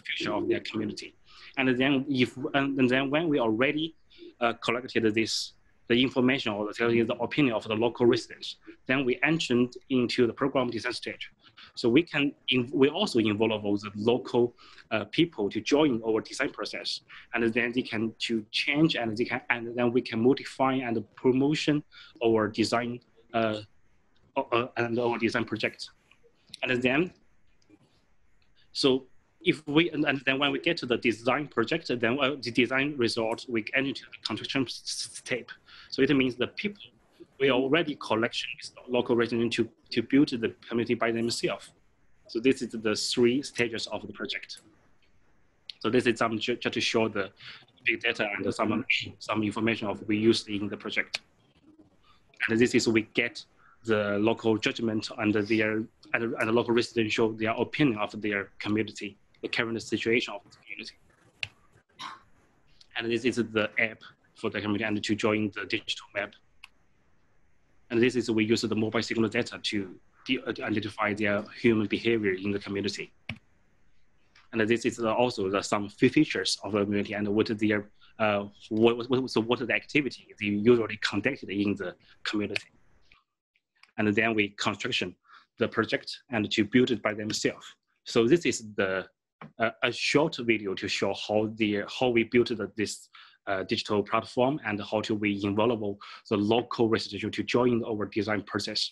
future of their community. And then when we already collected the information or the opinion of the local residents, then we entered into the program design stage. So we also involve all the local people to join our design process, and then they can to change and then we can modify and promotion our design and our design project. And then then when we get to the design project, then the design result, we enter into the construction step. So it means the people, we already collection with local residents to build the community by themselves. So this is the 3 stages of the project. So this is just to show the big data and some information of we used in the project. And this is we get the local judgment and the local residents show their opinion of their community, the current situation of the community. And this is the app for the community and to join the digital map. And this is we use the mobile signal data to identify their human behavior in the community. And this is also some features of the community and what their what the activity they usually conducted in the community. And then we construction the project and to build it by themselves. So this is a short video to show how we built this digital platform and how to we involve the local residents to join our design process.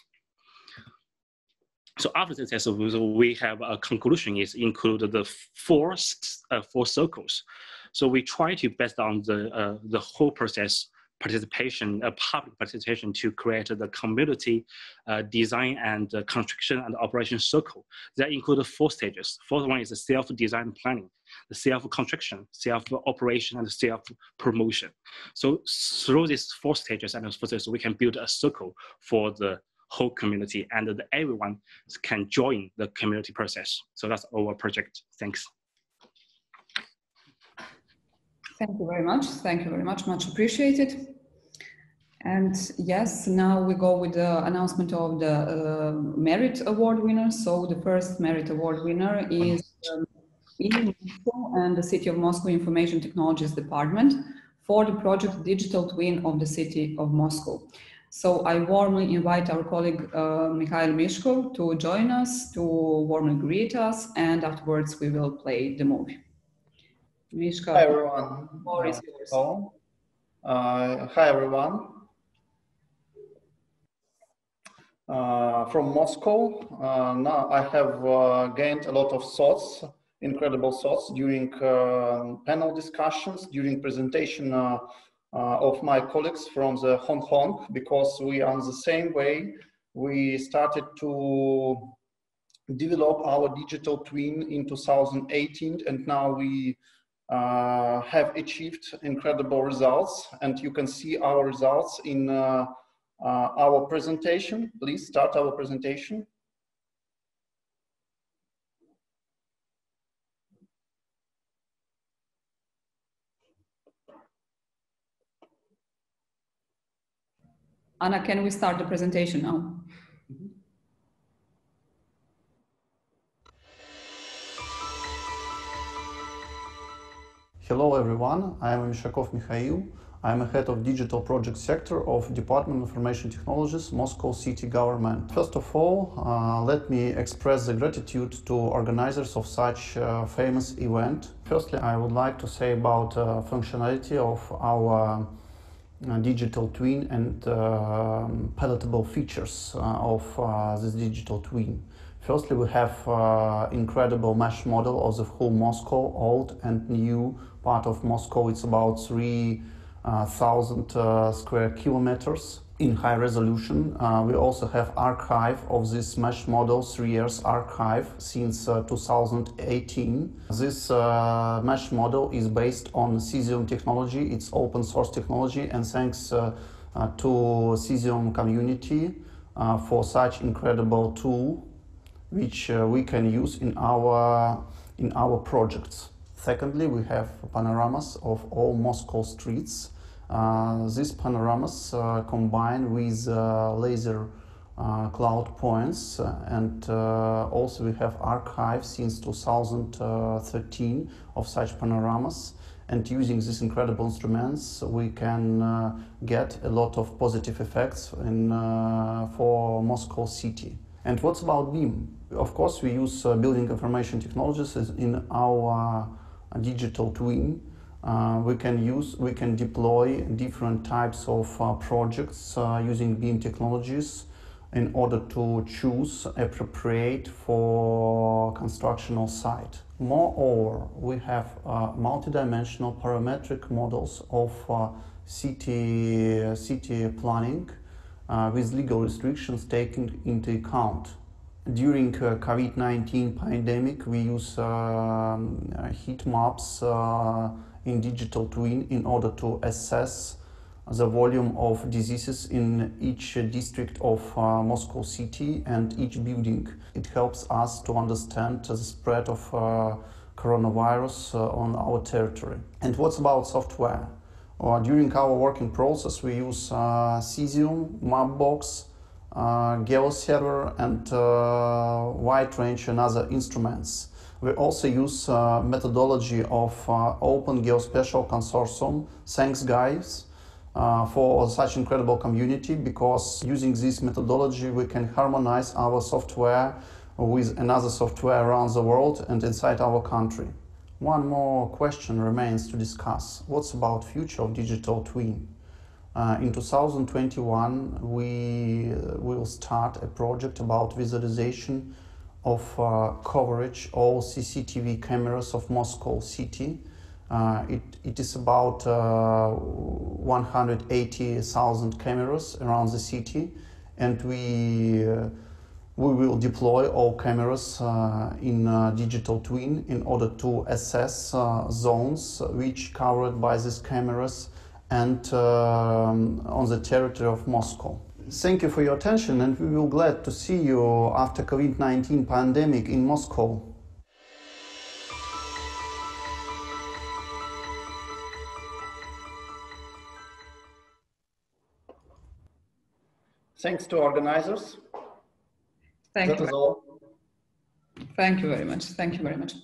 So after this, we have a conclusion is include the four circles. So we try to based on the whole process participation, public participation to create the community design and construction and operation circle. That include 4 stages. Fourth one is the self-design planning, the self-construction, self-operation, and self-promotion. So through these 4 stages and process, we can build a circle for the whole community and everyone can join the community process. So that's our project. Thanks. Thank you very much. Thank you very much. Much appreciated. And yes, now we go with the announcement of the Merit Award winners. So the first Merit Award winner is in Moscow and the City of Moscow Information Technologies Department for the project Digital Twin of the City of Moscow. So I warmly invite our colleague Mikhail Mishko to join us, to warmly greet us, and afterwards we will play the movie. Mishka, hi everyone. Hi everyone. From Moscow, now I have gained a lot of thoughts, incredible thoughts during panel discussions, during presentation of my colleagues from the Hong Kong, because we are the same way. We started to develop our digital twin in 2018, and now we have achieved incredible results, and you can see our results in our presentation. Please start our presentation. Anna, can we start the presentation now? Hello everyone, I am Mishakov Mikhail. I am a head of digital project sector of Department of Information Technologies, Moscow City Government. First of all, let me express the gratitude to organizers of such famous event. Firstly, I would like to say about functionality of our digital twin and palatable features of this digital twin. Firstly, we have incredible mesh model of the whole Moscow, old and new part of Moscow. It's about 3,000 square kilometers in high resolution. We also have archive of this mesh model, 3 years archive since 2018. This mesh model is based on Cesium technology. It's open source technology, and thanks to Cesium community for such incredible tool which we can use in our projects. Secondly, we have panoramas of all Moscow streets. These panoramas combined with laser cloud points, and also we have archives since 2013 of such panoramas. And using these incredible instruments, we can get a lot of positive effects for Moscow city. And what's about BIM? Of course, we use building information technologies in our digital twin. We can deploy different types of projects using BIM technologies in order to choose appropriate for constructional site. Moreover, we have multidimensional parametric models of city planning with legal restrictions taken into account. During COVID-19 pandemic, we use heat maps in digital twin in order to assess the volume of diseases in each district of Moscow city and each building. It helps us to understand the spread of coronavirus on our territory. And what's about software? During our working process, we use Cesium, Mapbox, GeoServer, and wide range and other instruments. We also use methodology of Open Geospatial Consortium. Thanks, guys, for such incredible community, because using this methodology we can harmonize our software with another software around the world and inside our country. One more question remains to discuss. What's about future of digital twin? In 2021 we will start a project about visualization of coverage all CCTV cameras of Moscow city. It is about 180,000 cameras around the city, and we will deploy all cameras in digital twin in order to assess zones which covered by these cameras and on the territory of Moscow. Thank you for your attention, and we will be glad to see you after COVID-19 pandemic in Moscow. Thanks to organizers. Thank you. All. Thank you very much. Thank you very much.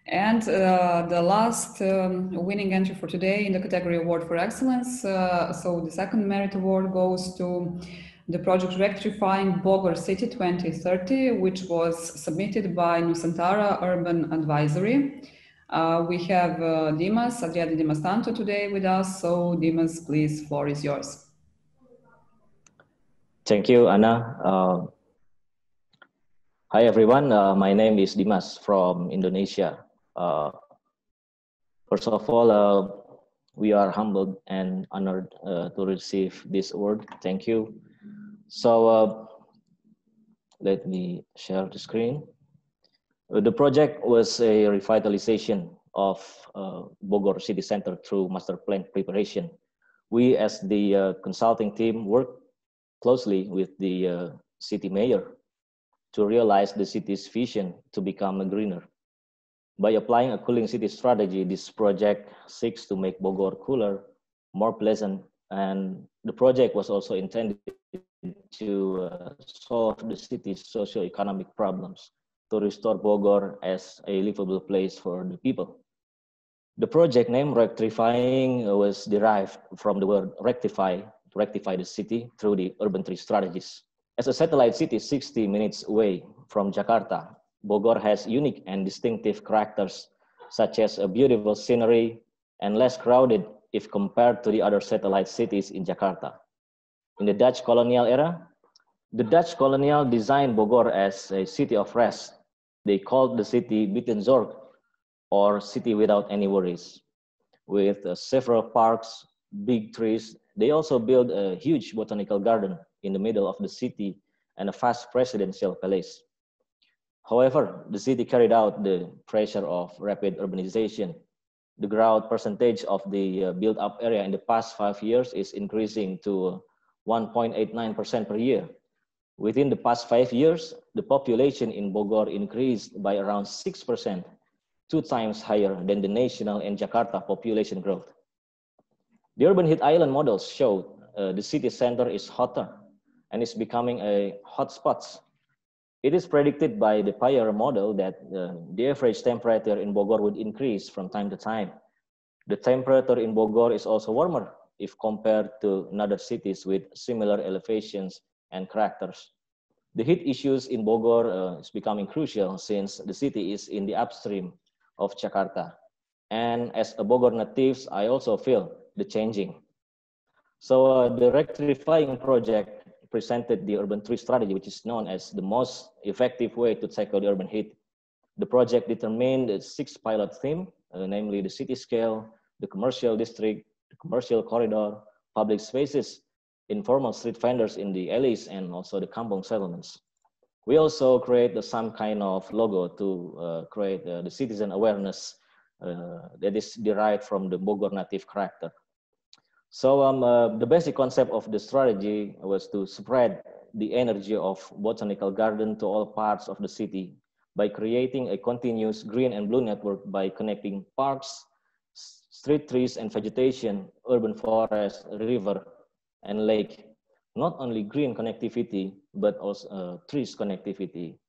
And the last winning entry for today in the category Award for Excellence. So the second merit award goes to the project Rectifying Bogor City 2030, which was submitted by Nusantara Urban Advisory. We have Adriana Dimas Tanto today with us. So Dimas, please, floor is yours. Thank you, Anna. Hi, everyone. My name is Dimas from Indonesia. First of all, we are humbled and honored to receive this award. Thank you. So let me share the screen. The project was a revitalization of Bogor City Center through master plan preparation. We, as the consulting team, worked closely with the city mayor to realize the city's vision to become greener. By applying a cooling city strategy, this project seeks to make Bogor cooler, more pleasant, and the project was also intended to solve the city's socio-economic problems, to restore Bogor as a livable place for the people. The project name Rectifying was derived from the word rectify, to rectify the city through the urban tree strategies. As a satellite city 60 minutes away from Jakarta, Bogor has unique and distinctive characters, such as a beautiful scenery and less crowded if compared to the other satellite cities in Jakarta. In the Dutch colonial era, the Dutch colonial designed Bogor as a city of rest. They called the city Buitenzorg, or city without any worries. With several parks, big trees, they also built a huge botanical garden in the middle of the city and a vast presidential palace. However, the city carried out the pressure of rapid urbanization. The growth percentage of the built-up area in the past 5 years is increasing to 1.89% per year. Within the past 5 years, the population in Bogor increased by around 6%, 2 times higher than the national and Jakarta population growth. The urban heat island models showed the city center is hotter and is becoming a hotspot. It is predicted by the prior model that the average temperature in Bogor would increase from time to time. The temperature in Bogor is also warmer if compared to other cities with similar elevations and characters. The heat issues in Bogor is becoming crucial since the city is in the upstream of Jakarta. And as a Bogor native, I also feel the changing. So the rectifying project presented the urban tree strategy, which is known as the most effective way to tackle the urban heat. The project determined 6 pilot themes, namely the city scale, the commercial district, the commercial corridor, public spaces, informal street vendors in the alleys, and also the kampong settlements. We also create some kind of logo to create the citizen awareness that is derived from the Bogor native character. So the basic concept of the strategy was to spread the energy of botanical garden to all parts of the city by creating a continuous green and blue network by connecting parks, street trees and vegetation, urban forest, river, and lake. Not only green connectivity, but also trees connectivity.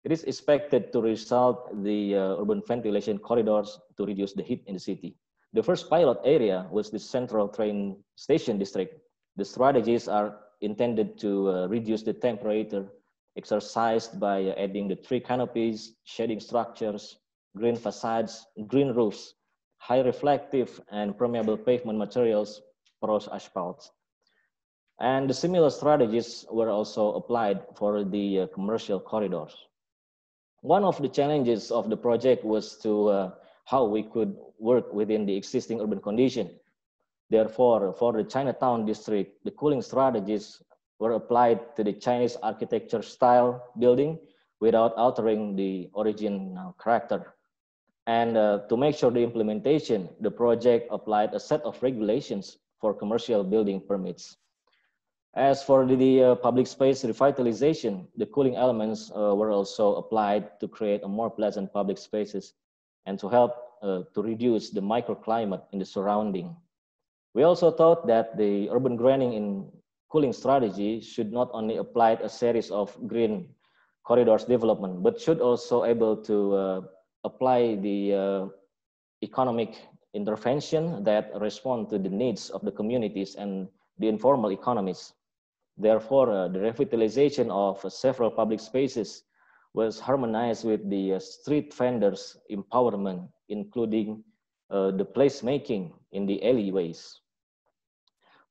It is expected to result the urban ventilation corridors to reduce the heat in the city. The first pilot area was the central train station district. The strategies are intended to reduce the temperature exercised by adding the tree canopies, shading structures, green facades, green roofs, high reflective and permeable pavement materials, porous asphalt. And the similar strategies were also applied for the commercial corridors. One of the challenges of the project was to how we could work within the existing urban condition. Therefore, for the Chinatown district, the cooling strategies were applied to the Chinese architecture style building without altering the original character. And to make sure the implementation, the project applied a set of regulations for commercial building permits. As for the public space revitalization, the cooling elements were also applied to create a more pleasant public spaces and to help to reduce the microclimate in the surrounding. We also thought that the urban greening in cooling strategy should not only apply a series of green corridors development, but should also able to apply the economic intervention that respond to the needs of the communities and the informal economies. Therefore, the revitalization of several public spaces was harmonized with the street vendors' empowerment, including the placemaking in the alleyways.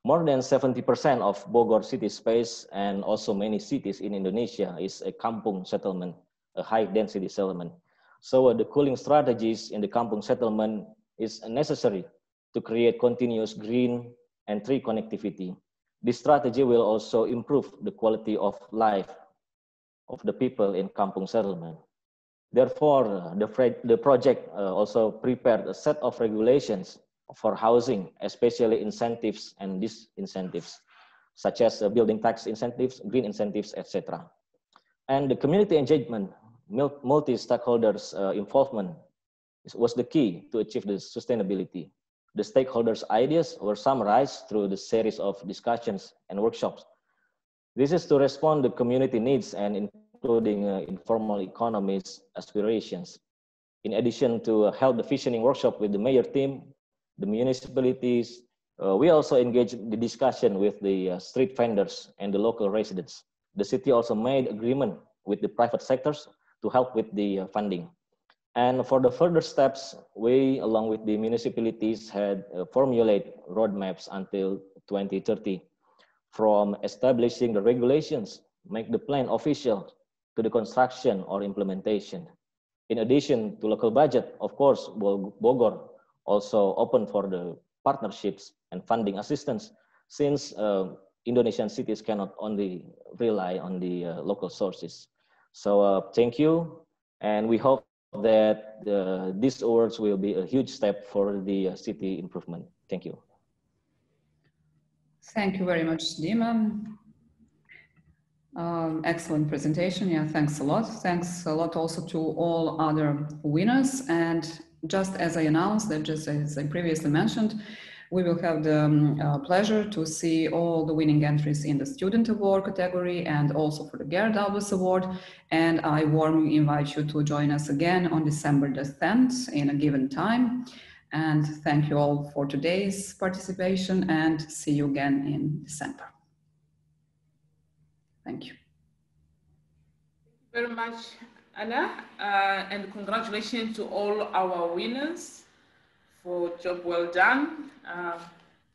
More than 70% of Bogor city space and also many cities in Indonesia is a kampung settlement, a high density settlement. So the cooling strategies in the kampung settlement is necessary to create continuous green and tree connectivity. This strategy will also improve the quality of life of the people in kampung settlement. Therefore, the project also prepared a set of regulations for housing, especially incentives and disincentives, such as building tax incentives, green incentives, etc. And the community engagement, multi-stakeholders involvement was the key to achieve the sustainability. The stakeholders' ideas were summarized through the series of discussions and workshops. This is to respond to community needs and including informal economy's aspirations. In addition to held the visioning workshop with the mayor team, the municipalities, we also engaged the discussion with the street vendors and the local residents. The city also made agreement with the private sectors to help with the funding. And for the further steps, we, along with the municipalities, had formulate roadmaps until 2030, from establishing the regulations, make the plan official, to the construction or implementation. In addition to local budget, of course, Bogor also open for the partnerships and funding assistance, since Indonesian cities cannot only rely on the local sources. So thank you, and we hope that these awards will be a huge step for the city improvement. Thank you. Thank you very much, Dima. Excellent presentation. Yeah, thanks a lot. Thanks a lot also to all other winners. And just as I announced, that just as I previously mentioned, We will have the pleasure to see all the winning entries in the Student Award category and also for the Gerard Albus Award. And I warmly invite you to join us again on December the 10th in a given time. And thank you all for today's participation and see you again in December. Thank you. Thank you very much, Anna, and congratulations to all our winners for job well done.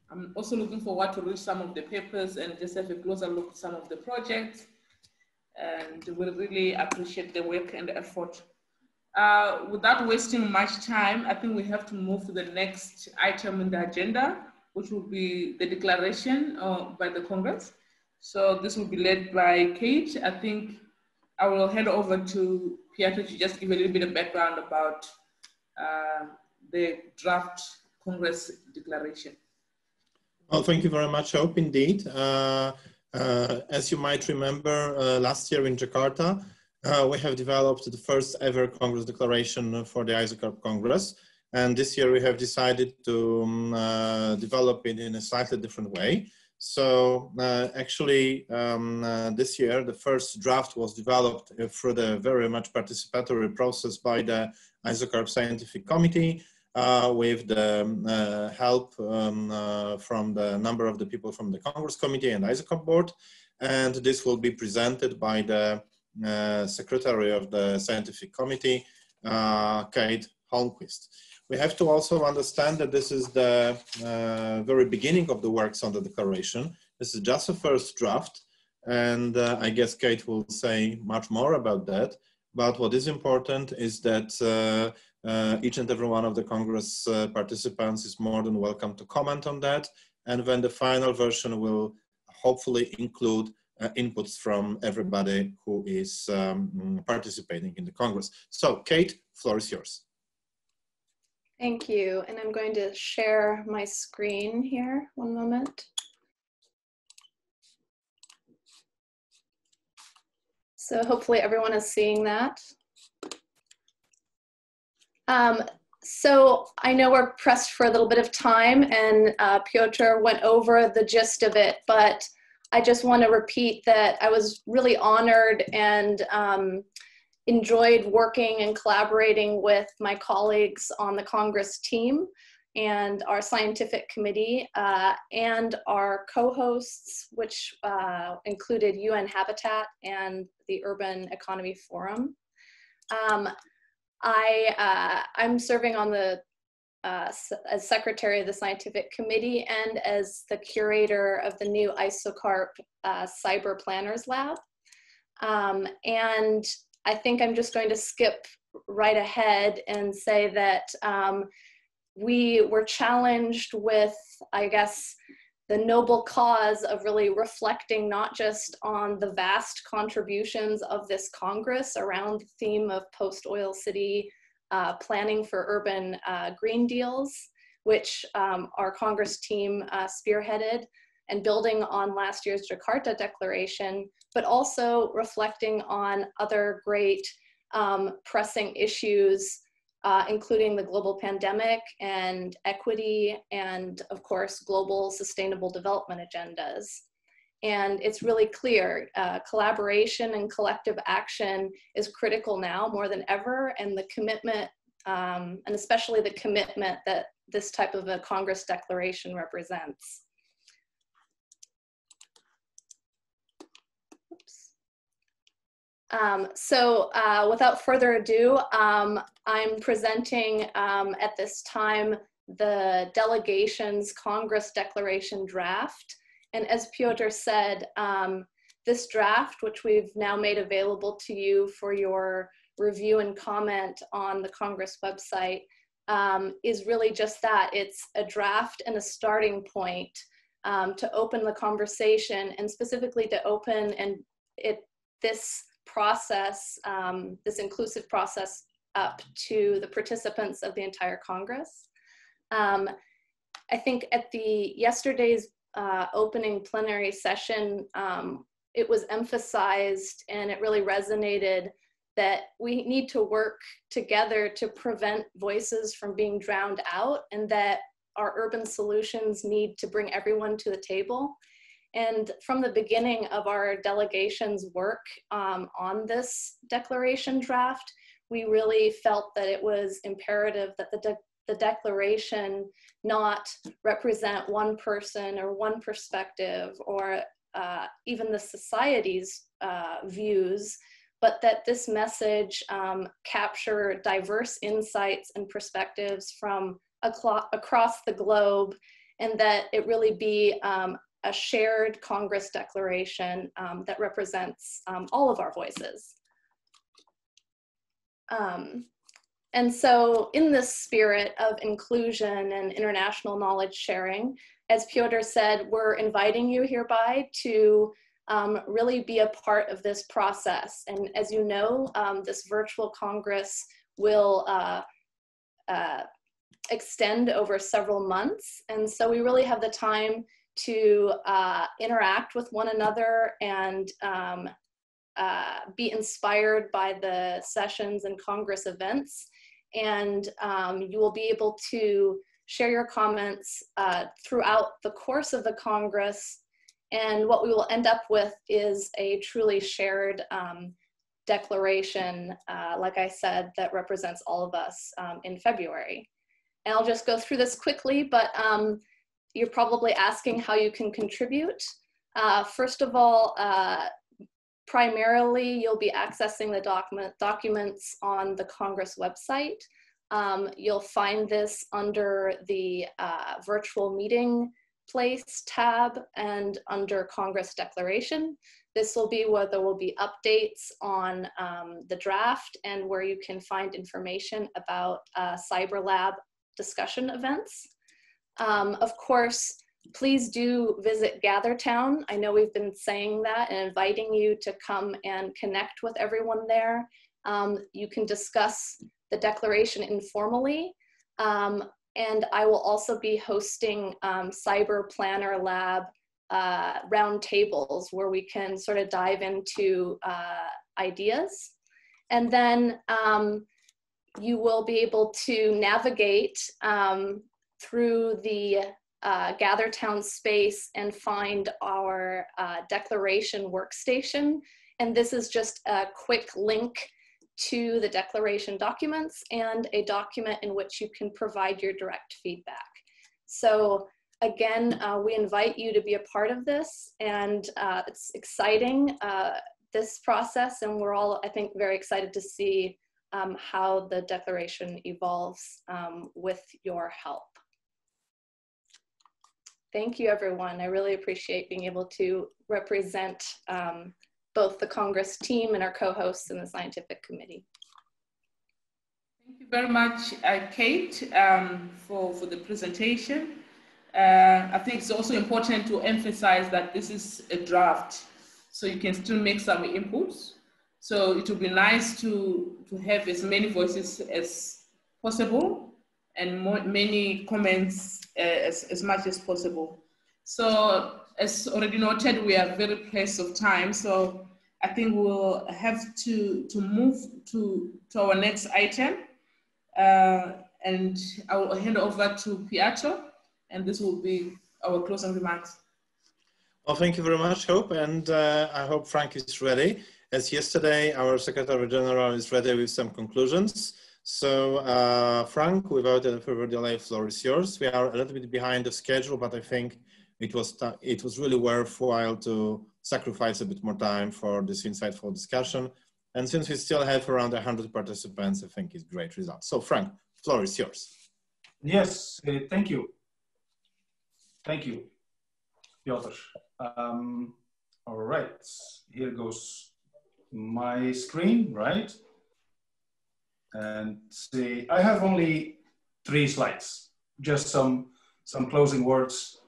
I'm also looking forward to read some of the papers and just have a closer look at some of the projects, and we really appreciate the work and the effort. Without wasting much time, I think we have to move to the next item in the agenda, which will be the declaration by the Congress. So this will be led by Kate. I think I will hand over to Pietro to just give a little bit of background about the draft Congress declaration. Well, thank you very much, Hope, indeed. As you might remember, last year in Jakarta, we have developed the first ever Congress declaration for the ISOCARP Congress. And this year we have decided to develop it in a slightly different way. So actually, this year, the first draft was developed through the very much participatory process by the ISOCARP Scientific Committee with the help from the number of the people from the Congress Committee and ISOCARP Board. And this will be presented by the Secretary of the Scientific Committee, Kate Holmquist. We have to also understand that this is the very beginning of the works on the declaration. This is just a first draft, and I guess Kate will say much more about that. But what is important is that each and every one of the Congress participants is more than welcome to comment on that. And when the final version will hopefully include inputs from everybody who is participating in the Congress. So Kate, floor is yours. Thank you, and I'm going to share my screen here, one moment. So hopefully everyone is seeing that. So I know we're pressed for a little bit of time, and Piotr went over the gist of it, but I just want to repeat that I was really honored and enjoyed working and collaborating with my colleagues on the Congress team and our scientific committee and our co-hosts, which included UN Habitat and the Urban Economy Forum. I'm serving on the as secretary of the scientific committee and as the curator of the new ISOCARP Cyber Planners Lab. And I think I'm just going to skip right ahead and say that we were challenged with, I guess, the noble cause of really reflecting not just on the vast contributions of this Congress around the theme of post-oil city planning for urban green deals, which our Congress team spearheaded, and building on last year's Jakarta Declaration, but also reflecting on other great pressing issues, including the global pandemic and equity, and of course, global sustainable development agendas. And it's really clear, collaboration and collective action is critical now more than ever, and the commitment, and especially the commitment that this type of a Congress declaration represents. So without further ado, I'm presenting at this time the delegation's Congress declaration draft. And as Piotr said, this draft, which we've now made available to you for your review and comment on the Congress website, is really just that. It's a draft and a starting point to open the conversation, and specifically to open this process, this inclusive process, up to the participants of the entire Congress. I think at yesterday's opening plenary session, it was emphasized, and it really resonated, that we need to work together to prevent voices from being drowned out, and that our urban solutions need to bring everyone to the table. And from the beginning of our delegation's work on this declaration draft, we really felt that it was imperative that the declaration not represent one person or one perspective or even the society's views, but that this message capture diverse insights and perspectives from across the globe, and that it really be a shared Congress declaration that represents all of our voices. And so in this spirit of inclusion and international knowledge sharing, as Piotr said, we're inviting you hereby to really be a part of this process. And as you know, this virtual Congress will extend over several months. And so we really have the time to interact with one another and be inspired by the sessions and Congress events. And you will be able to share your comments throughout the course of the Congress. And what we will end up with is a truly shared declaration, like I said, that represents all of us in February. And I'll just go through this quickly, but you're probably asking how you can contribute. First of all, primarily, you'll be accessing the documents on the Congress website. You'll find this under the virtual meeting place tab and under Congress Declaration. This will be where there will be updates on the draft and where you can find information about Cyber Lab discussion events. Of course, please do visit GatherTown. I know we've been saying that and inviting you to come and connect with everyone there. You can discuss the declaration informally. And I will also be hosting Cyber Planner Lab roundtables where we can sort of dive into ideas. And then you will be able to navigate through the GatherTown space and find our declaration workstation. And this is just a quick link to the declaration documents and a document in which you can provide your direct feedback. So again, we invite you to be a part of this, and it's exciting, this process, and we're all, I think, very excited to see how the declaration evolves with your help. Thank you, everyone. I really appreciate being able to represent both the Congress team and our co-hosts in the scientific committee. Thank you very much, Kate, for the presentation. I think it's also important to emphasize that this is a draft, so you can still make some inputs. So it would be nice to have as many voices as possible and many comments as much as possible. So as already noted, we are very pressed of time. So I think we'll have to move to our next item. And I will hand over to Pietro, and this will be our closing remarks. Well, thank you very much, Hope, and I hope Frank is ready. As yesterday, our Secretary General is ready with some conclusions. So, Frank, without any further delay, floor is yours. We are a little bit behind the schedule, but I think it was really worthwhile to sacrifice a bit more time for this insightful discussion. And since we still have around 100 participants, I think it's great results. So, Frank, floor is yours. Yes, thank you. Thank you, Piotr. All right, here goes my screen, right? And see, I have only 3 slides, just some closing words,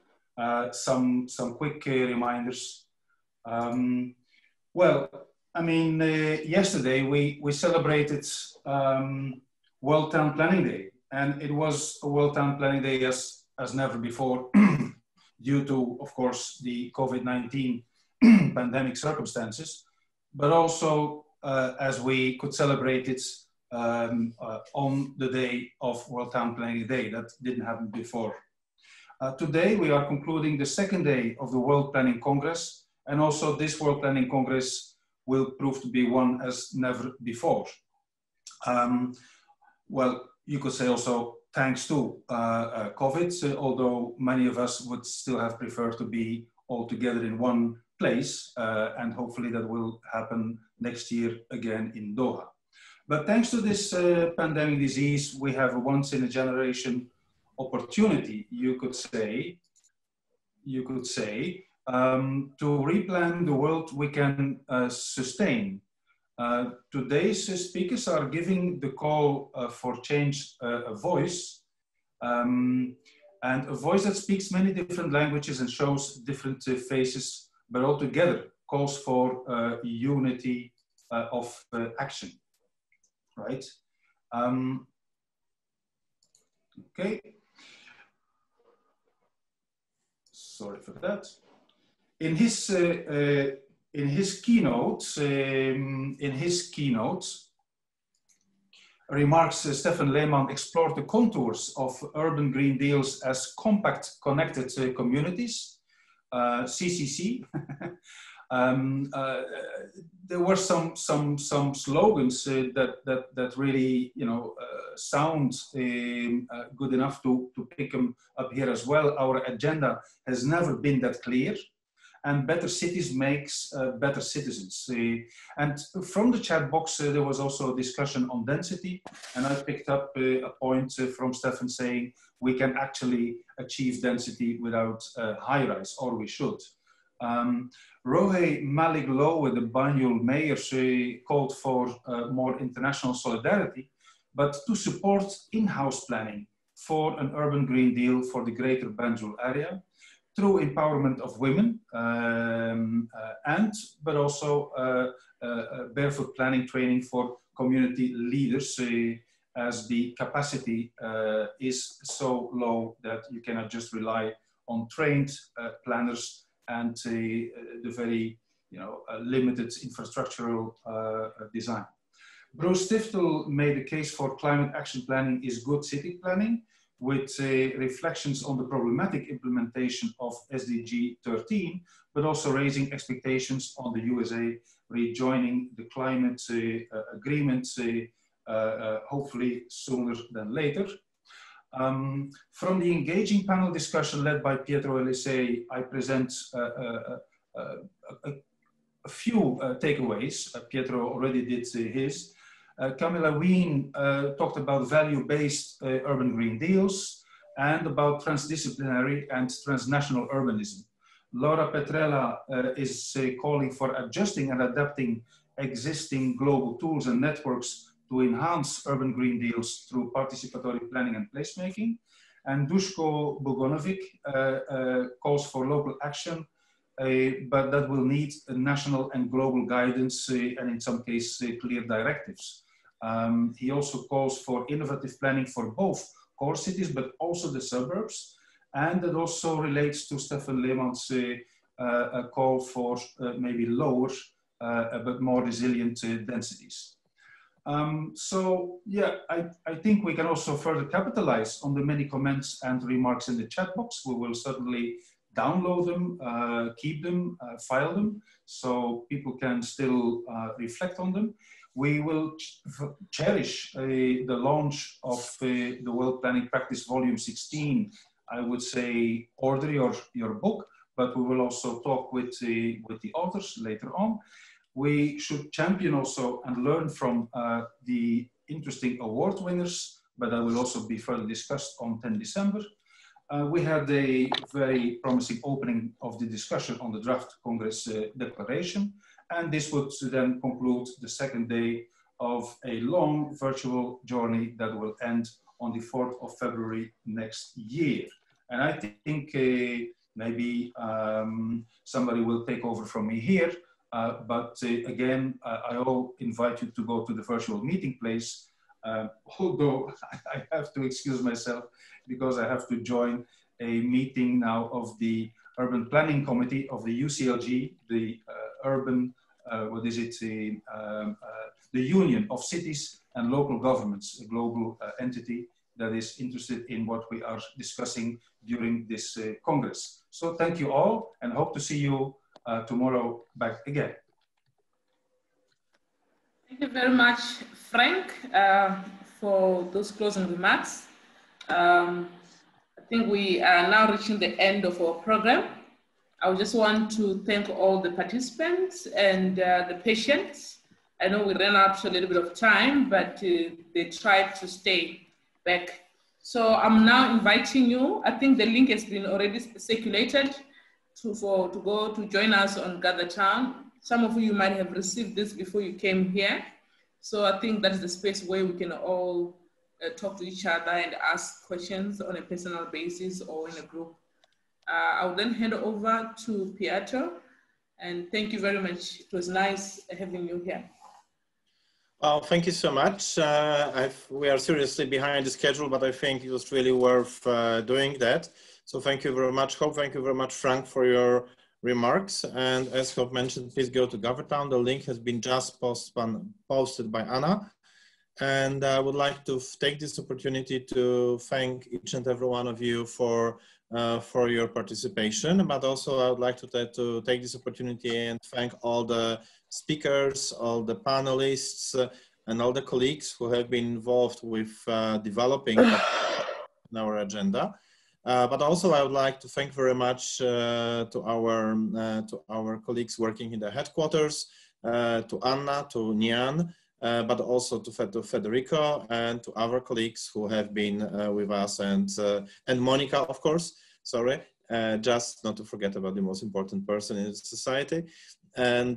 some quick reminders. Well, I mean, yesterday we celebrated World Town Planning Day, and it was a World Town Planning Day as never before, due to, of course, the COVID-19 pandemic circumstances, but also as we could celebrate it on the day of World Town Planning Day. That didn't happen before Today, we are concluding the second day of the World Planning Congress, and also this World Planning Congress will prove to be one as never before. Well, you could say also thanks to COVID, although many of us would still have preferred to be all together in one place, and hopefully that will happen next year again in Doha. But thanks to this pandemic disease, we have a once in a generation opportunity, you could say, to replan the world we can sustain. Today's speakers are giving the call for change a voice, and a voice that speaks many different languages and shows different faces, but altogether calls for unity of action, right? Okay. Sorry for that. In his keynote remarks, Steffen Lehmann explored the contours of urban green deals as compact connected communities, CCC. There were some slogans that really, you know, sound good enough to pick them up here as well. Our agenda has never been that clear, and better cities makes better citizens. And from the chat box, there was also a discussion on density, and I picked up a point from Steffen saying we can actually achieve density without high-rise, or we should. Roheyatou Lowe, the Banjul mayor, called for more international solidarity, but to support in-house planning for an urban green deal for the greater Banjul area through empowerment of women, but also barefoot planning training for community leaders, as the capacity is so low that you cannot just rely on trained planners and the very, you know, limited infrastructural design. Bruce Stiftel made a case for climate action planning is good city planning, with reflections on the problematic implementation of SDG 13, but also raising expectations on the USA rejoining the climate agreement, hopefully sooner than later. From the engaging panel discussion led by Pietro Elisei, I present a few takeaways. Pietro already did his. Camilla Ween talked about value-based urban green deals and about transdisciplinary and transnational urbanism. Laura Petrella is calling for adjusting and adapting existing global tools and networks to enhance urban green deals through participatory planning and placemaking. And Dushko Bogunovich calls for local action, but that will need a national and global guidance and in some cases clear directives. He also calls for innovative planning for both core cities, but also the suburbs. And that also relates to Steffen Lehmann's call for maybe lower, but more resilient densities. So yeah, I think we can also further capitalize on the many comments and remarks in the chat box. We will certainly download them, keep them, file them, so people can still reflect on them. We will cherish the launch of the World Planning Practice Volume 16. I would say order your book, but we will also talk with the authors later on. We should champion also and learn from the interesting award winners, but that will also be further discussed on 10 December. We had a very promising opening of the discussion on the draft Congress declaration, and this would then conclude the second day of a long virtual journey that will end on the 4th of February next year. And I think maybe somebody will take over from me here. But again, I all invite you to go to the virtual meeting place, although I have to excuse myself because I have to join a meeting now of the Urban Planning Committee of the UCLG, the urban, the Union of Cities and Local Governments, a global entity that is interested in what we are discussing during this Congress. So thank you all, and hope to see you tomorrow back again. Thank you very much, Frank, for those closing remarks. I think we are now reaching the end of our program. I just want to thank all the participants and the patients. I know we ran out a little bit of time, but they tried to stay back. So I'm now inviting you. I think the link has been already circulated to go to join us on Gather Town. Some of you might have received this before you came here. So I think that is the space where we can all talk to each other and ask questions on a personal basis or in a group. I'll then hand over to Pietro, and thank you very much. It was nice having you here. Well, thank you so much. We are seriously behind the schedule, but I think it was really worth doing that. So thank you very much, Hope. Thank you very much, Frank, for your remarks. And as Hope mentioned, please go to GovernTown. The link has been just posted by Anna. And I would like to take this opportunity to thank each and every one of you for your participation, but also I would like to take this opportunity and thank all the speakers, all the panelists, and all the colleagues who have been involved with developing our agenda. But also I would like to thank very much to our colleagues working in the headquarters, to Anna, to Nian, but also to Federico and to our colleagues who have been with us, and Monica, of course, sorry, just not to forget about the most important person in society. And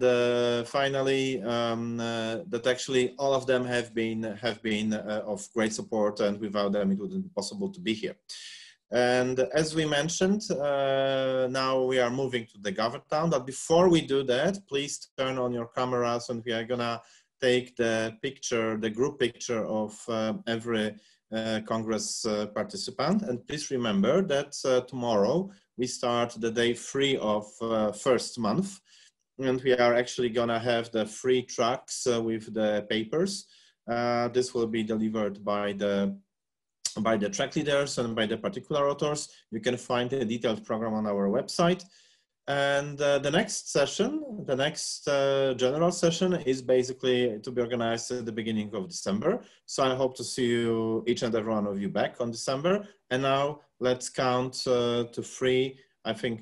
finally, that actually all of them have been of great support, and without them it wouldn't be possible to be here. And as we mentioned, now we are moving to the GovernTown, but before we do that, please turn on your cameras, and we are gonna take the picture, the group picture of every Congress participant. And please remember that tomorrow we start the day 3 of first month, and we are actually gonna have the 3 tracks with the papers. This will be delivered by the track leaders and by the particular authors. You can find a detailed program on our website. And the next session, the next general session is basically to be organized at the beginning of December. So I hope to see you, each and every one of you, back on December. And now let's count to 3. I think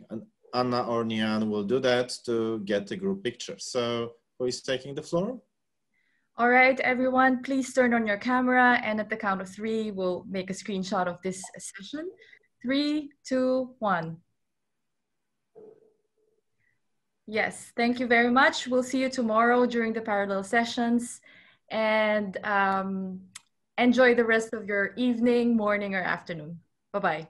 Anna or Nian will do that to get the group picture. So who is taking the floor? All right, everyone, please turn on your camera, and at the count of 3, we'll make a screenshot of this session. 3, 2, 1. Yes, thank you very much. We'll see you tomorrow during the parallel sessions, and enjoy the rest of your evening, morning, or afternoon. Bye-bye.